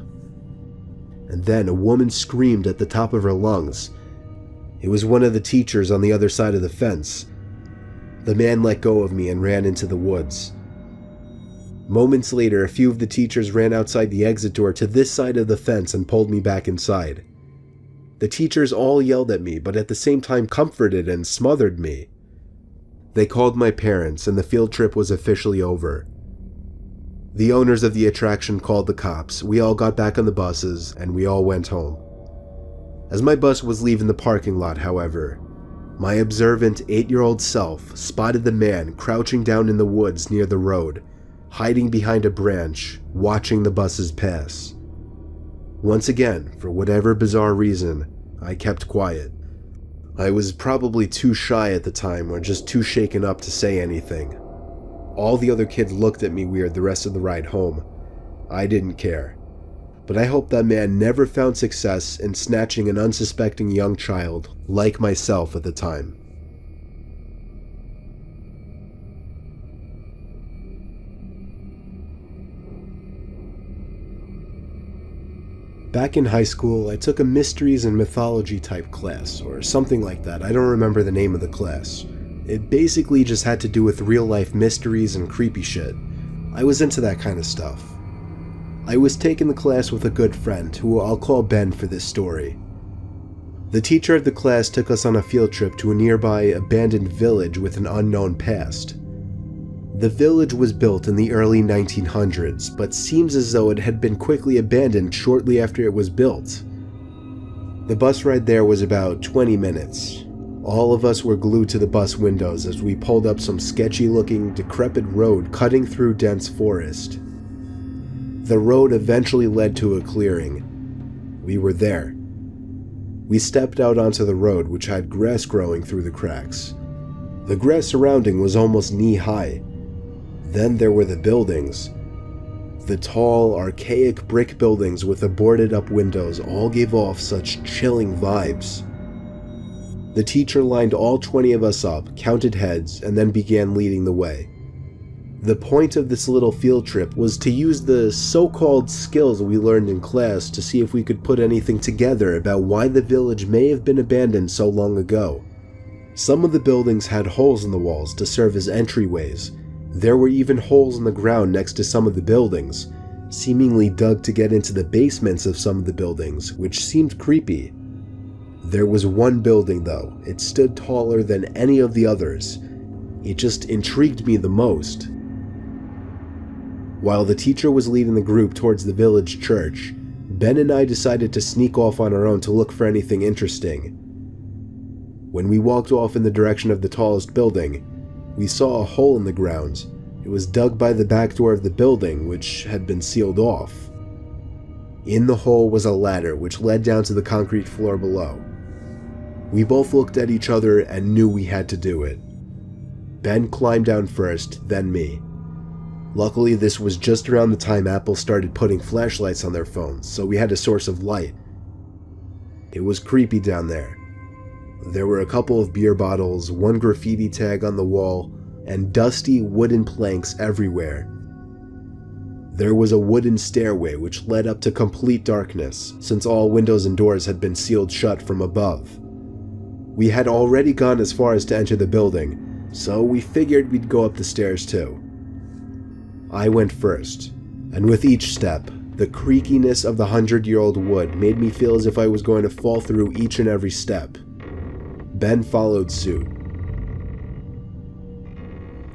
And then a woman screamed at the top of her lungs. It was one of the teachers on the other side of the fence. The man let go of me and ran into the woods. Moments later, a few of the teachers ran outside the exit door to this side of the fence and pulled me back inside. The teachers all yelled at me, but at the same time comforted and smothered me. They called my parents, and the field trip was officially over. The owners of the attraction called the cops, we all got back on the buses, and we all went home. As my bus was leaving the parking lot, however, My observant 8-year-old self spotted the man crouching down in the woods near the road, hiding behind a branch, watching the buses pass. Once again, for whatever bizarre reason, I kept quiet. I was probably too shy at the time or just too shaken up to say anything. All the other kids looked at me weird the rest of the ride home. I didn't care. But I hope that man never found success in snatching an unsuspecting young child like myself at the time. Back in high school, I took a mysteries and mythology type class, or something like that. I don't remember the name of the class. It basically just had to do with real life mysteries and creepy shit. I was into that kind of stuff. I was taking the class with a good friend, who I'll call Ben for this story. The teacher of the class took us on a field trip to a nearby abandoned village with an unknown past. The village was built in the early 1900s, but seems as though it had been quickly abandoned shortly after it was built. The bus ride there was about 20 minutes. All of us were glued to the bus windows as we pulled up some sketchy-looking, decrepit road cutting through dense forest. The road eventually led to a clearing. We were there. We stepped out onto the road, which had grass growing through the cracks. The grass surrounding was almost knee-high. Then there were the buildings. The tall, archaic brick buildings with the boarded-up windows all gave off such chilling vibes. The teacher lined all 20 of us up, counted heads, and then began leading the way. The point of this little field trip was to use the so-called skills we learned in class to see if we could put anything together about why the village may have been abandoned so long ago. Some of the buildings had holes in the walls to serve as entryways. There were even holes in the ground next to some of the buildings, seemingly dug to get into the basements of some of the buildings, which seemed creepy. There was one building though. It stood taller than any of the others. It just intrigued me the most. While the teacher was leading the group towards the village church, Ben and I decided to sneak off on our own to look for anything interesting. When we walked off in the direction of the tallest building, we saw a hole in the ground. It was dug by the back door of the building, which had been sealed off. In the hole was a ladder which led down to the concrete floor below. We both looked at each other and knew we had to do it. Ben climbed down first, then me. Luckily, this was just around the time Apple started putting flashlights on their phones, so we had a source of light. It was creepy down there. There were a couple of beer bottles, one graffiti tag on the wall, and dusty wooden planks everywhere. There was a wooden stairway which led up to complete darkness, since all windows and doors had been sealed shut from above. We had already gone as far as to enter the building, so we figured we'd go up the stairs too. I went first, and with each step, the creakiness of the 100-year-old wood made me feel as if I was going to fall through each and every step. Ben followed suit.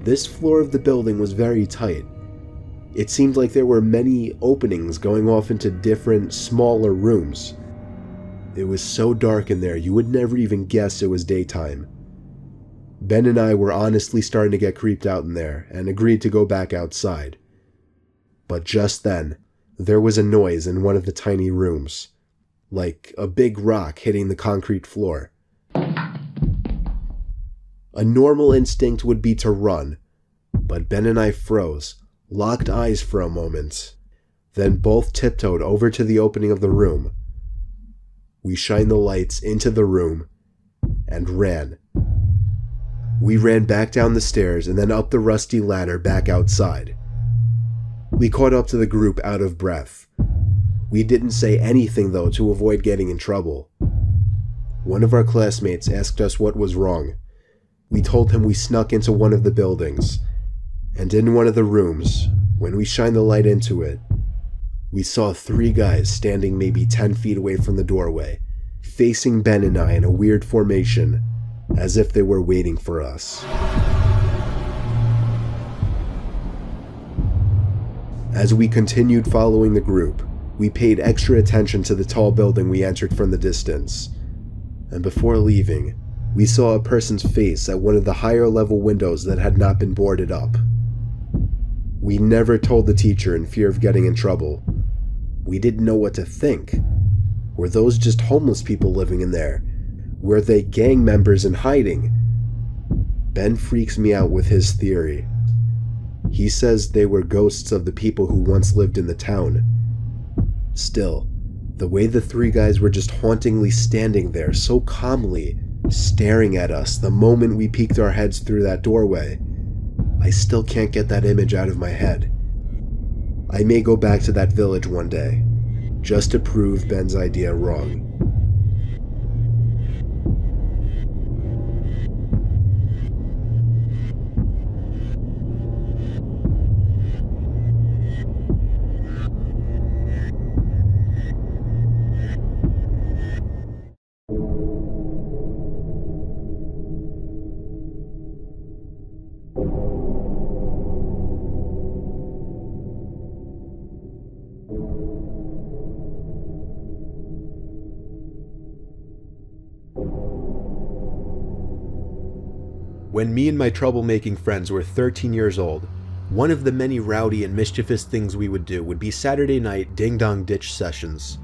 This floor of the building was very tight. It seemed like there were many openings going off into different, smaller rooms. It was so dark in there you would never even guess it was daytime. Ben and I were honestly starting to get creeped out in there and agreed to go back outside. But just then, there was a noise in one of the tiny rooms, like a big rock hitting the concrete floor. A normal instinct would be to run, but Ben and I froze, locked eyes for a moment, then both tiptoed over to the opening of the room. We shined the lights into the room and ran. We ran back down the stairs and then up the rusty ladder back outside. We caught up to the group out of breath. We didn't say anything though to avoid getting in trouble. One of our classmates asked us what was wrong. We told him we snuck into one of the buildings, and in one of the rooms, when we shined the light into it, we saw 3 guys standing maybe 10 feet away from the doorway, facing Ben and I in a weird formation, as if they were waiting for us. As we continued following the group, we paid extra attention to the tall building we entered from the distance, and before leaving, We saw a person's face at one of the higher level windows that had not been boarded up. We never told the teacher in fear of getting in trouble. We didn't know what to think. Were those just homeless people living in there? Were they gang members in hiding? Ben freaks me out with his theory. He says they were ghosts of the people who once lived in the town. Still, the way the three guys were just hauntingly standing there so calmly, staring at us the moment we peeked our heads through that doorway, I still can't get that image out of my head. I may go back to that village one day, just to prove Ben's idea wrong. When me and my troublemaking friends were 13 years old, one of the many rowdy and mischievous things we would do would be Saturday night ding-dong ditch sessions.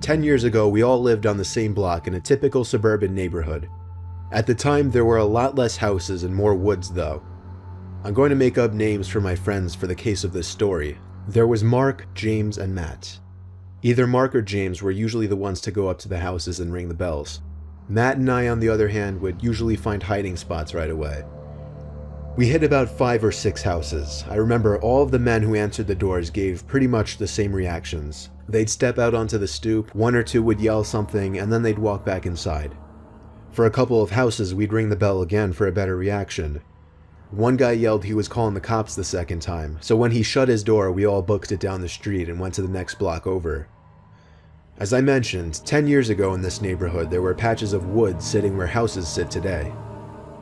10 years ago, we all lived on the same block in a typical suburban neighborhood. At the time, there were a lot less houses and more woods though. I'm going to make up names for my friends for the case of this story. There was Mark, James, and Matt. Either Mark or James were usually the ones to go up to the houses and ring the bells. Matt and I, on the other hand, would usually find hiding spots right away. We hit about 5 or 6 houses. I remember all of the men who answered the doors gave pretty much the same reactions. They'd step out onto the stoop, one or two would yell something, and then they'd walk back inside. For a couple of houses, we'd ring the bell again for a better reaction. One guy yelled he was calling the cops the second time, so when he shut his door, we all booked it down the street and went to the next block over. As I mentioned, 10 years ago in this neighborhood, there were patches of wood sitting where houses sit today.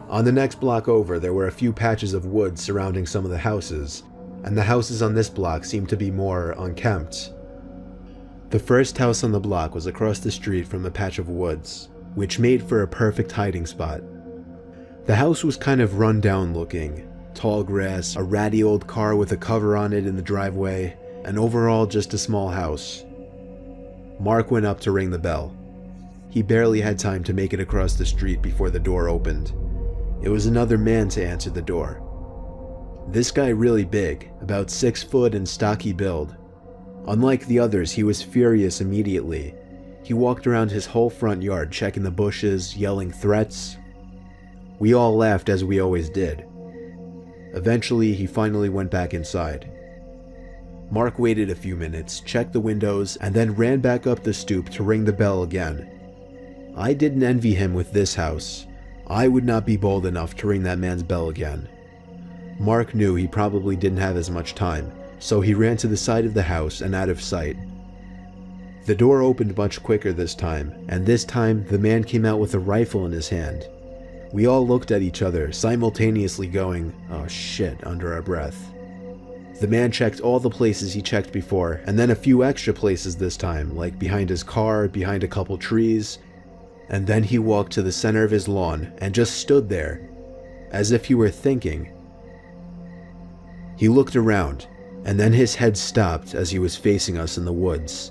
On the next block over, there were a few patches of wood surrounding some of the houses, and the houses on this block seemed to be more unkempt. The first house on the block was across the street from a patch of woods, which made for a perfect hiding spot. The house was kind of run down looking, tall grass, a ratty old car with a cover on it in the driveway, and overall just a small house. Mark went up to ring the bell. He barely had time to make it across the street before the door opened. It was another man to answer the door. This guy really big, about 6 foot and stocky build. Unlike the others, he was furious immediately. He walked around his whole front yard checking the bushes, yelling threats. We all laughed as we always did. Eventually, he finally went back inside. Mark waited a few minutes, checked the windows, and then ran back up the stoop to ring the bell again. I didn't envy him with this house. I would not be bold enough to ring that man's bell again. Mark knew he probably didn't have as much time, so he ran to the side of the house and out of sight. The door opened much quicker this time, and this time the man came out with a rifle in his hand. We all looked at each other, simultaneously going, "Oh shit," under our breath. The man checked all the places he checked before, and then a few extra places this time, like behind his car, behind a couple trees, and then he walked to the center of his lawn and just stood there, as if he were thinking. He looked around, and then his head stopped as he was facing us in the woods.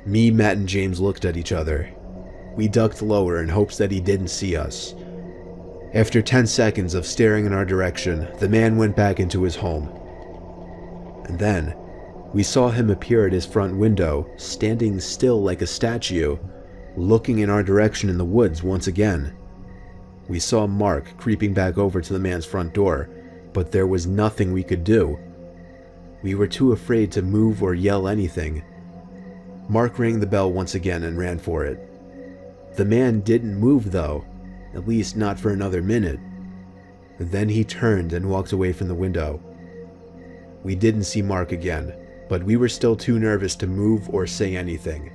Me, Matt, and James looked at each other. We ducked lower in hopes that he didn't see us. After 10 seconds of staring in our direction, the man went back into his home. And then, we saw him appear at his front window, standing still like a statue, looking in our direction in the woods once again. We saw Mark creeping back over to the man's front door, but there was nothing we could do. We were too afraid to move or yell anything. Mark rang the bell once again and ran for it. The man didn't move though, at least not for another minute. Then he turned and walked away from the window. We didn't see Mark again, but we were still too nervous to move or say anything.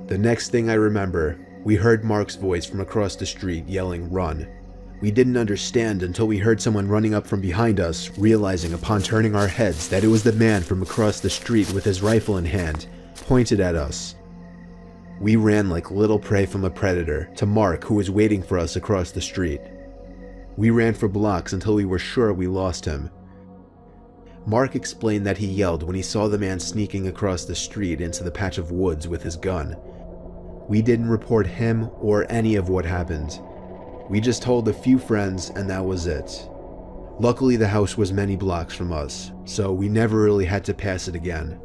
The next thing I remember, we heard Mark's voice from across the street yelling, "Run." We didn't understand until we heard someone running up from behind us, realizing upon turning our heads that it was the man from across the street with his rifle in hand, pointed at us. We ran like little prey from a predator to Mark, who was waiting for us across the street. We ran for blocks until we were sure we lost him. Mark explained that he yelled when he saw the man sneaking across the street into the patch of woods with his gun. We didn't report him or any of what happened. We just told a few friends and that was it. Luckily, the house was many blocks from us, so we never really had to pass it again.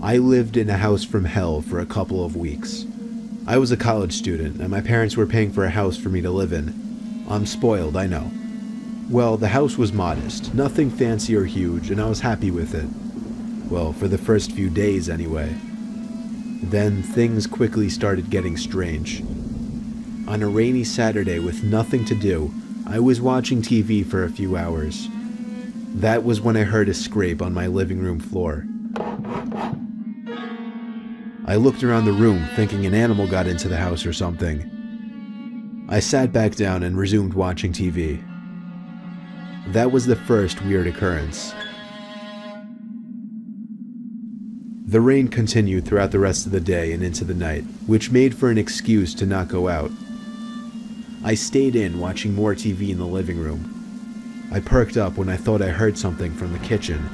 I lived in a house from hell for a couple of weeks. I was a college student, and my parents were paying for a house for me to live in. I'm spoiled, I know. Well, the house was modest, nothing fancy or huge, and I was happy with it. Well, for the first few days anyway. Then things quickly started getting strange. On a rainy Saturday with nothing to do, I was watching TV for a few hours. That was when I heard a scrape on my living room floor. I looked around the room thinking an animal got into the house or something. I sat back down and resumed watching TV. That was the first weird occurrence. The rain continued throughout the rest of the day and into the night, which made for an excuse to not go out. I stayed in watching more TV in the living room. I perked up when I thought I heard something from the kitchen.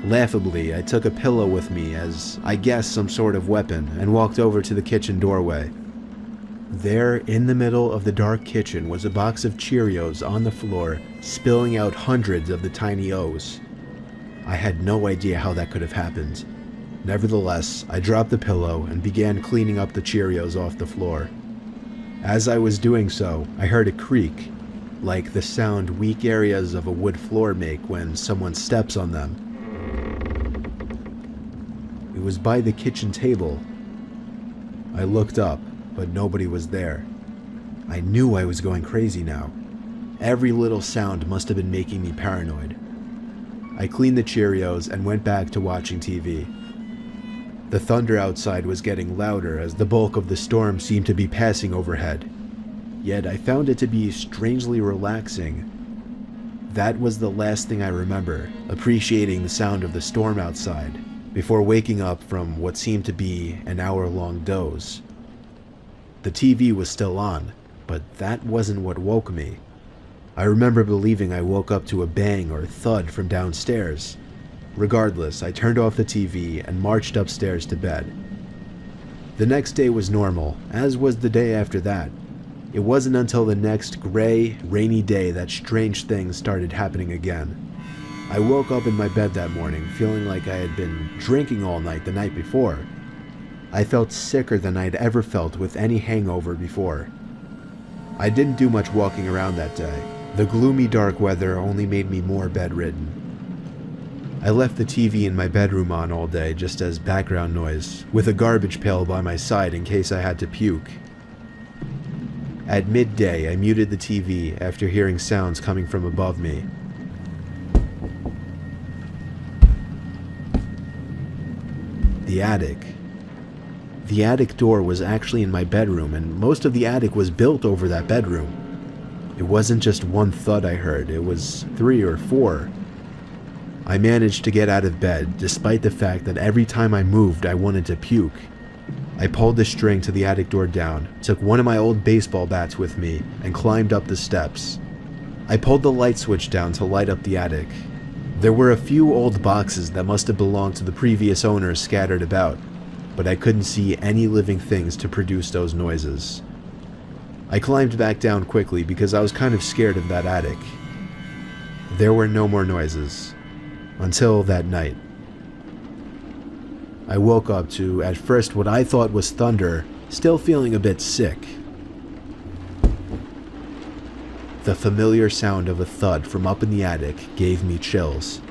Laughably, I took a pillow with me as, I guess, some sort of weapon and walked over to the kitchen doorway. There, in the middle of the dark kitchen, was a box of Cheerios on the floor, spilling out hundreds of the tiny O's. I had no idea how that could have happened. Nevertheless, I dropped the pillow and began cleaning up the Cheerios off the floor. As I was doing so, I heard a creak, like the sound weak areas of a wood floor make when someone steps on them. It was by the kitchen table. I looked up, but nobody was there. I knew I was going crazy now. Every little sound must have been making me paranoid. I cleaned the Cheerios and went back to watching TV. The thunder outside was getting louder as the bulk of the storm seemed to be passing overhead. Yet I found it to be strangely relaxing. That was the last thing I remember, appreciating the sound of the storm outside, before waking up from what seemed to be an hour-long doze. The TV was still on, but that wasn't what woke me. I remember believing I woke up to a bang or thud from downstairs. Regardless, I turned off the TV and marched upstairs to bed. The next day was normal, as was the day after that. It wasn't until the next gray, rainy day that strange things started happening again. I woke up in my bed that morning feeling like I had been drinking all night the night before. I felt sicker than I'd ever felt with any hangover before. I didn't do much walking around that day. The gloomy dark weather only made me more bedridden. I left the TV in my bedroom on all day just as background noise, with a garbage pail by my side in case I had to puke. At midday, I muted the TV after hearing sounds coming from above me. The attic. The attic door was actually in my bedroom, and most of the attic was built over that bedroom. It wasn't just one thud I heard, it was 3 or 4. I managed to get out of bed, despite the fact that every time I moved I wanted to puke. I pulled the string to the attic door down, took one of my old baseball bats with me, and climbed up the steps. I pulled the light switch down to light up the attic. There were a few old boxes that must have belonged to the previous owners scattered about, but I couldn't see any living things to produce those noises. I climbed back down quickly because I was kind of scared of that attic. There were no more noises. Until that night. I woke up to, at first, what I thought was thunder, still feeling a bit sick. The familiar sound of a thud from up in the attic gave me chills.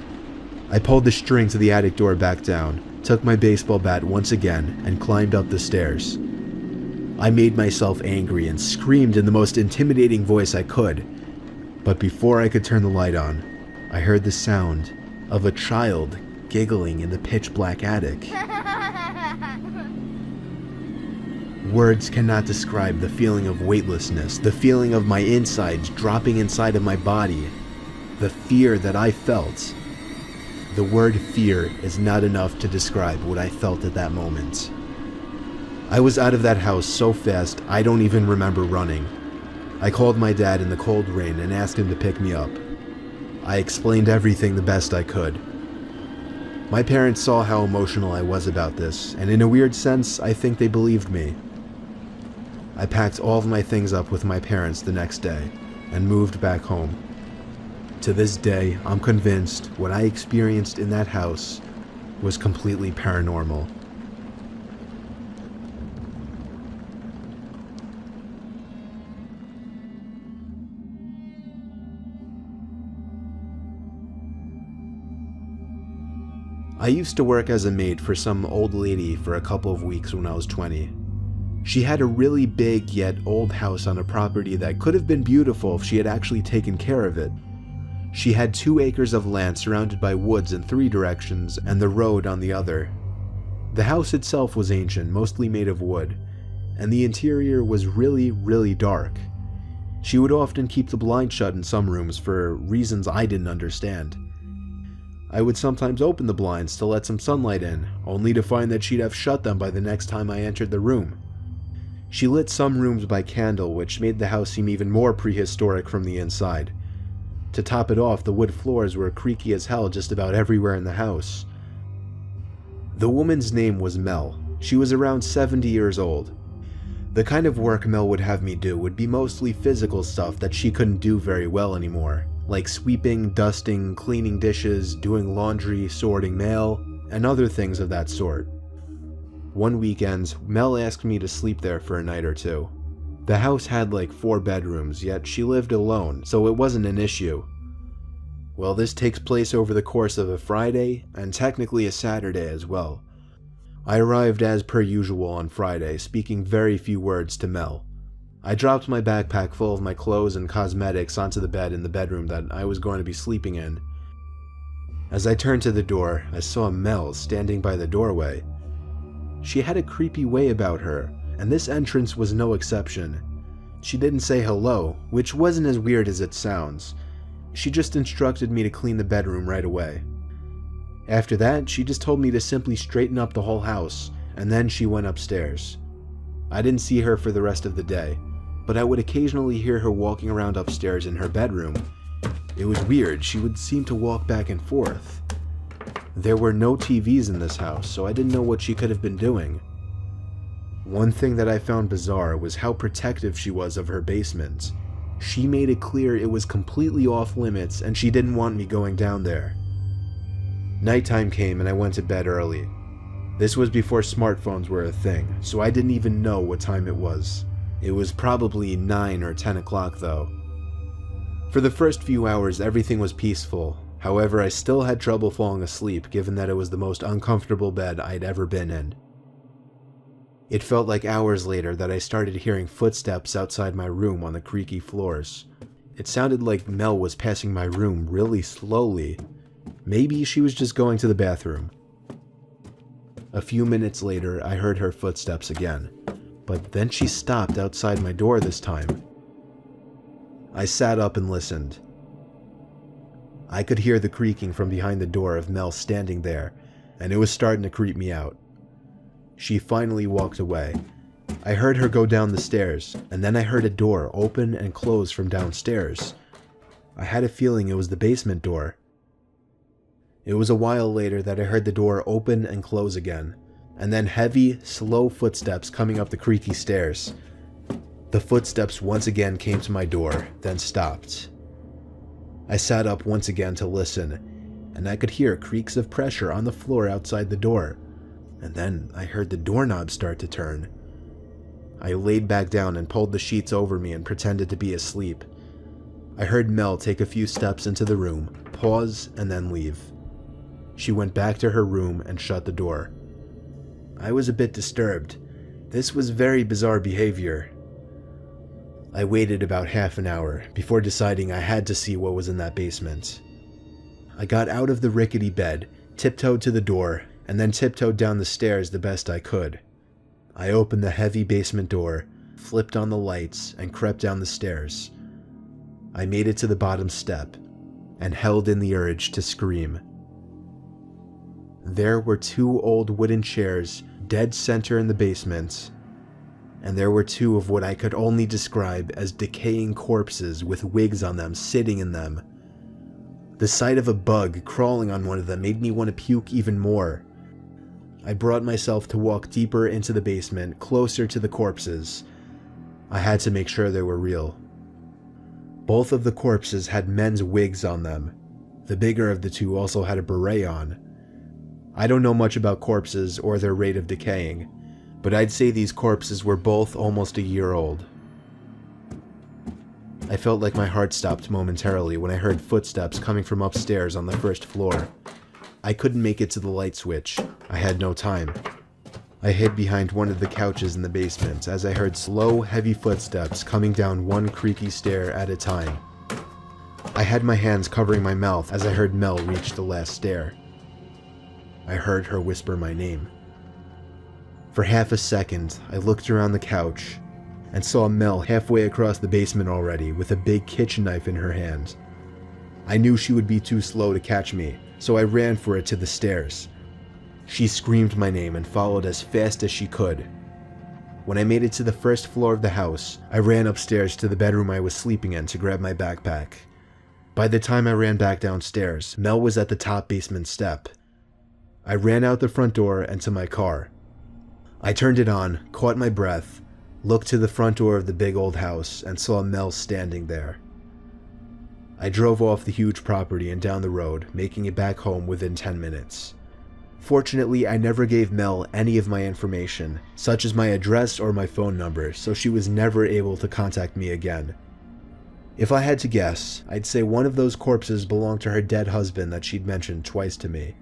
I pulled the string to the attic door back down, took my baseball bat once again, and climbed up the stairs. I made myself angry and screamed in the most intimidating voice I could, but before I could turn the light on, I heard the sound of a child giggling in the pitch-black attic. Words cannot describe the feeling of weightlessness, the feeling of my insides dropping inside of my body, the fear that I felt. The word fear is not enough to describe what I felt at that moment. I was out of that house so fast I don't even remember running. I called my dad in the cold rain and asked him to pick me up. I explained everything the best I could. My parents saw how emotional I was about this, and in a weird sense, I think they believed me. I packed all of my things up with my parents the next day and moved back home. To this day, I'm convinced what I experienced in that house was completely paranormal. I used to work as a maid for some old lady for a couple of weeks when I was 20. She had a really big yet old house on a property that could have been beautiful if she had actually taken care of it. She had 2 acres of land surrounded by woods in 3 directions and the road on the other. The house itself was ancient, mostly made of wood, and the interior was really dark. She would often keep the blinds shut in some rooms for reasons I didn't understand. I would sometimes open the blinds to let some sunlight in, only to find that she'd have shut them by the next time I entered the room. She lit some rooms by candle, which made the house seem even more prehistoric from the inside. To top it off, the wood floors were creaky as hell just about everywhere in the house. The woman's name was Mel. She was around 70 years old. The kind of work Mel would have me do would be mostly physical stuff that she couldn't do very well anymore, like sweeping, dusting, cleaning dishes, doing laundry, sorting mail, and other things of that sort. One weekend, Mel asked me to sleep there for a night or 2. The house had like 4 bedrooms, yet she lived alone, so it wasn't an issue. Well, this takes place over the course of a Friday, and technically a Saturday as well. I arrived as per usual on Friday, speaking very few words to Mel. I dropped my backpack full of my clothes and cosmetics onto the bed in the bedroom that I was going to be sleeping in. As I turned to the door, I saw Mel standing by the doorway. She had a creepy way about her, and this entrance was no exception. She didn't say hello, which wasn't as weird as it sounds. She just instructed me to clean the bedroom right away. After that, she just told me to simply straighten up the whole house, and then she went upstairs. I didn't see her for the rest of the day, but I would occasionally hear her walking around upstairs in her bedroom. It was weird, she would seem to walk back and forth. There were no TVs in this house, so I didn't know what she could have been doing. One thing that I found bizarre was how protective she was of her basement. She made it clear it was completely off limits and she didn't want me going down there. Nighttime came and I went to bed early. This was before smartphones were a thing, so I didn't even know what time it was. It was probably 9 or 10 o'clock though. For the first few hours everything was peaceful. However, I still had trouble falling asleep given that it was the most uncomfortable bed I'd ever been in. It felt like hours later that I started hearing footsteps outside my room on the creaky floors. It sounded like Mel was passing my room really slowly. Maybe she was just going to the bathroom. A few minutes later, I heard her footsteps again, but then she stopped outside my door this time. I sat up and listened. I could hear the creaking from behind the door of Mel standing there, and it was starting to creep me out. She finally walked away. I heard her go down the stairs, and then I heard a door open and close from downstairs. I had a feeling it was the basement door. It was a while later that I heard the door open and close again, and then heavy, slow footsteps coming up the creaky stairs. The footsteps once again came to my door, then stopped. I sat up once again to listen, and I could hear creaks of pressure on the floor outside the door, and then I heard the doorknob start to turn. I laid back down and pulled the sheets over me and pretended to be asleep. I heard Mel take a few steps into the room, pause, and then leave. She went back to her room and shut the door. I was a bit disturbed. This was very bizarre behavior. I waited about half an hour before deciding I had to see what was in that basement. I got out of the rickety bed, tiptoed to the door, and then tiptoed down the stairs the best I could. I opened the heavy basement door, flipped on the lights, and crept down the stairs. I made it to the bottom step and held in the urge to scream. There were 2 old wooden chairs dead center in the basement, and there were 2 of what I could only describe as decaying corpses with wigs on them sitting in them. The sight of a bug crawling on one of them made me want to puke even more. I brought myself to walk deeper into the basement, closer to the corpses. I had to make sure they were real. Both of the corpses had men's wigs on them. The bigger of the 2 also had a beret on. I don't know much about corpses or their rate of decaying, but I'd say these corpses were both almost a year old. I felt like my heart stopped momentarily when I heard footsteps coming from upstairs on the first floor. I couldn't make it to the light switch. I had no time. I hid behind one of the couches in the basement as I heard slow, heavy footsteps coming down one creaky stair at a time. I had my hands covering my mouth as I heard Mel reach the last stair. I heard her whisper my name. For half a second, I looked around the couch and saw Mel halfway across the basement already with a big kitchen knife in her hand. I knew she would be too slow to catch me, so I ran for it to the stairs. She screamed my name and followed as fast as she could. When I made it to the first floor of the house, I ran upstairs to the bedroom I was sleeping in to grab my backpack. By the time I ran back downstairs, Mel was at the top basement step. I ran out the front door and to my car. I turned it on, caught my breath, looked to the front door of the big old house, and saw Mel standing there. I drove off the huge property and down the road, making it back home within 10 minutes. Fortunately, I never gave Mel any of my information, such as my address or my phone number, so she was never able to contact me again. If I had to guess, I'd say one of those corpses belonged to her dead husband that she'd mentioned twice to me.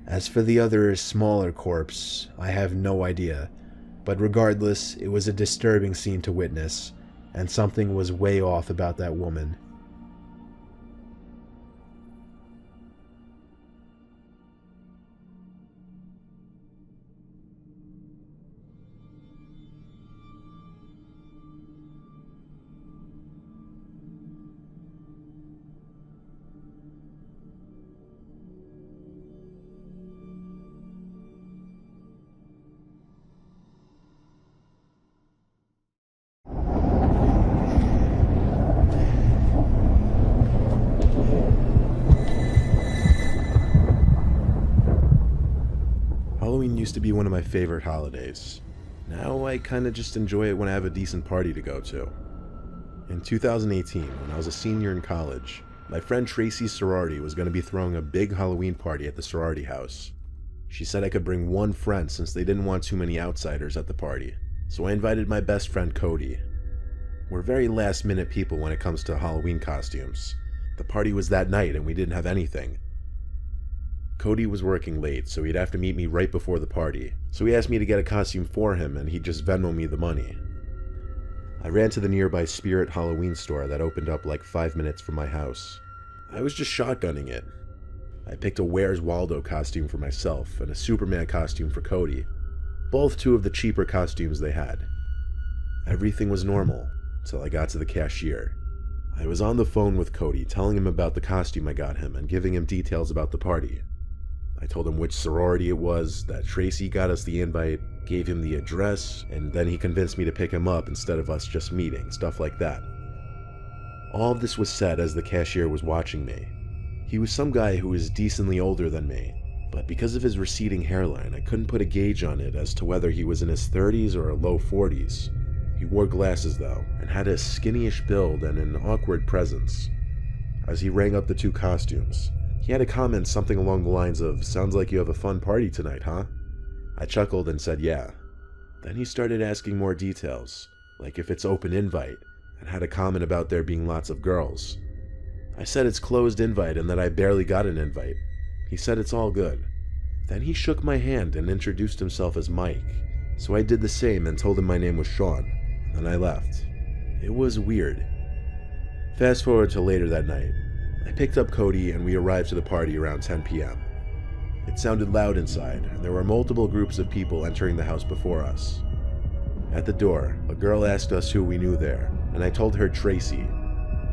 As for the other, smaller corpse, I have no idea, but regardless, it was a disturbing scene to witness, and something was way off about that woman. Halloween used to be one of my favorite holidays. Now I kinda just enjoy it when I have a decent party to go to. In 2018, when I was a senior in college, my friend Tracy's sorority was going to be throwing a big Halloween party at the sorority house. She said I could bring one friend since they didn't want too many outsiders at the party, so I invited my best friend Cody. We're very last minute people when it comes to Halloween costumes. The party was that night and we didn't have anything. Cody was working late, so he'd have to meet me right before the party, so he asked me to get a costume for him and he'd just Venmo me the money. I ran to the nearby Spirit Halloween store that opened up like 5 minutes from my house. I was just shotgunning it. I picked a Where's Waldo costume for myself and a Superman costume for Cody, both 2 of the cheaper costumes they had. Everything was normal until I got to the cashier. I was on the phone with Cody telling him about the costume I got him and giving him details about the party. I told him which sorority it was, that Tracy got us the invite, gave him the address, and then he convinced me to pick him up instead of us just meeting, stuff like that. All of this was said as the cashier was watching me. He was some guy who was decently older than me, but because of his receding hairline, I couldn't put a gauge on it as to whether he was in his 30s or low 40s. He wore glasses though, and had a skinny-ish build and an awkward presence. As he rang up the 2 costumes, he had a comment something along the lines of, "Sounds like you have a fun party tonight, huh?" I chuckled and said yeah. Then he started asking more details, like if it's open invite, and had a comment about there being lots of girls. I said it's closed invite and that I barely got an invite. He said it's all good. Then he shook my hand and introduced himself as Mike, so I did the same and told him my name was Sean, and then I left. It was weird. Fast forward to later that night. I picked up Cody and we arrived to the party around 10 p.m. It sounded loud inside, and there were multiple groups of people entering the house before us. At the door, a girl asked us who we knew there, and I told her Tracy.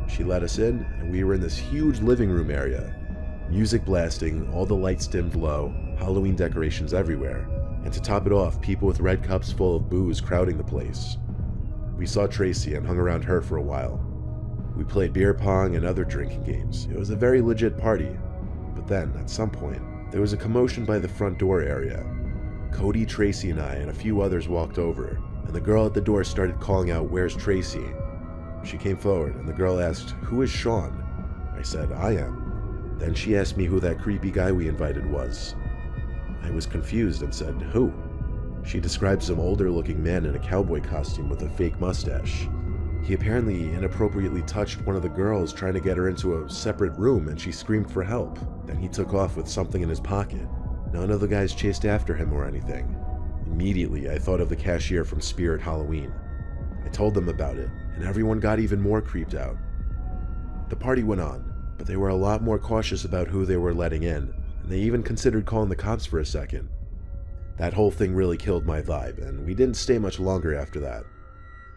She let us in, and we were in this huge living room area. Music blasting, all the lights dimmed low, Halloween decorations everywhere, and to top it off, people with red cups full of booze crowding the place. We saw Tracy and hung around her for a while. We played beer pong and other drinking games. It was a very legit party. But then, at some point, there was a commotion by the front door area. Cody, Tracy, and I and a few others walked over, and the girl at the door started calling out, "Where's Tracy?" She came forward, and the girl asked, "Who is Sean?" I said, "I am." Then she asked me who that creepy guy we invited was. I was confused and said, "Who?" She described some older-looking man in a cowboy costume with a fake mustache. He apparently inappropriately touched one of the girls, trying to get her into a separate room, and she screamed for help. Then he took off with something in his pocket. None of the guys chased after him or anything. Immediately, I thought of the cashier from Spirit Halloween. I told them about it, and everyone got even more creeped out. The party went on, but they were a lot more cautious about who they were letting in, and they even considered calling the cops for a second. That whole thing really killed my vibe, and we didn't stay much longer after that.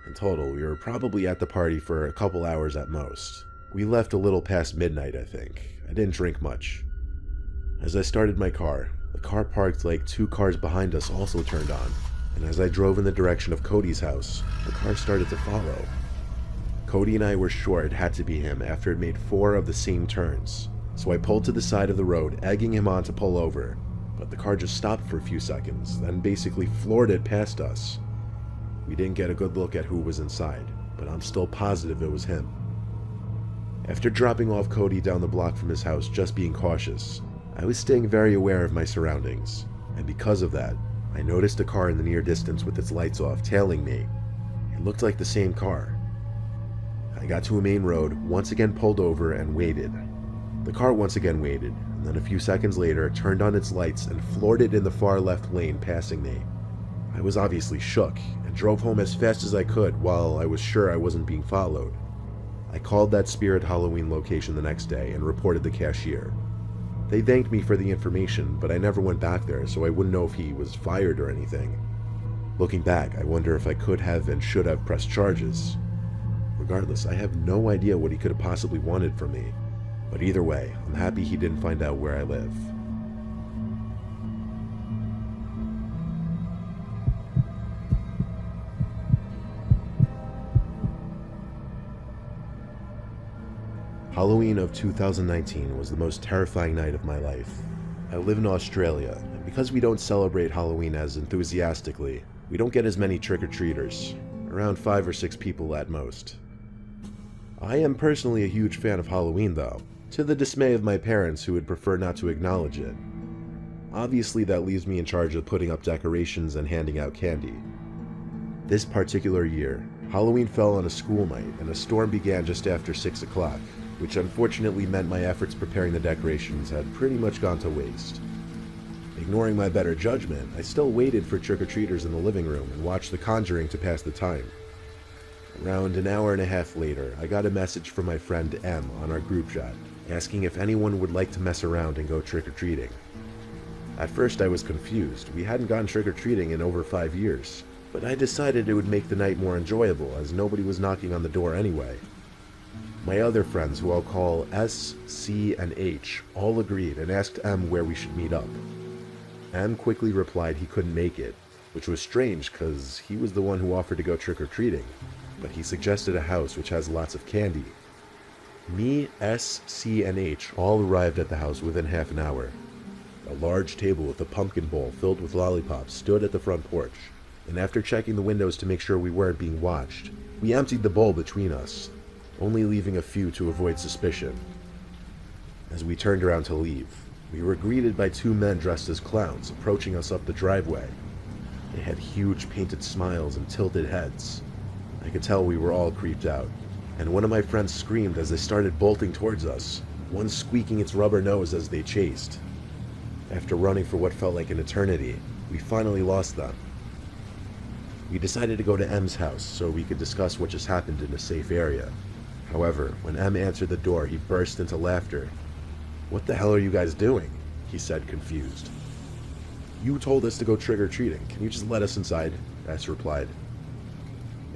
In total, we were probably at the party for a couple hours at most. We left a little past midnight, I think. I didn't drink much. As I started my car, the car parked like 2 cars behind us also turned on, and as I drove in the direction of Cody's house, the car started to follow. Cody and I were sure it had to be him after it made 4 of the same turns, so I pulled to the side of the road, egging him on to pull over, but the car just stopped for a few seconds, then basically floored it past us. We didn't get a good look at who was inside, but I'm still positive it was him. After dropping off Cody down the block from his house, just being cautious, I was staying very aware of my surroundings, and because of that, I noticed a car in the near distance with its lights off, tailing me. It looked like the same car. I got to a main road, once again pulled over, and waited. The car once again waited, and then a few seconds later turned on its lights and floored it in the far left lane, passing me. I was obviously shook, and drove home as fast as I could while I was sure I wasn't being followed. I called that Spirit Halloween location the next day and reported the cashier. They thanked me for the information, but I never went back there, so I wouldn't know if he was fired or anything. Looking back, I wonder if I could have and should have pressed charges. Regardless, I have no idea what he could have possibly wanted from me, but either way, I'm happy he didn't find out where I live. Halloween of 2019 was the most terrifying night of my life. I live in Australia, and because we don't celebrate Halloween as enthusiastically, we don't get as many trick-or-treaters, around 5 or 6 people at most. I am personally a huge fan of Halloween though, to the dismay of my parents who would prefer not to acknowledge it. Obviously that leaves me in charge of putting up decorations and handing out candy. This particular year, Halloween fell on a school night and a storm began just after 6 o'clock. Which unfortunately meant my efforts preparing the decorations had pretty much gone to waste. Ignoring my better judgment, I still waited for trick-or-treaters in the living room and watched The Conjuring to pass the time. Around an hour and a half later, I got a message from my friend M on our group chat, asking if anyone would like to mess around and go trick-or-treating. At first I was confused. We hadn't gone trick-or-treating in over 5 years, but I decided it would make the night more enjoyable as nobody was knocking on the door anyway. My other friends, who I'll call S, C, and H, all agreed and asked M where we should meet up. M quickly replied he couldn't make it, which was strange because he was the one who offered to go trick-or-treating, but he suggested a house which has lots of candy. Me, S, C, and H all arrived at the house within half an hour. A large table with a pumpkin bowl filled with lollipops stood at the front porch, and after checking the windows to make sure we weren't being watched, we emptied the bowl between us, only leaving a few to avoid suspicion. As we turned around to leave, we were greeted by 2 men dressed as clowns approaching us up the driveway. They had huge painted smiles and tilted heads. I could tell we were all creeped out, and one of my friends screamed as they started bolting towards us, one squeaking its rubber nose as they chased. After running for what felt like an eternity, we finally lost them. We decided to go to M's house so we could discuss what just happened in a safe area. However, when M answered the door, he burst into laughter. "What the hell are you guys doing?" he said, confused. "You told us to go trick-or-treating. Can you just let us inside?" S replied.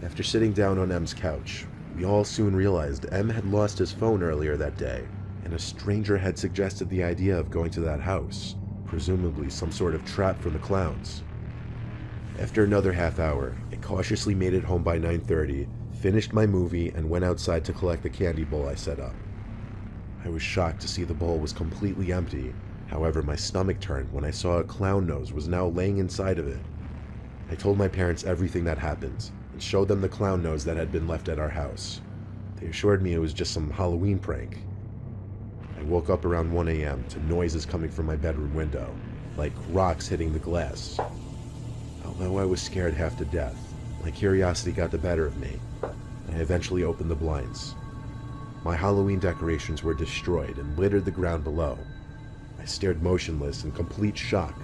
After sitting down on M's couch, we all soon realized M had lost his phone earlier that day, and a stranger had suggested the idea of going to that house, presumably some sort of trap from the clowns. After another half hour, I cautiously made it home by 9:30, finished my movie, and went outside to collect the candy bowl I set up. I was shocked to see the bowl was completely empty. However, my stomach turned when I saw a clown nose was now laying inside of it. I told my parents everything that happened, and showed them the clown nose that had been left at our house. They assured me it was just some Halloween prank. I woke up around 1 a.m. to noises coming from my bedroom window, like rocks hitting the glass. Although I was scared half to death, my curiosity got the better of me, and I eventually opened the blinds. My Halloween decorations were destroyed and littered the ground below. I stared motionless in complete shock,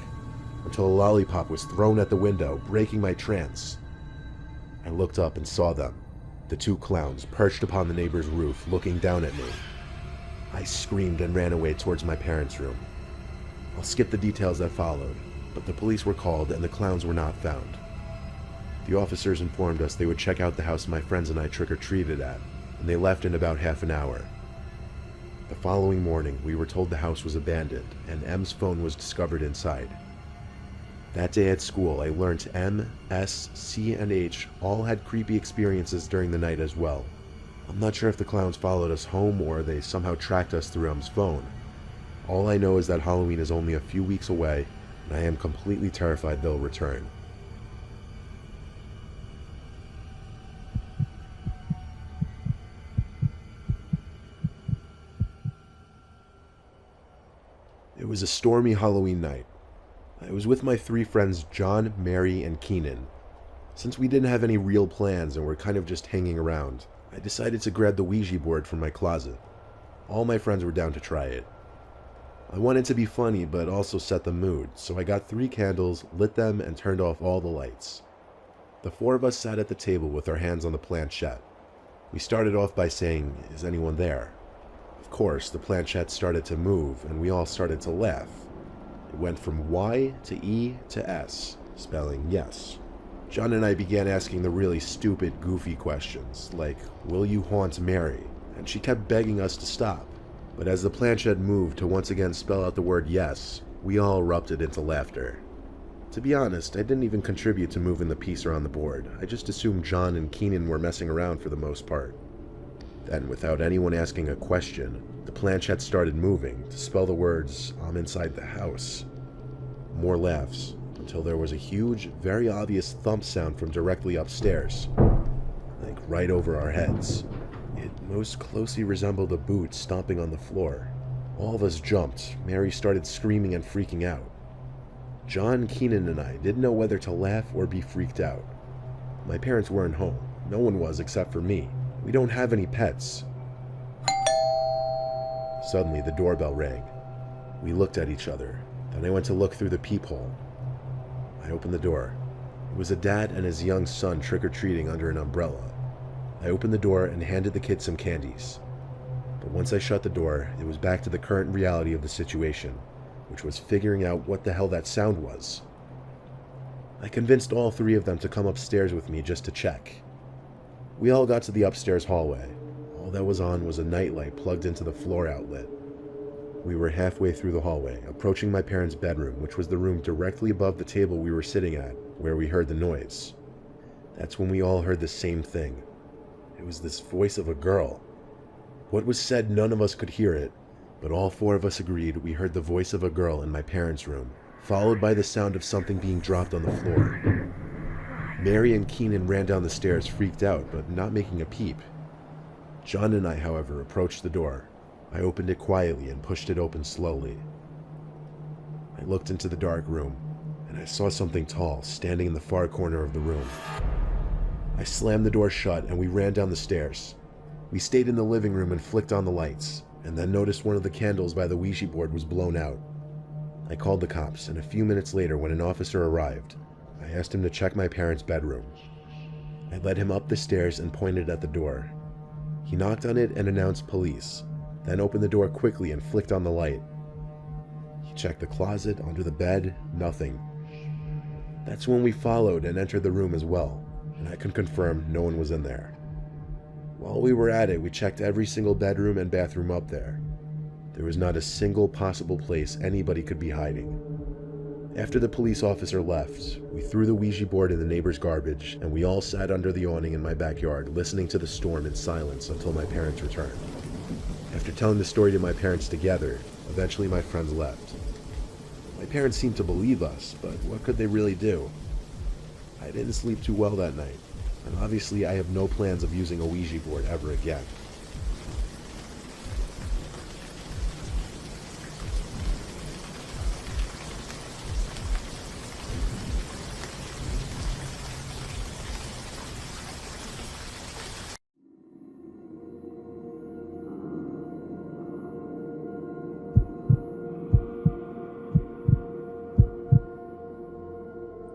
until a lollipop was thrown at the window, breaking my trance. I looked up and saw them, the two clowns perched upon the neighbor's roof, looking down at me. I screamed and ran away towards my parents' room. I'll skip the details that followed, but the police were called and the clowns were not found. The officers informed us they would check out the house my friends and I trick-or-treated at, and they left in about half an hour. The following morning, we were told the house was abandoned, and M's phone was discovered inside. That day at school, I learned M, S, C, and H all had creepy experiences during the night as well. I'm not sure if the clowns followed us home or they somehow tracked us through M's phone. All I know is that Halloween is only a few weeks away, and I am completely terrified they'll return. It was a stormy Halloween night. I was with my three friends John, Mary, and Keenan. Since we didn't have any real plans and were kind of just hanging around, I decided to grab the Ouija board from my closet. All my friends were down to try it. I wanted to be funny but also set the mood, so I got 3 candles, lit them, and turned off all the lights. The 4 of us sat at the table with our hands on the planchette. We started off by saying, "Is anyone there?" Of course, the planchette started to move, and we all started to laugh. It went from Y to E to S, spelling yes. John and I began asking the really stupid, goofy questions, like, "Will you haunt Mary?" And she kept begging us to stop. But as the planchette moved to once again spell out the word yes, we all erupted into laughter. To be honest, I didn't even contribute to moving the piece around the board. I just assumed John and Keenan were messing around for the most part. Then, without anyone asking a question, the planchette started moving to spell the words, "I'm inside the house." More laughs, until there was a huge, very obvious thump sound from directly upstairs, like right over our heads. It most closely resembled a boot stomping on the floor. All of us jumped. Mary started screaming and freaking out. John, Keenan, and I didn't know whether to laugh or be freaked out. My parents weren't home. No one was except for me. We don't have any pets. Suddenly, the doorbell rang. We looked at each other. Then I went to look through the peephole. I opened the door. It was a dad and his young son trick-or-treating under an umbrella. I opened the door and handed the kid some candies. But once I shut the door, it was back to the current reality of the situation, which was figuring out what the hell that sound was. I convinced all 3 of them to come upstairs with me just to check. We all got to the upstairs hallway. All that was on was a nightlight plugged into the floor outlet. We were halfway through the hallway, approaching my parents' bedroom, which was the room directly above the table we were sitting at, where we heard the noise. That's when we all heard the same thing. It was this voice of a girl. What was said, none of us could hear it, but all 4 of us agreed we heard the voice of a girl in my parents' room, followed by the sound of something being dropped on the floor. Mary and Keenan ran down the stairs, freaked out, but not making a peep. John and I, however, approached the door. I opened it quietly and pushed it open slowly. I looked into the dark room, and I saw something tall standing in the far corner of the room. I slammed the door shut and we ran down the stairs. We stayed in the living room and flicked on the lights, and then noticed one of the candles by the Ouija board was blown out. I called the cops, and a few minutes later, when an officer arrived, I asked him to check my parents' bedroom. I led him up the stairs and pointed at the door. He knocked on it and announced police, then opened the door quickly and flicked on the light. He checked the closet, under the bed, nothing. That's when we followed and entered the room as well. and I can confirm no one was in there. While we were at it, we checked every single bedroom and bathroom up there. There was not a single possible place anybody could be hiding. After the police officer left, we threw the Ouija board in the neighbor's garbage, and we all sat under the awning in my backyard listening to the storm in silence until my parents returned. After telling the story to my parents together, eventually my friends left. My parents seemed to believe us, but what could they really do? I didn't sleep too well that night, and obviously I have no plans of using a Ouija board ever again.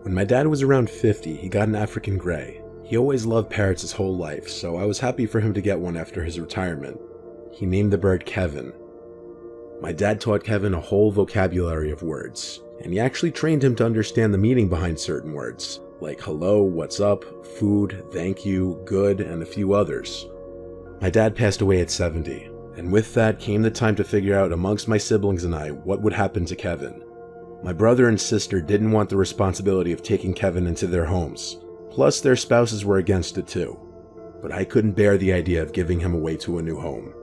When my dad was around 50, he got an African Grey. He always loved parrots his whole life, so I was happy for him to get one after his retirement. He named the bird Kevin. My dad taught Kevin a whole vocabulary of words, and he actually trained him to understand the meaning behind certain words, like hello, what's up, food, thank you, good, and a few others. My dad passed away at 70, and with that came the time to figure out amongst my siblings and I what would happen to Kevin. My brother and sister didn't want the responsibility of taking Kevin into their homes, plus their spouses were against it too. But I couldn't bear the idea of giving him away to a new home.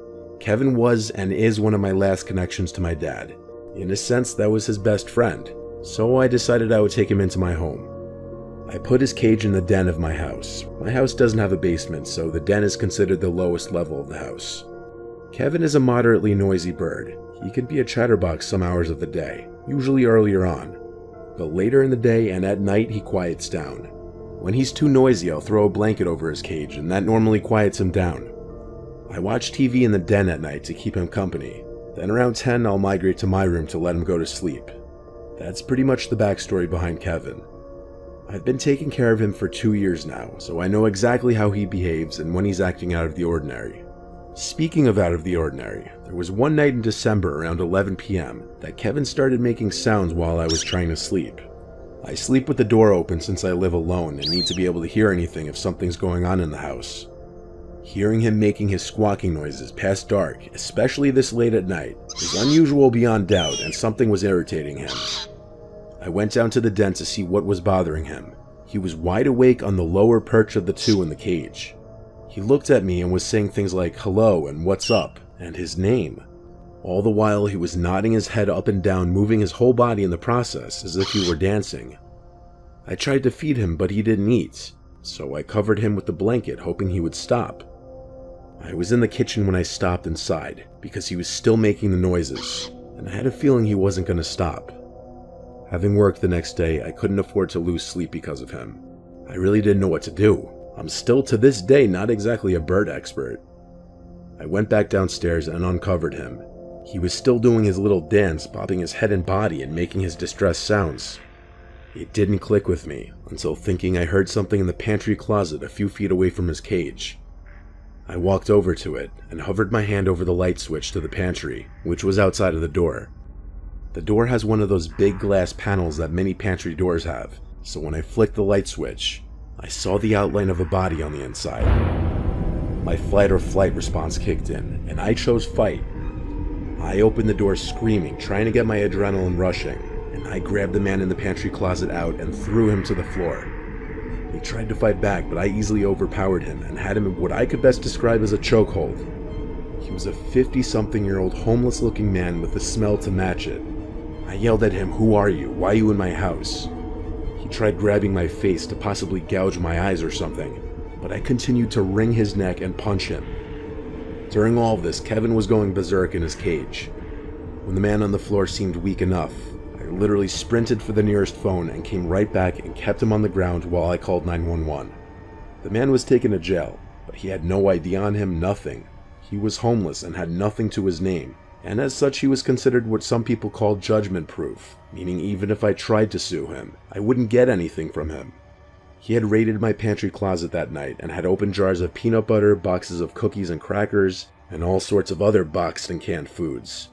Kevin was and is one of my last connections to my dad. In a sense, that was his best friend, so I decided I would take him into my home. I put his cage in the den of my house. My house doesn't have a basement, so the den is considered the lowest level of the house. Kevin is a moderately noisy bird. He can be a chatterbox some hours of the day, usually earlier on, but later in the day and at night he quiets down. When he's too noisy, I'll throw a blanket over his cage, and that normally quiets him down. I watch TV in the den at night to keep him company. Then around 10, I'll migrate to my room to let him go to sleep. That's pretty much the backstory behind Kevin. I've been taking care of him for 2 years now, so I know exactly how he behaves and when he's acting out of the ordinary. Speaking of out of the ordinary, there was one night in December around 11 p.m. that Kevin started making sounds while I was trying to sleep. I sleep with the door open since I live alone and need to be able to hear anything if something's going on in the house. Hearing him making his squawking noises past dark, especially this late at night, is unusual beyond doubt, and something was irritating him. I went down to the den to see what was bothering him. He was wide awake on the lower perch of the two in the cage. He looked at me and was saying things like hello and what's up and his name. All the while he was nodding his head up and down, moving his whole body in the process as if he were dancing. I tried to feed him, but he didn't eat, so I covered him with the blanket hoping he would stop. I was in the kitchen when I stopped inside because he was still making the noises, and I had a feeling he wasn't going to stop. Having work the next day, I couldn't afford to lose sleep because of him. I really didn't know what to do. I'm still to this day not exactly a bird expert. I went back downstairs and uncovered him. He was still doing his little dance, bobbing his head and body and making his distressed sounds. It didn't click with me until thinking I heard something in the pantry closet a few feet away from his cage. I walked over to it and hovered my hand over the light switch to the pantry, which was outside of the door. The door has one of those big glass panels that many pantry doors have, so when I flicked the light switch, I saw the outline of a body on the inside. My fight or flight response kicked in, and I chose fight. I opened the door screaming, trying to get my adrenaline rushing, and I grabbed the man in the pantry closet out and threw him to the floor. He tried to fight back, but I easily overpowered him and had him in what I could best describe as a chokehold. He was a 50-something-year-old homeless-looking man with a smell to match it. I yelled at him, "Who are you? Why are you in my house?" He tried grabbing my face to possibly gouge my eyes or something, but I continued to wring his neck and punch him. During all of this, Kevin was going berserk in his cage. When the man on the floor seemed weak enough, I literally sprinted for the nearest phone and came right back and kept him on the ground while I called 911. The man was taken to jail, but he had no ID on him, nothing. He was homeless and had nothing to his name, and as such he was considered what some people call judgment-proof, meaning even if I tried to sue him, I wouldn't get anything from him. He had raided my pantry closet that night and had opened jars of peanut butter, boxes of cookies and crackers, and all sorts of other boxed and canned foods.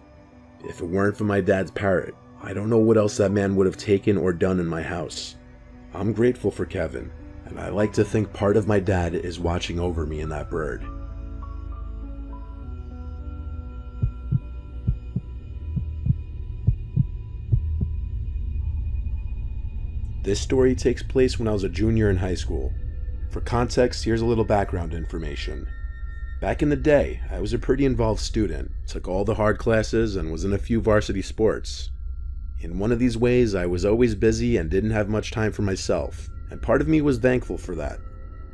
If it weren't for my dad's parrot, I don't know what else that man would have taken or done in my house. I'm grateful for Kevin, and I like to think part of my dad is watching over me in that bird. This story takes place when I was a junior in high school. For context, here's a little background information. Back in the day, I was a pretty involved student, took all the hard classes, and was in a few varsity sports. In one of these ways, I was always busy and didn't have much time for myself, and part of me was thankful for that.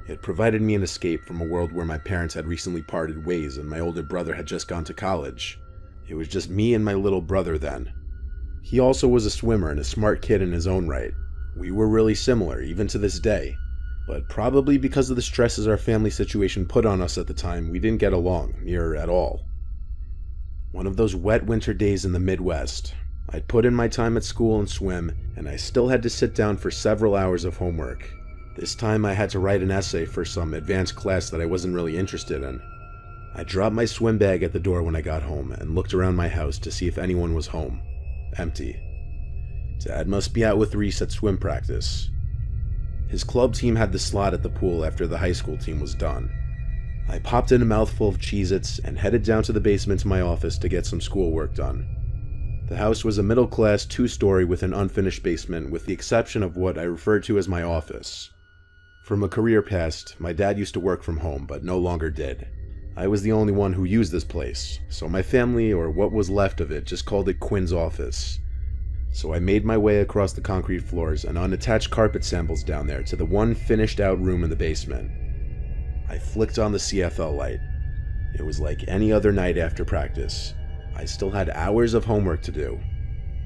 It provided me an escape from a world where my parents had recently parted ways and my older brother had just gone to college. It was just me and my little brother then. He also was a swimmer and a smart kid in his own right. We were really similar, even to this day. But probably because of the stresses our family situation put on us at the time, we didn't get along, near at all. One of those wet winter days in the Midwest, I'd put in my time at school and swim, and I still had to sit down for several hours of homework. This time I had to write an essay for some advanced class that I wasn't really interested in. I dropped my swim bag at the door when I got home and looked around my house to see if anyone was home. Empty. Dad must be out with Reese at swim practice. His club team had the slot at the pool after the high school team was done. I popped in a mouthful of Cheez-Its and headed down to the basement to my office to get some schoolwork done. The house was a middle-class 2-story with an unfinished basement, with the exception of what I referred to as my office. From a career past, my dad used to work from home, but no longer did. I was the only one who used this place, so my family, or what was left of it, just called it Quinn's office. So I made my way across the concrete floors and unattached carpet samples down there to the one finished out room in the basement. I flicked on the CFL light. It was like any other night after practice. I still had hours of homework to do.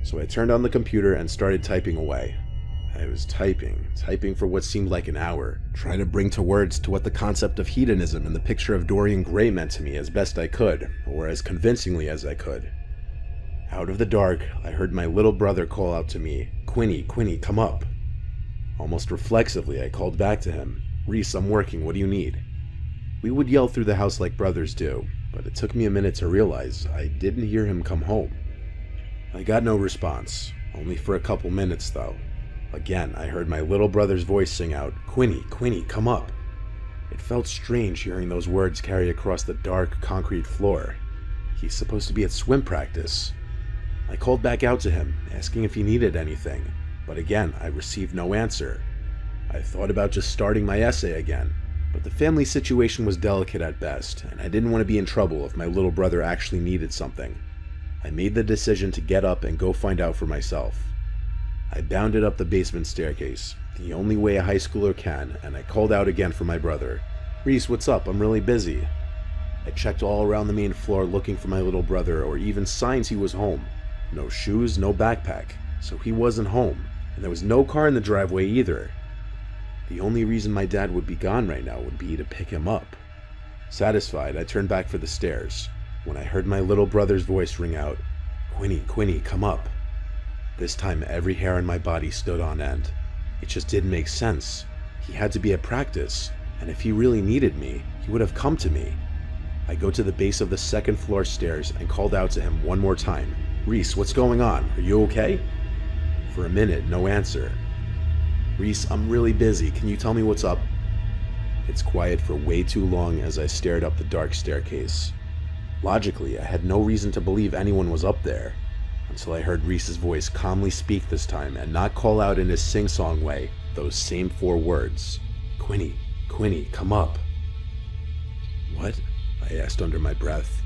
So I turned on the computer and started typing away. I was typing for what seemed like an hour, trying to bring to words to what the concept of hedonism and the picture of Dorian Gray meant to me as best I could, or as convincingly as I could. Out of the dark, I heard my little brother call out to me, "Quinny, Quinny, come up." Almost reflexively, I called back to him, "Reese, I'm working, what do you need?" We would yell through the house like brothers do, but it took me a minute to realize I didn't hear him come home. I got no response, only for a couple minutes though. Again, I heard my little brother's voice sing out, "Quinny, Quinny, come up." It felt strange hearing those words carry across the dark, concrete floor. He's supposed to be at swim practice. I called back out to him, asking if he needed anything, but again, I received no answer. I thought about just starting my essay again, but the family situation was delicate at best, and I didn't want to be in trouble if my little brother actually needed something. I made the decision to get up and go find out for myself. I bounded up the basement staircase, the only way a high schooler can, and I called out again for my brother. "Reese, what's up? I'm really busy." I checked all around the main floor looking for my little brother, or even signs he was home. No shoes, no backpack, so he wasn't home, and there was no car in the driveway either. The only reason my dad would be gone right now would be to pick him up. Satisfied, I turned back for the stairs, when I heard my little brother's voice ring out, "Quinny, Quinny, come up." This time every hair on my body stood on end. It just didn't make sense. He had to be at practice, and if he really needed me, he would have come to me. I go to the base of the second floor stairs and called out to him one more time, "Reese, what's going on? Are you okay?" For a minute, no answer. "Reese, I'm really busy. Can you tell me what's up?" It's quiet for way too long as I stared up the dark staircase. Logically, I had no reason to believe anyone was up there, until I heard Reese's voice calmly speak this time and not call out in his sing-song way those same 4 words. "Quinny, Quinny, come up." "What?" I asked under my breath.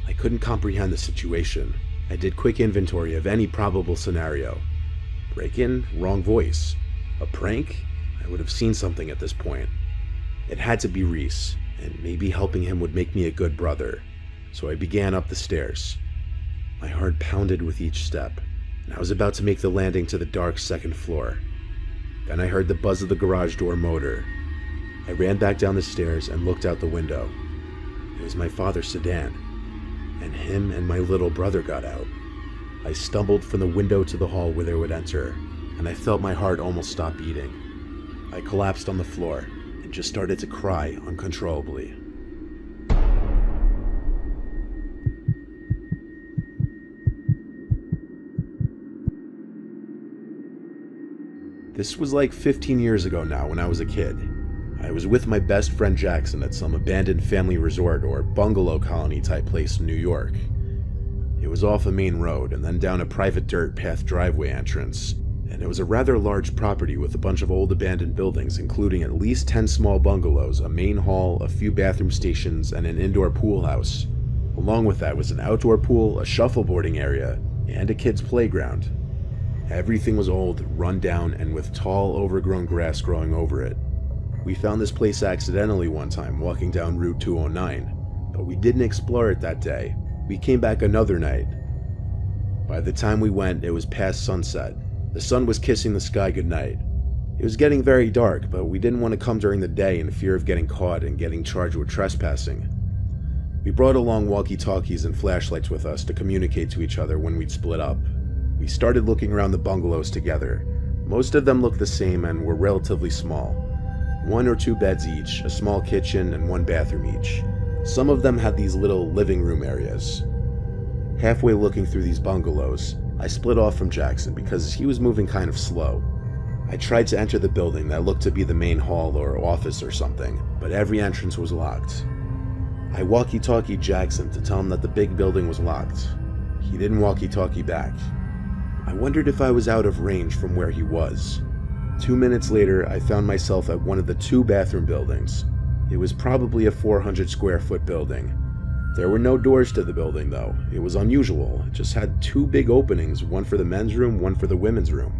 I couldn't comprehend the situation. I did quick inventory of any probable scenario. Break-in? Wrong voice. A prank? I would have seen something at this point. It had to be Reese, and maybe helping him would make me a good brother. So I began up the stairs. My heart pounded with each step, and I was about to make the landing to the dark second floor. Then I heard the buzz of the garage door motor. I ran back down the stairs and looked out the window. It was my father's sedan, and him and my little brother got out. I stumbled from the window to the hall where they would enter, and I felt my heart almost stop beating. I collapsed on the floor and just started to cry uncontrollably. This was like 15 years ago now when I was a kid. I was with my best friend Jackson at some abandoned family resort or bungalow colony type place in New York. It was off a main road and then down a private dirt path driveway entrance, and it was a rather large property with a bunch of old abandoned buildings including at least 10 small bungalows, a main hall, a few bathroom stations, and an indoor pool house. Along with that was an outdoor pool, a shuffleboarding area, and a kid's playground. Everything was old, run down, and with tall, overgrown grass growing over it. We found this place accidentally one time walking down Route 209, but we didn't explore it that day. We came back another night. By the time we went, it was past sunset. The sun was kissing the sky goodnight. It was getting very dark, but we didn't want to come during the day in fear of getting caught and getting charged with trespassing. We brought along walkie-talkies and flashlights with us to communicate to each other when we'd split up. We started looking around the bungalows together. Most of them looked the same and were relatively small. 1 or 2 beds each, a small kitchen, and 1 bathroom each. Some of them had these little living room areas. Halfway looking through these bungalows, I split off from Jackson because he was moving kind of slow. I tried to enter the building that looked to be the main hall or office or something, but every entrance was locked. I walkie-talkied Jackson to tell him that the big building was locked. He didn't walkie-talkie back. I wondered if I was out of range from where he was. 2 minutes later, I found myself at one of the 2 bathroom buildings. It was probably a 400 square foot building. There were no doors to the building though. It was unusual. It just had 2 big openings, one for the men's room, one for the women's room.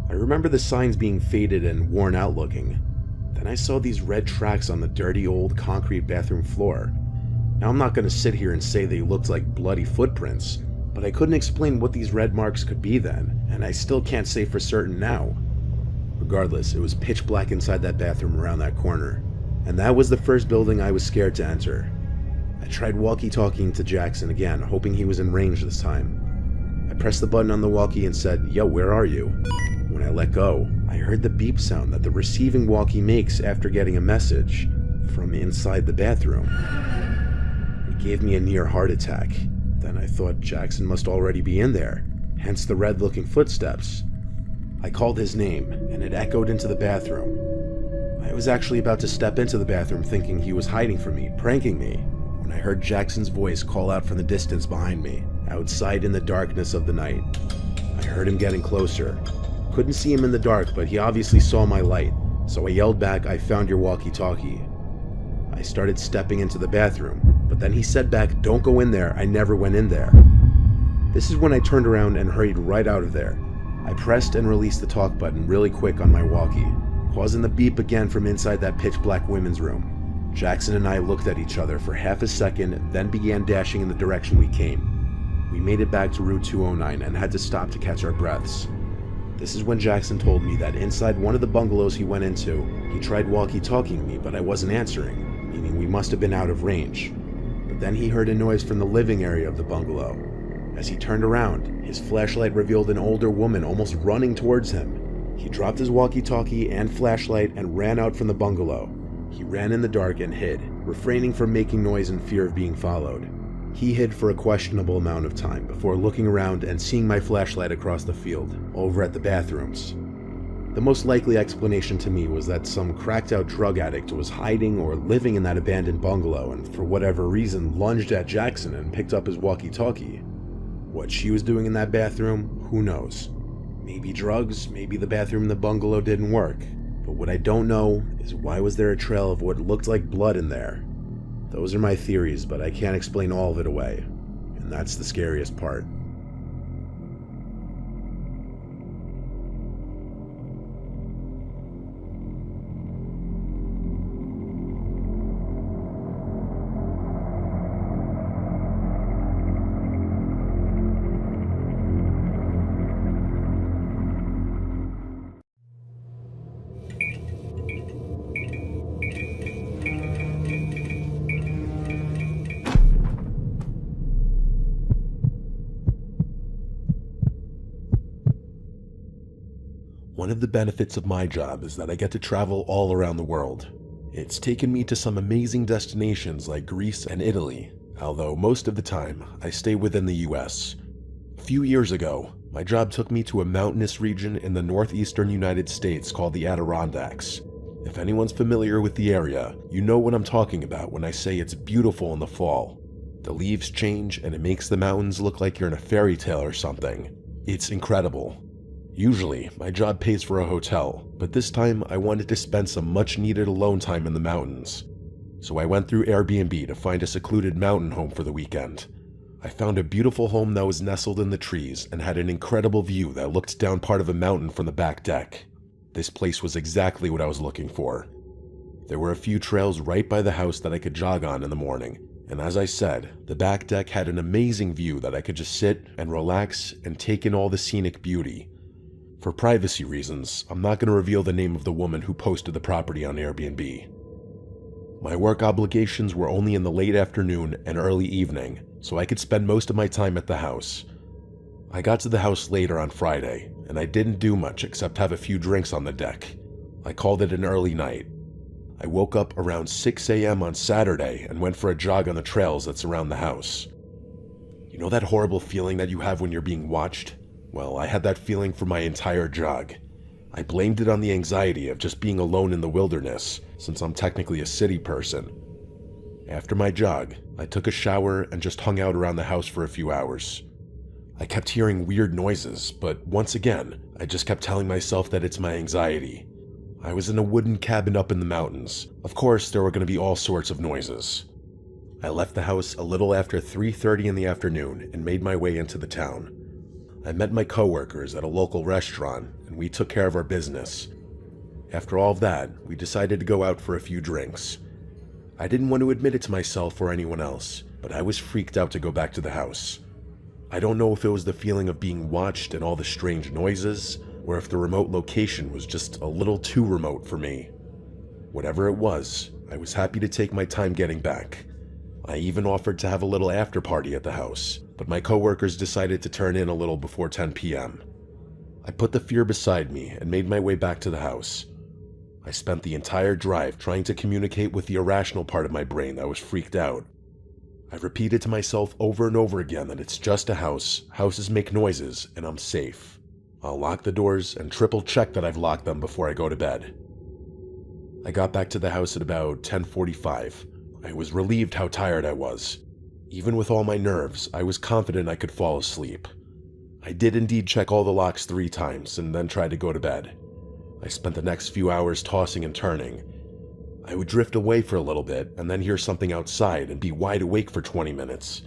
I remember the signs being faded and worn out looking. Then I saw these red tracks on the dirty old concrete bathroom floor. Now I'm not going to sit here and say they looked like bloody footprints, but I couldn't explain what these red marks could be then, and I still can't say for certain now. Regardless, it was pitch black inside that bathroom around that corner, and that was the first building I was scared to enter. I tried walkie-talkieing to Jackson again, hoping he was in range this time. I pressed the button on the walkie and said, "Yo, where are you?" When I let go, I heard the beep sound that the receiving walkie makes after getting a message from inside the bathroom. It gave me a near heart attack. Then I thought Jackson must already be in there, hence the red-looking footsteps. I called his name, and it echoed into the bathroom. I was actually about to step into the bathroom thinking he was hiding from me, pranking me, when I heard Jackson's voice call out from the distance behind me, outside in the darkness of the night. I heard him getting closer. Couldn't see him in the dark, but he obviously saw my light, so I yelled back, "I found your walkie-talkie." I started stepping into the bathroom, but then he said back, "Don't go in there, I never went in there." This is when I turned around and hurried right out of there. I pressed and released the talk button really quick on my walkie, causing the beep again from inside that pitch black women's room. Jackson and I looked at each other for half a second, then began dashing in the direction we came. We made it back to Route 209 and had to stop to catch our breaths. This is when Jackson told me that inside one of the bungalows he went into, he tried walkie-talkieing me, but I wasn't answering, meaning we must have been out of range. But then he heard a noise from the living area of the bungalow. As he turned around, his flashlight revealed an older woman almost running towards him. He dropped his walkie-talkie and flashlight and ran out from the bungalow. He ran in the dark and hid, refraining from making noise in fear of being followed. He hid for a questionable amount of time before looking around and seeing my flashlight across the field, over at the bathrooms. The most likely explanation to me was that some cracked-out drug addict was hiding or living in that abandoned bungalow and for whatever reason lunged at Jackson and picked up his walkie-talkie. What she was doing in that bathroom, who knows? Maybe drugs, maybe the bathroom in the bungalow didn't work. But what I don't know is why was there a trail of what looked like blood in there? Those are my theories, but I can't explain all of it away. And that's the scariest part. One of the benefits of my job is that I get to travel all around the world. It's taken me to some amazing destinations like Greece and Italy, although most of the time I stay within the US. few years ago, my job took me to a mountainous region in the northeastern United States called the Adirondacks. If anyone's familiar with the area, you know what I'm talking about when I say it's beautiful in the fall. The leaves change and it makes the mountains look like you're in a fairy tale or something. It's incredible. Usually, my job pays for a hotel, but this time I wanted to spend some much-needed alone time in the mountains. So I went through Airbnb to find a secluded mountain home for the weekend. I found a beautiful home that was nestled in the trees and had an incredible view that looked down part of a mountain from the back deck. This place was exactly what I was looking for. There were a few trails right by the house that I could jog on in the morning, and as I said, the back deck had an amazing view that I could just sit and relax and take in all the scenic beauty. For privacy reasons, I'm not going to reveal the name of the woman who posted the property on Airbnb. My work obligations were only in the late afternoon and early evening, so I could spend most of my time at the house. I got to the house later on Friday, and I didn't do much except have a few drinks on the deck. I called it an early night. I woke up around 6 a.m. on Saturday and went for a jog on the trails that surround the house. You know that horrible feeling that you have when you're being watched? Well, I had that feeling for my entire jog. I blamed it on the anxiety of just being alone in the wilderness, since I'm technically a city person. After my jog, I took a shower and just hung out around the house for a few hours. I kept hearing weird noises, but once again, I just kept telling myself that it's my anxiety. I was in a wooden cabin up in the mountains. Of course, there were going to be all sorts of noises. I left the house a little after 3:30 in the afternoon and made my way into the town. I met my coworkers at a local restaurant, and we took care of our business. After all of that, we decided to go out for a few drinks. I didn't want to admit it to myself or anyone else, but I was freaked out to go back to the house. I don't know if it was the feeling of being watched and all the strange noises, or if the remote location was just a little too remote for me. Whatever it was, I was happy to take my time getting back. I even offered to have a little after party at the house, but my coworkers decided to turn in a little before 10 p.m. I put the fear beside me and made my way back to the house. I spent the entire drive trying to communicate with the irrational part of my brain that was freaked out. I repeated to myself over and over again that it's just a house, houses make noises, and I'm safe. I'll lock the doors and triple check that I've locked them before I go to bed. I got back to the house at about 10:45. I was relieved how tired I was. Even with all my nerves, I was confident I could fall asleep. I did indeed check all the locks 3 times and then tried to go to bed. I spent the next few hours tossing and turning. I would drift away for a little bit and then hear something outside and be wide awake for 20 minutes.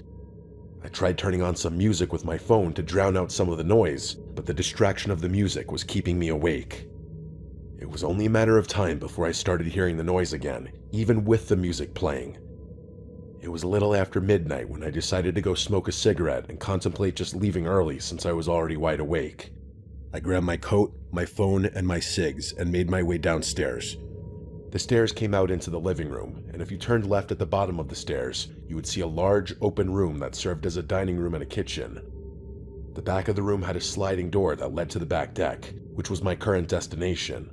I tried turning on some music with my phone to drown out some of the noise, but the distraction of the music was keeping me awake. It was only a matter of time before I started hearing the noise again, even with the music playing. It was a little after midnight when I decided to go smoke a cigarette and contemplate just leaving early since I was already wide awake. I grabbed my coat, my phone, and my cigs and made my way downstairs. The stairs came out into the living room, and if you turned left at the bottom of the stairs, you would see a large open room that served as a dining room and a kitchen. The back of the room had a sliding door that led to the back deck, which was my current destination.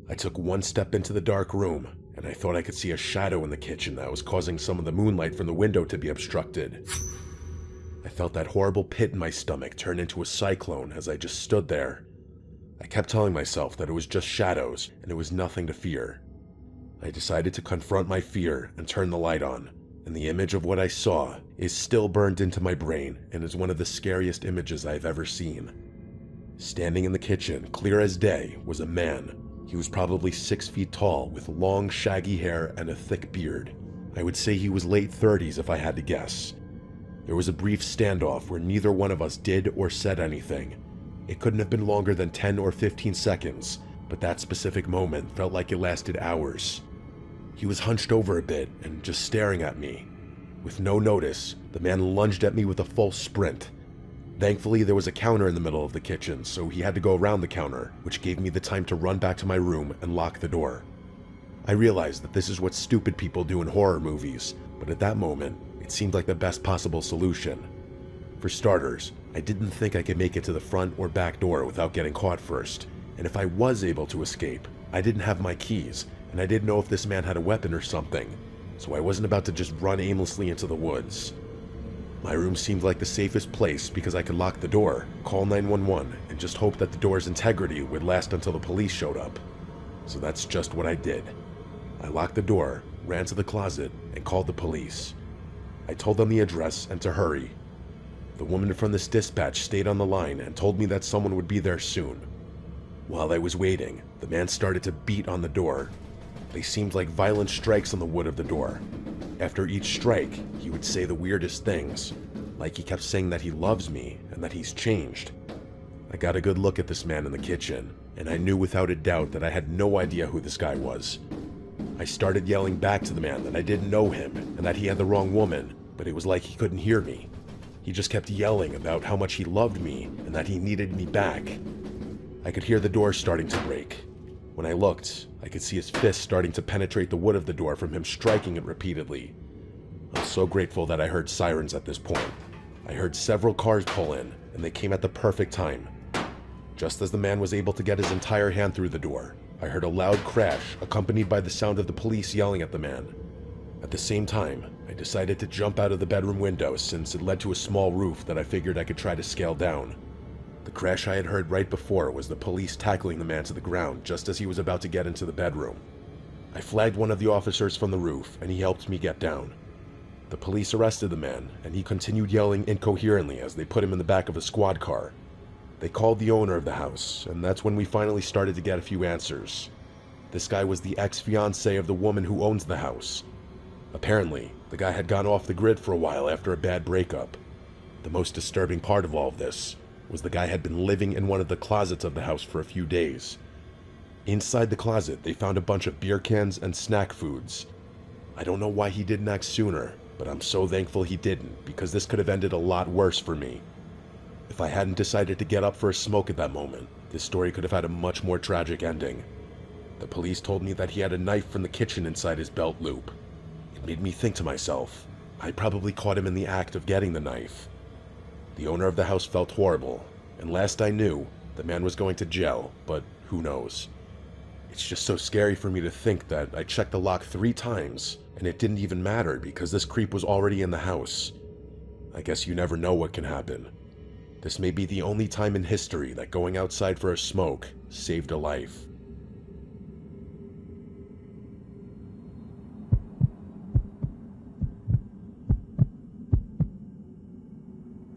I took one step into the dark room, and I thought I could see a shadow in the kitchen that was causing some of the moonlight from the window to be obstructed. I felt that horrible pit in my stomach turn into a cyclone as I just stood there. I kept telling myself that it was just shadows and it was nothing to fear. I decided to confront my fear and turn the light on, and the image of what I saw is still burned into my brain and is one of the scariest images I've ever seen. Standing in the kitchen, clear as day, was a man. He was probably 6 feet tall, with long, shaggy hair and a thick beard. I would say he was late 30s if I had to guess. There was a brief standoff where neither one of us did or said anything. It couldn't have been longer than 10 or 15 seconds, but that specific moment felt like it lasted hours. He was hunched over a bit and just staring at me. With no notice, the man lunged at me with a full sprint. Thankfully, there was a counter in the middle of the kitchen, so he had to go around the counter, which gave me the time to run back to my room and lock the door. I realized that this is what stupid people do in horror movies, but at that moment, it seemed like the best possible solution. For starters, I didn't think I could make it to the front or back door without getting caught first, and if I was able to escape, I didn't have my keys, and I didn't know if this man had a weapon or something, so I wasn't about to just run aimlessly into the woods. My room seemed like the safest place because I could lock the door, call 911, and just hope that the door's integrity would last until the police showed up. So that's just what I did. I locked the door, ran to the closet, and called the police. I told them the address and to hurry. The woman from this dispatch stayed on the line and told me that someone would be there soon. While I was waiting, the man started to beat on the door. They seemed like violent strikes on the wood of the door. After each strike, he would say the weirdest things, like he kept saying that he loves me and that he's changed. I got a good look at this man in the kitchen, and I knew without a doubt that I had no idea who this guy was. I started yelling back to the man that I didn't know him and that he had the wrong woman, but it was like he couldn't hear me. He just kept yelling about how much he loved me and that he needed me back. I could hear the door starting to break. When I looked, I could see his fist starting to penetrate the wood of the door from him striking it repeatedly. I'm so grateful that I heard sirens at this point. I heard several cars pull in, and they came at the perfect time. Just as the man was able to get his entire hand through the door, I heard a loud crash accompanied by the sound of the police yelling at the man. At the same time, I decided to jump out of the bedroom window since it led to a small roof that I figured I could try to scale down. The crash I had heard right before was the police tackling the man to the ground just as he was about to get into the bedroom. I flagged one of the officers from the roof, and he helped me get down. The police arrested the man, and he continued yelling incoherently as they put him in the back of a squad car. They called the owner of the house, and that's when we finally started to get a few answers. This guy was the ex-fiancé of the woman who owns the house. Apparently, the guy had gone off the grid for a while after a bad breakup. The most disturbing part of all of this was the guy had been living in one of the closets of the house for a few days. Inside the closet, they found a bunch of beer cans and snack foods. I don't know why he didn't act sooner, but I'm so thankful he didn't, because this could have ended a lot worse for me. If I hadn't decided to get up for a smoke at that moment, this story could have had a much more tragic ending. The police told me that he had a knife from the kitchen inside his belt loop. It made me think to myself, I probably caught him in the act of getting the knife. The owner of the house felt horrible, and last I knew, the man was going to jail, but who knows. It's just so scary for me to think that I checked the lock 3 times, and it didn't even matter because this creep was already in the house. I guess you never know what can happen. This may be the only time in history that going outside for a smoke saved a life.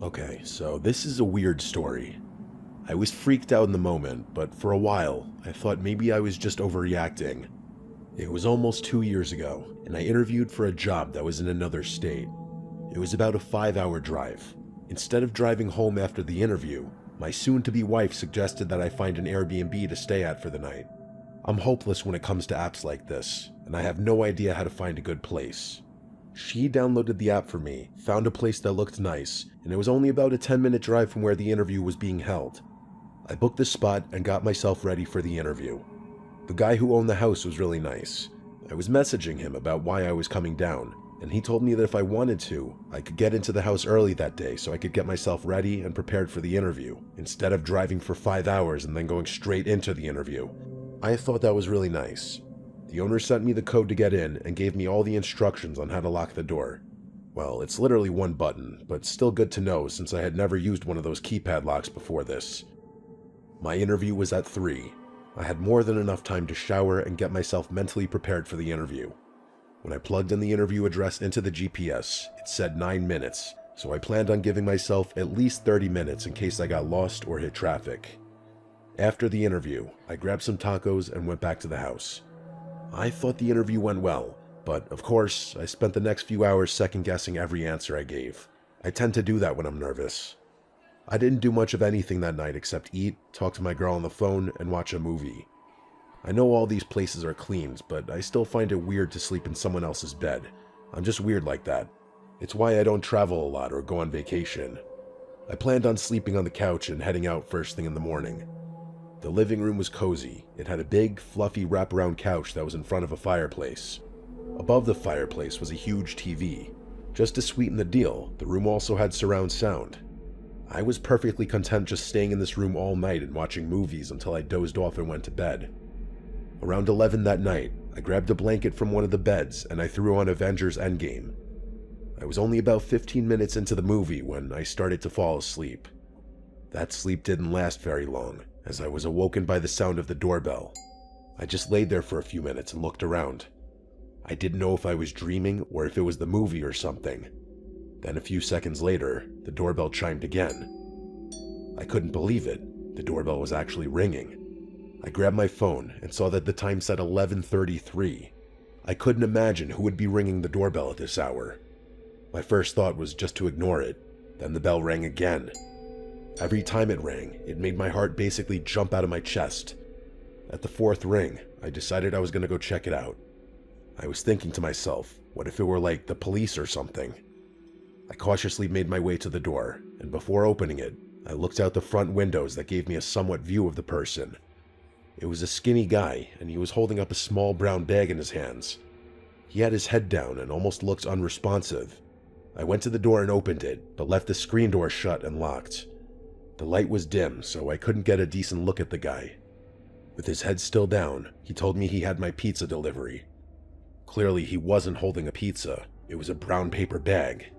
Okay, so this is a weird story. I was freaked out in the moment, but for a while, I thought maybe I was just overreacting. It was almost 2 years ago, and I interviewed for a job that was in another state. It was about a 5-hour drive. Instead of driving home after the interview, my soon-to-be wife suggested that I find an Airbnb to stay at for the night. I'm hopeless when it comes to apps like this, and I have no idea how to find a good place. She downloaded the app for me, found a place that looked nice, and it was only about a 10-minute drive from where the interview was being held. I booked the spot and got myself ready for the interview. The guy who owned the house was really nice. I was messaging him about why I was coming down, and he told me that if I wanted to, I could get into the house early that day so I could get myself ready and prepared for the interview, instead of driving for 5 hours and then going straight into the interview. I thought that was really nice. The owner sent me the code to get in and gave me all the instructions on how to lock the door. Well, it's literally one button, but still good to know since I had never used one of those keypad locks before this. My interview was at 3. I had more than enough time to shower and get myself mentally prepared for the interview. When I plugged in the interview address into the GPS, it said 9 minutes, so I planned on giving myself at least 30 minutes in case I got lost or hit traffic. After the interview, I grabbed some tacos and went back to the house. I thought the interview went well, but of course, I spent the next few hours second-guessing every answer I gave. I tend to do that when I'm nervous. I didn't do much of anything that night except eat, talk to my girl on the phone, and watch a movie. I know all these places are cleaned, but I still find it weird to sleep in someone else's bed. I'm just weird like that. It's why I don't travel a lot or go on vacation. I planned on sleeping on the couch and heading out first thing in the morning. The living room was cozy. It had a big, fluffy wraparound couch that was in front of a fireplace. Above the fireplace was a huge TV. Just to sweeten the deal, the room also had surround sound. I was perfectly content just staying in this room all night and watching movies until I dozed off and went to bed. Around 11 that night, I grabbed a blanket from one of the beds and I threw on Avengers Endgame. I was only about 15 minutes into the movie when I started to fall asleep. That sleep didn't last very long, as I was awoken by the sound of the doorbell. I just laid there for a few minutes and looked around. I didn't know if I was dreaming or if it was the movie or something. Then a few seconds later, the doorbell chimed again. I couldn't believe it. The doorbell was actually ringing. I grabbed my phone and saw that the time said 11:33. I couldn't imagine who would be ringing the doorbell at this hour. My first thought was just to ignore it. Then the bell rang again. Every time it rang, it made my heart basically jump out of my chest. At the fourth ring, I decided I was going to go check it out. I was thinking to myself, what if it were like the police or something? I cautiously made my way to the door, and before opening it, I looked out the front windows that gave me a somewhat view of the person. It was a skinny guy, and he was holding up a small brown bag in his hands. He had his head down and almost looked unresponsive. I went to the door and opened it, but left the screen door shut and locked. The light was dim, so I couldn't get a decent look at the guy. With his head still down, he told me he had my pizza delivery. Clearly, he wasn't holding a pizza. It was a brown paper bag.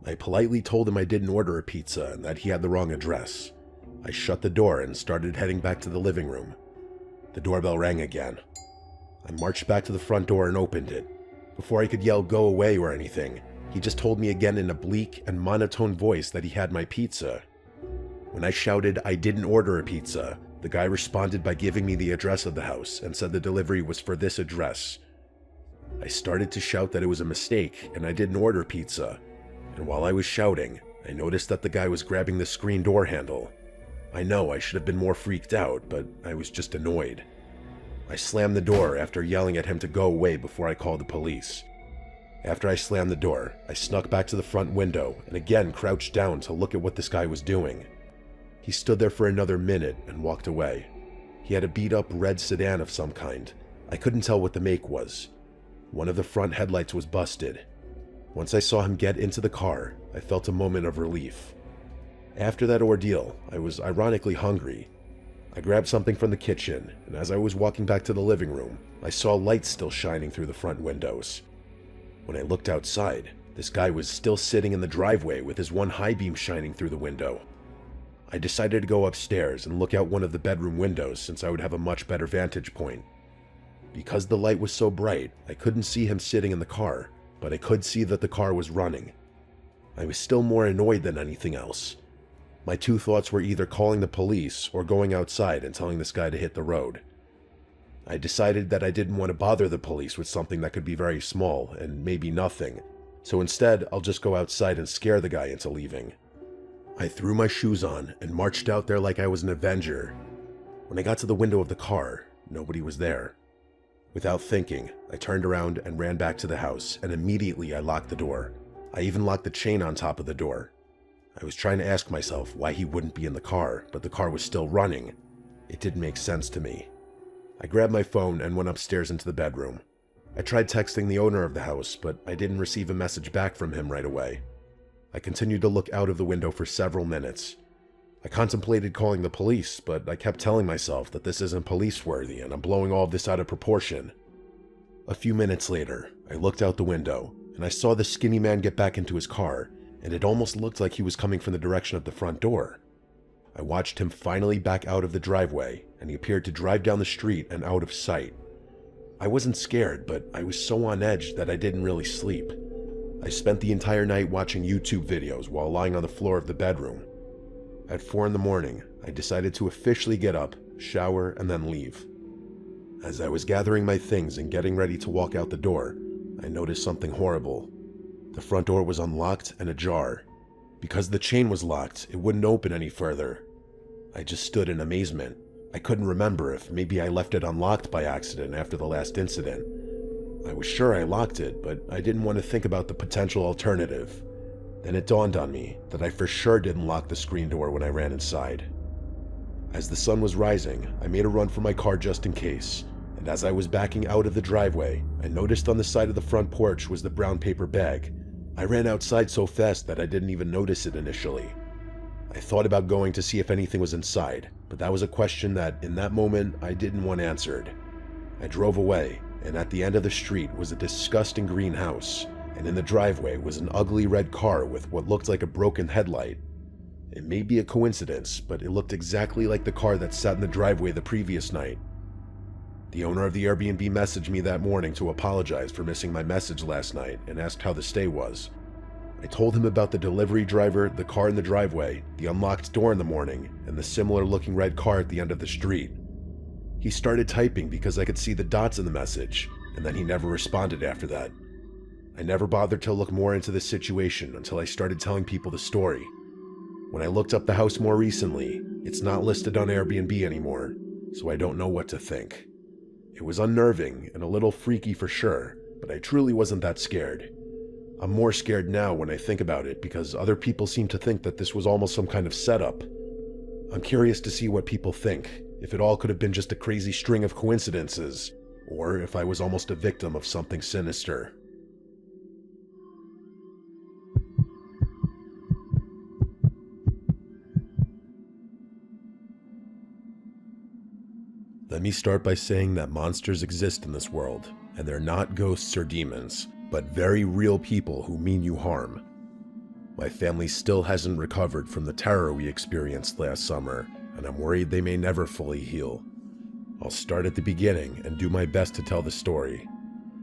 I politely told him I didn't order a pizza and that he had the wrong address. I shut the door and started heading back to the living room. The doorbell rang again. I marched back to the front door and opened it. Before I could yell "go away" or anything, he just told me again in a bleak and monotone voice that he had my pizza. When I shouted I didn't order a pizza, the guy responded by giving me the address of the house and said the delivery was for this address. I started to shout that it was a mistake and I didn't order pizza, and while I was shouting, I noticed that the guy was grabbing the screen door handle. I know I should have been more freaked out, but I was just annoyed. I slammed the door after yelling at him to go away before I called the police. After I slammed the door, I snuck back to the front window and again crouched down to look at what this guy was doing. He stood there for another minute and walked away. He had a beat-up red sedan of some kind. I couldn't tell what the make was. One of the front headlights was busted. Once I saw him get into the car, I felt a moment of relief. After that ordeal, I was ironically hungry. I grabbed something from the kitchen, and as I was walking back to the living room, I saw lights still shining through the front windows. When I looked outside, this guy was still sitting in the driveway with his one high beam shining through the window. I decided to go upstairs and look out one of the bedroom windows since I would have a much better vantage point. Because the light was so bright, I couldn't see him sitting in the car, but I could see that the car was running. I was still more annoyed than anything else. My two thoughts were either calling the police or going outside and telling this guy to hit the road. I decided that I didn't want to bother the police with something that could be very small and maybe nothing, so instead I'll just go outside and scare the guy into leaving. I threw my shoes on and marched out there like I was an Avenger. When I got to the window of the car, nobody was there. Without thinking, I turned around and ran back to the house, and immediately I locked the door. I even locked the chain on top of the door. I was trying to ask myself why he wouldn't be in the car, but the car was still running. It didn't make sense to me. I grabbed my phone and went upstairs into the bedroom. I tried texting the owner of the house, but I didn't receive a message back from him right away. I continued to look out of the window for several minutes. I contemplated calling the police, but I kept telling myself that this isn't police-worthy and I'm blowing all of this out of proportion. A few minutes later, I looked out the window, and I saw the skinny man get back into his car, and it almost looked like he was coming from the direction of the front door. I watched him finally back out of the driveway, and he appeared to drive down the street and out of sight. I wasn't scared, but I was so on edge that I didn't really sleep. I spent the entire night watching YouTube videos while lying on the floor of the bedroom. At 4 in the morning, I decided to officially get up, shower, and then leave. As I was gathering my things and getting ready to walk out the door, I noticed something horrible. The front door was unlocked and ajar. Because the chain was locked, it wouldn't open any further. I just stood in amazement. I couldn't remember if maybe I left it unlocked by accident after the last incident. I was sure I locked it, but I didn't want to think about the potential alternative. Then it dawned on me that I for sure didn't lock the screen door when I ran inside. As the sun was rising, I made a run for my car just in case, and as I was backing out of the driveway, I noticed on the side of the front porch was the brown paper bag. I ran outside so fast that I didn't even notice it initially. I thought about going to see if anything was inside, but that was a question that, in that moment, I didn't want answered. I drove away, and at the end of the street was a disgusting green house. and in the driveway was an ugly red car with what looked like a broken headlight. It may be a coincidence, but it looked exactly like the car that sat in the driveway the previous night. The owner of the Airbnb messaged me that morning to apologize for missing my message last night and asked how the stay was. I told him about the delivery driver, the car in the driveway, the unlocked door in the morning, and the similar looking red car at the end of the street. He started typing because I could see the dots in the message, and then he never responded after that. I never bothered to look more into this situation until I started telling people the story. When I looked up the house more recently, it's not listed on Airbnb anymore, so I don't know what to think. It was unnerving and a little freaky for sure, but I truly wasn't that scared. I'm more scared now when I think about it because other people seem to think that this was almost some kind of setup. I'm curious to see what people think, if it all could have been just a crazy string of coincidences, or if I was almost a victim of something sinister. Let me start by saying that monsters exist in this world, and they're not ghosts or demons, but very real people who mean you harm. My family still hasn't recovered from the terror we experienced last summer, and I'm worried they may never fully heal. I'll start at the beginning and do my best to tell the story.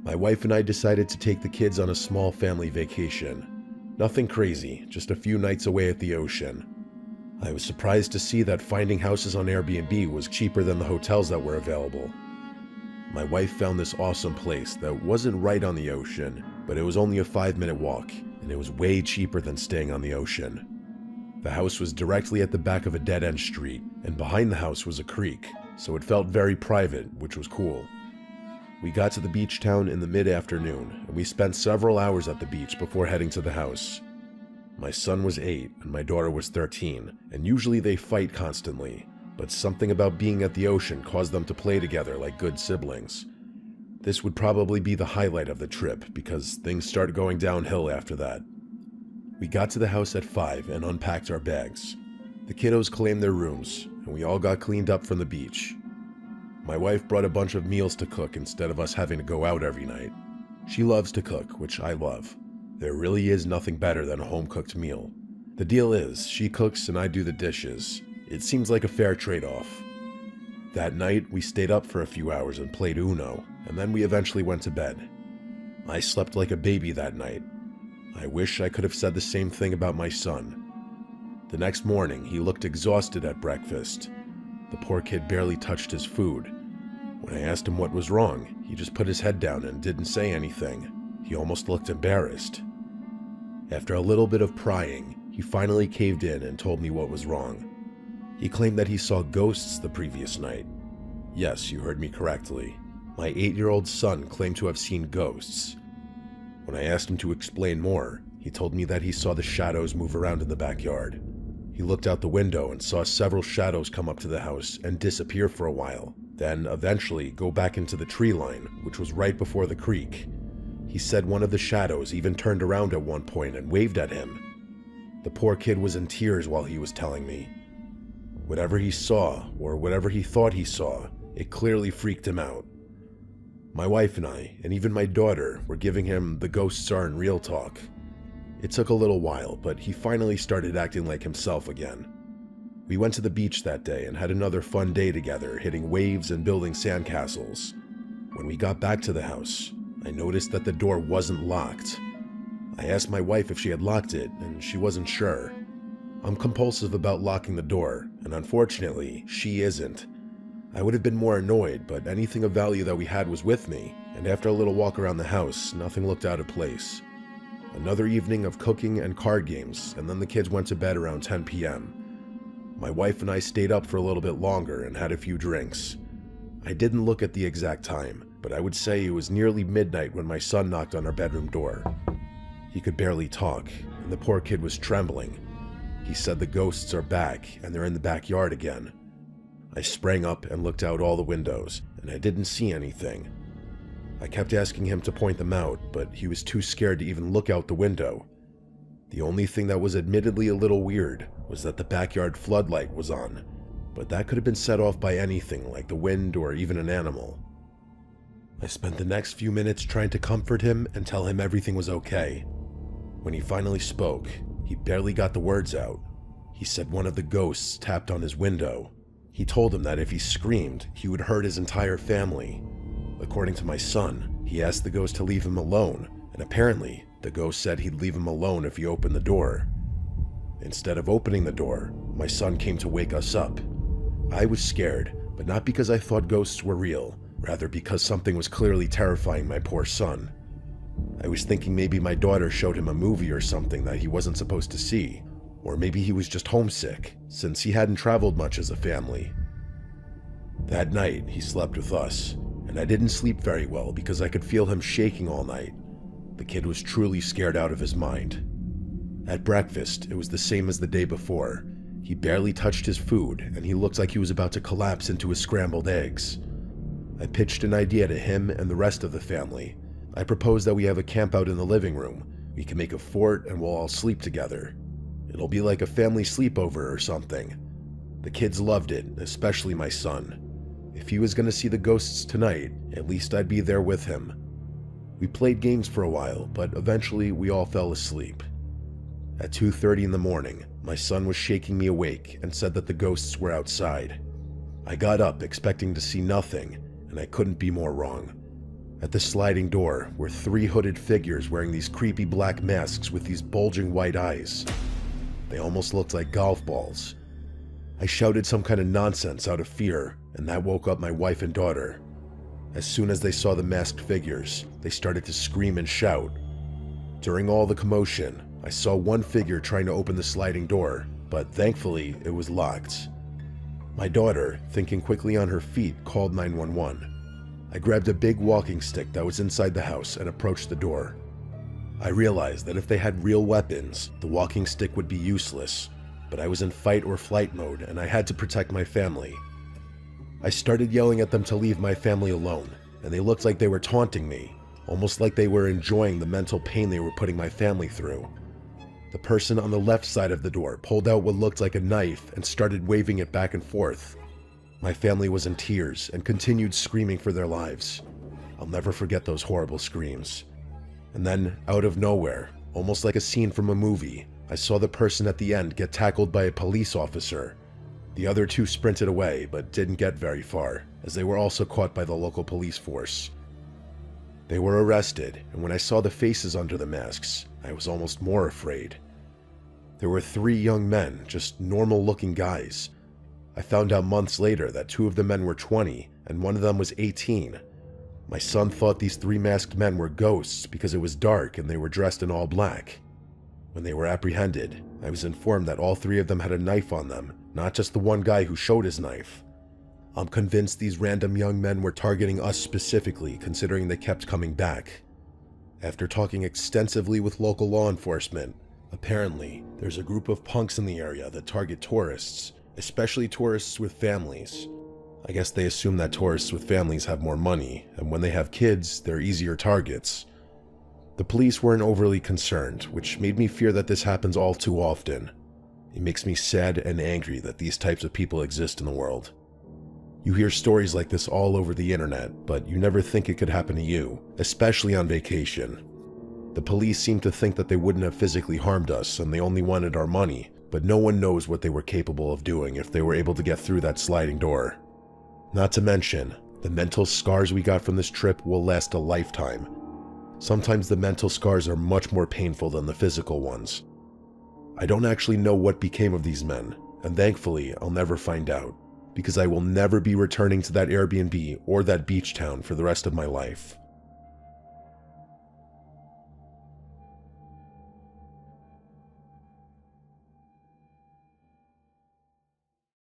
My wife and I decided to take the kids on a small family vacation. Nothing crazy, just a few nights away at the ocean. I was surprised to see that finding houses on Airbnb was cheaper than the hotels that were available. My wife found this awesome place that wasn't right on the ocean, but it was only a 5-minute walk, and it was way cheaper than staying on the ocean. The house was directly at the back of a dead-end street, and behind the house was a creek, so it felt very private, which was cool. We got to the beach town in the mid-afternoon, and we spent several hours at the beach before heading to the house. My son was 8 and my daughter was 13, and usually they fight constantly, but something about being at the ocean caused them to play together like good siblings. This would probably be the highlight of the trip because things started going downhill after that. We got to the house at 5 and unpacked our bags. The kiddos claimed their rooms, and we all got cleaned up from the beach. My wife brought a bunch of meals to cook instead of us having to go out every night. She loves to cook, which I love. There really is nothing better than a home-cooked meal. The deal is, she cooks and I do the dishes. It seems like a fair trade-off. That night, we stayed up for a few hours and played Uno, and then we eventually went to bed. I slept like a baby that night. I wish I could have said the same thing about my son. The next morning, he looked exhausted at breakfast. The poor kid barely touched his food. When I asked him what was wrong, he just put his head down and didn't say anything. He almost looked embarrassed. After a little bit of prying, he finally caved in and told me what was wrong. He claimed that he saw ghosts the previous night. Yes, you heard me correctly. My 8-year-old son claimed to have seen ghosts. When I asked him to explain more, he told me that he saw the shadows move around in the backyard. He looked out the window and saw several shadows come up to the house and disappear for a while, then eventually go back into the tree line, which was right before the creek. He said one of the shadows even turned around at one point and waved at him. The poor kid was in tears while he was telling me. Whatever he saw, or whatever he thought he saw, it clearly freaked him out. My wife and I, and even my daughter, were giving him the ghosts aren't real talk. It took a little while, but he finally started acting like himself again. We went to the beach that day and had another fun day together, hitting waves and building sandcastles. When we got back to the house, I noticed that the door wasn't locked. I asked my wife if she had locked it, and she wasn't sure. I'm compulsive about locking the door, and unfortunately, she isn't. I would have been more annoyed, but anything of value that we had was with me, and after a little walk around the house, nothing looked out of place. Another evening of cooking and card games, and then the kids went to bed around 10 p.m. My wife and I stayed up for a little bit longer and had a few drinks. I didn't look at the exact time, but I would say it was nearly midnight when my son knocked on our bedroom door. He could barely talk, and the poor kid was trembling. He said the ghosts are back, and they're in the backyard again. I sprang up and looked out all the windows, and I didn't see anything. I kept asking him to point them out, but he was too scared to even look out the window. The only thing that was admittedly a little weird was that the backyard floodlight was on, but that could have been set off by anything like the wind or even an animal. I spent the next few minutes trying to comfort him and tell him everything was okay. When he finally spoke, he barely got the words out. He said one of the ghosts tapped on his window. He told him that if he screamed, he would hurt his entire family. According to my son, he asked the ghost to leave him alone, and apparently, the ghost said he'd leave him alone if he opened the door. Instead of opening the door, my son came to wake us up. I was scared, but not because I thought ghosts were real, rather because something was clearly terrifying my poor son. I was thinking maybe my daughter showed him a movie or something that he wasn't supposed to see, or maybe he was just homesick, since he hadn't traveled much as a family. That night, he slept with us, and I didn't sleep very well because I could feel him shaking all night. The kid was truly scared out of his mind. At breakfast, it was the same as the day before. He barely touched his food, and he looked like he was about to collapse into his scrambled eggs. I pitched an idea to him and the rest of the family. I proposed that we have a camp out in the living room. We can make a fort and we'll all sleep together. It'll be like a family sleepover or something. The kids loved it, especially my son. If he was going to see the ghosts tonight, at least I'd be there with him. We played games for a while, but eventually we all fell asleep. At 2:30 in the morning, my son was shaking me awake and said that the ghosts were outside. I got up expecting to see nothing, and I couldn't be more wrong. At the sliding door were 3 hooded figures wearing these creepy black masks with these bulging white eyes. They almost looked like golf balls. I shouted some kind of nonsense out of fear, and that woke up my wife and daughter. As soon as they saw the masked figures, they started to scream and shout. During all the commotion, I saw one figure trying to open the sliding door, but thankfully it was locked. My daughter, thinking quickly on her feet, called 911. I grabbed a big walking stick that was inside the house and approached the door. I realized that if they had real weapons, the walking stick would be useless, but I was in fight or flight mode and I had to protect my family. I started yelling at them to leave my family alone, and they looked like they were taunting me, almost like they were enjoying the mental pain they were putting my family through. The person on the left side of the door pulled out what looked like a knife and started waving it back and forth. My family was in tears and continued screaming for their lives. I'll never forget those horrible screams. And then, out of nowhere, almost like a scene from a movie, I saw the person at the end get tackled by a police officer. The other 2 sprinted away, but didn't get very far, as they were also caught by the local police force. They were arrested, and when I saw the faces under the masks, I was almost more afraid. There were 3 young men, just normal-looking guys. I found out months later that 2 of the men were 20, and one of them was 18. My son thought these 3 masked men were ghosts because it was dark and they were dressed in all black. When they were apprehended, I was informed that all 3 of them had a knife on them, not just the one guy who showed his knife. I'm convinced these random young men were targeting us specifically, considering they kept coming back. After talking extensively with local law enforcement, apparently there's a group of punks in the area that target tourists, especially tourists with families. I guess they assume that tourists with families have more money, and when they have kids, they're easier targets. The police weren't overly concerned, which made me fear that this happens all too often. It makes me sad and angry that these types of people exist in the world. You hear stories like this all over the internet, but you never think it could happen to you, especially on vacation. The police seem to think that they wouldn't have physically harmed us and they only wanted our money, but no one knows what they were capable of doing if they were able to get through that sliding door. Not to mention, the mental scars we got from this trip will last a lifetime. Sometimes the mental scars are much more painful than the physical ones. I don't actually know what became of these men, and thankfully I'll never find out, because I will never be returning to that Airbnb or that beach town for the rest of my life.